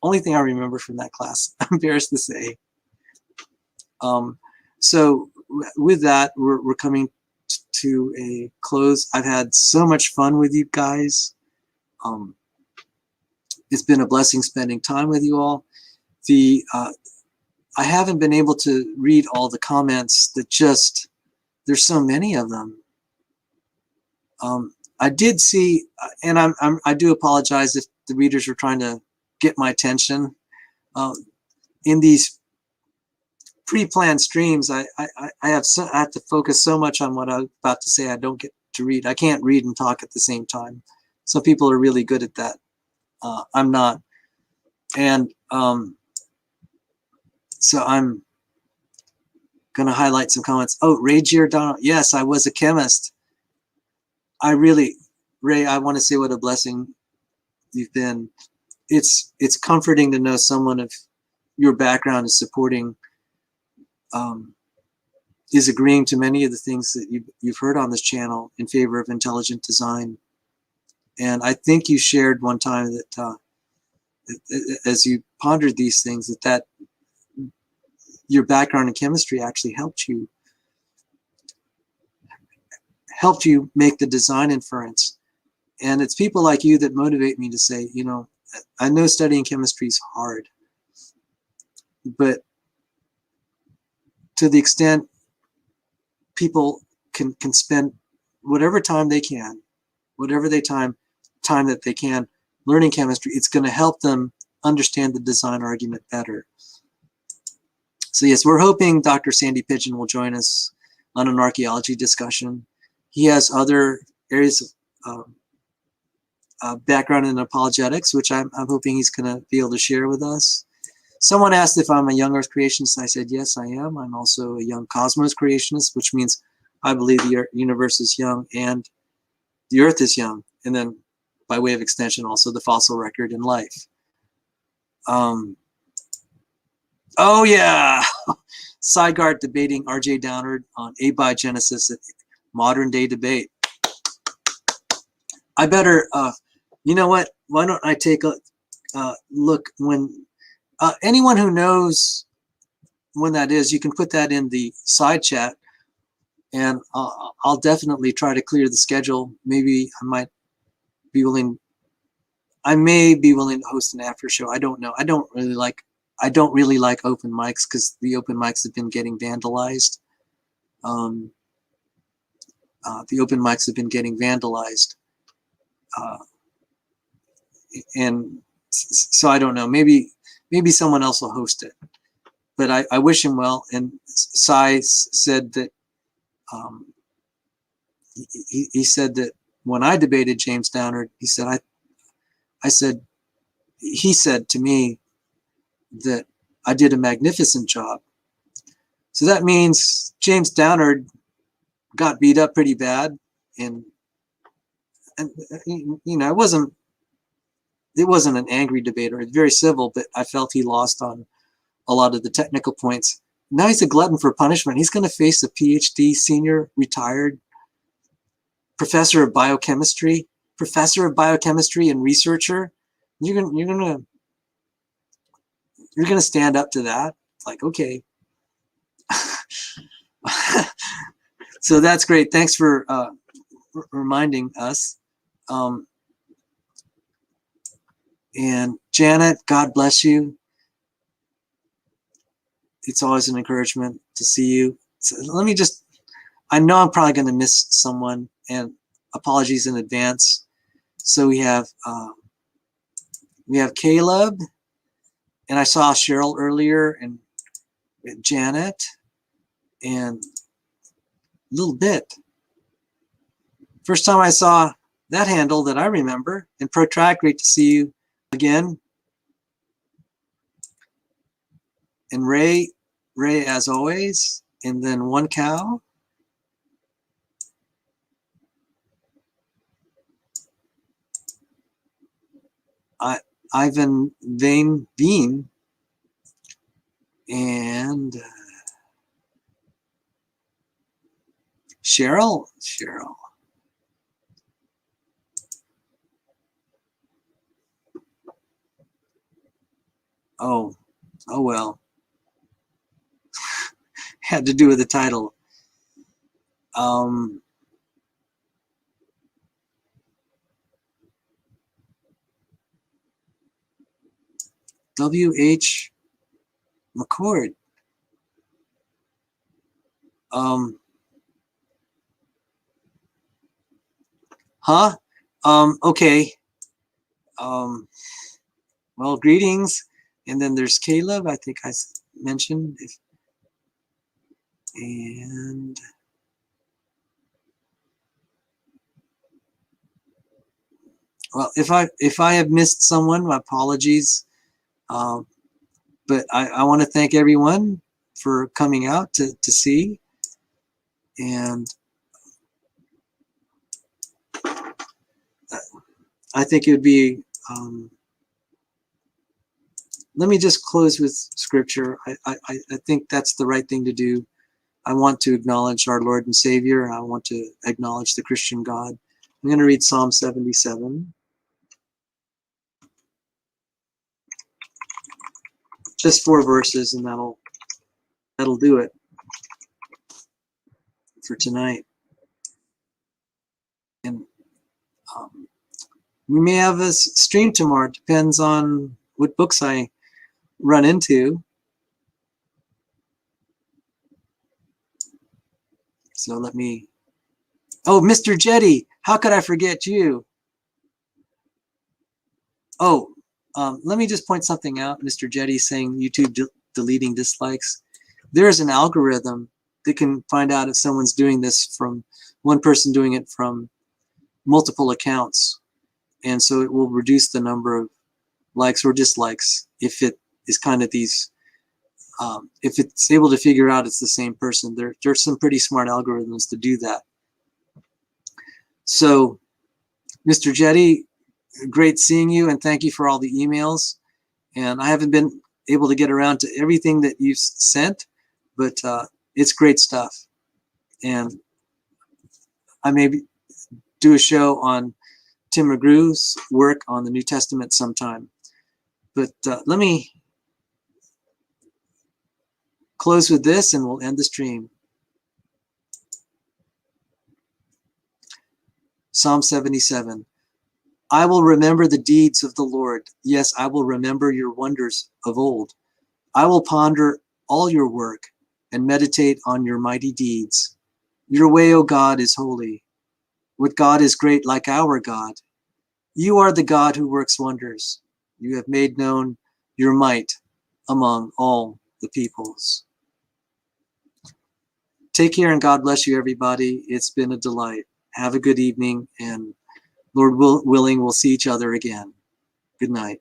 only thing I remember from that class, I'm embarrassed to say. So with that, we're coming to a close. I've had so much fun with you guys. It's been a blessing spending time with you all. I haven't been able to read all the comments there's so many of them. I did see, and I do apologize if the readers were trying to get my attention. In these pre-planned streams, I have to focus so much on what I'm about to say, I don't get to read. I can't read and talk at the same time. Some people are really good at that. I'm not. And so I'm going to highlight some comments. Oh, Ray Giordano. Yes, I was a chemist. Ray, I want to say what a blessing you've been. It's comforting to know someone of your background is supporting, is agreeing to many of the things that you've heard on this channel in favor of intelligent design. And I think you shared one time that as you pondered these things, that your background in chemistry actually helped you make the design inference. And it's people like you that motivate me to say, I know studying chemistry is hard, but to the extent people can spend whatever time they can, time that they can learning chemistry, it's going to help them understand the design argument better. So yes, we're hoping Dr. Sandy Pigeon will join us on an archaeology discussion. He has other areas of background in apologetics, which I'm hoping he's going to be able to share with us. Someone asked if I'm a young Earth creationist. I said, yes, I am. I'm also a young cosmos creationist, which means I believe the universe is young and the Earth is young. And then by way of extension, also the fossil record in life. Oh yeah, Sygart debating R.J. Downard on abiogenesis at modern day debate. I better, you know what? Why don't I take a look when anyone who knows when that is, you can put that in the side chat, and I'll definitely try to clear the schedule. Maybe I might be willing. I may be willing to host an after show. I don't know. I don't really like open mics because the open mics have been getting vandalized. And so I don't know. Maybe someone else will host it. But I wish him well. And Sai said that he said that when I debated James Downard, he said he said to me that I did a magnificent job. So that means James Downard got beat up pretty bad, and it wasn't an angry debate, or very civil, but I felt he lost on a lot of the technical points. Now he's a glutton for punishment. He's going to face a PhD, senior, retired professor of biochemistry and researcher. You're going to stand up to that. Like, okay. So that's great. Thanks for reminding us. And Janet, God bless you. it's always an encouragement to see you. So let me just, I know I'm probably going to miss someone, and apologies in advance. So we have Caleb, and I saw Cheryl earlier, and Janet, and a little bit. First time I saw that handle that I remember. And Protract, great to see you again. And Ray as always. And then One Cow. Ivan Vane Bean. And Cheryl. Oh well. Had to do with the title. W.H. McCord. Okay. Well, greetings. And then there's Caleb, I think I mentioned. And well, if I have missed someone, my apologies. But I want to thank everyone for coming out to see. And I think it would be, let me just close with scripture. I think that's the right thing to do. I want to acknowledge our Lord and Savior. I want to acknowledge the Christian God. I'm going to read Psalm 77. Just 4 verses, and that'll do it for tonight. And we may have a stream tomorrow. It depends on what books I run into. So let me, oh, Mr. Jetty, how could I forget you? Oh, let me just point something out. Mr. Jetty saying YouTube deleting dislikes. There is an algorithm that can find out if someone's doing this from one person doing it from multiple accounts. And so it will reduce the number of likes or dislikes if it is kind of these, if it's able to figure out it's the same person. There's some pretty smart algorithms to do that. So, Mr. Jetty, great seeing you, and thank you for all the emails. And I haven't been able to get around to everything that you've sent, but it's great stuff. And I may do a show on Tim McGrew's work on the New Testament sometime. But let me close with this, and we'll end the stream. Psalm 77. I will remember the deeds of the Lord. Yes, I will remember your wonders of old. I will ponder all your work and meditate on your mighty deeds. Your way, O God, is holy. What God is great like our God? You are the God who works wonders. You have made known your might among all the peoples. Take care, and God bless you, everybody. It's been a delight. Have a good evening, and Lord willing, we'll see each other again. Good night.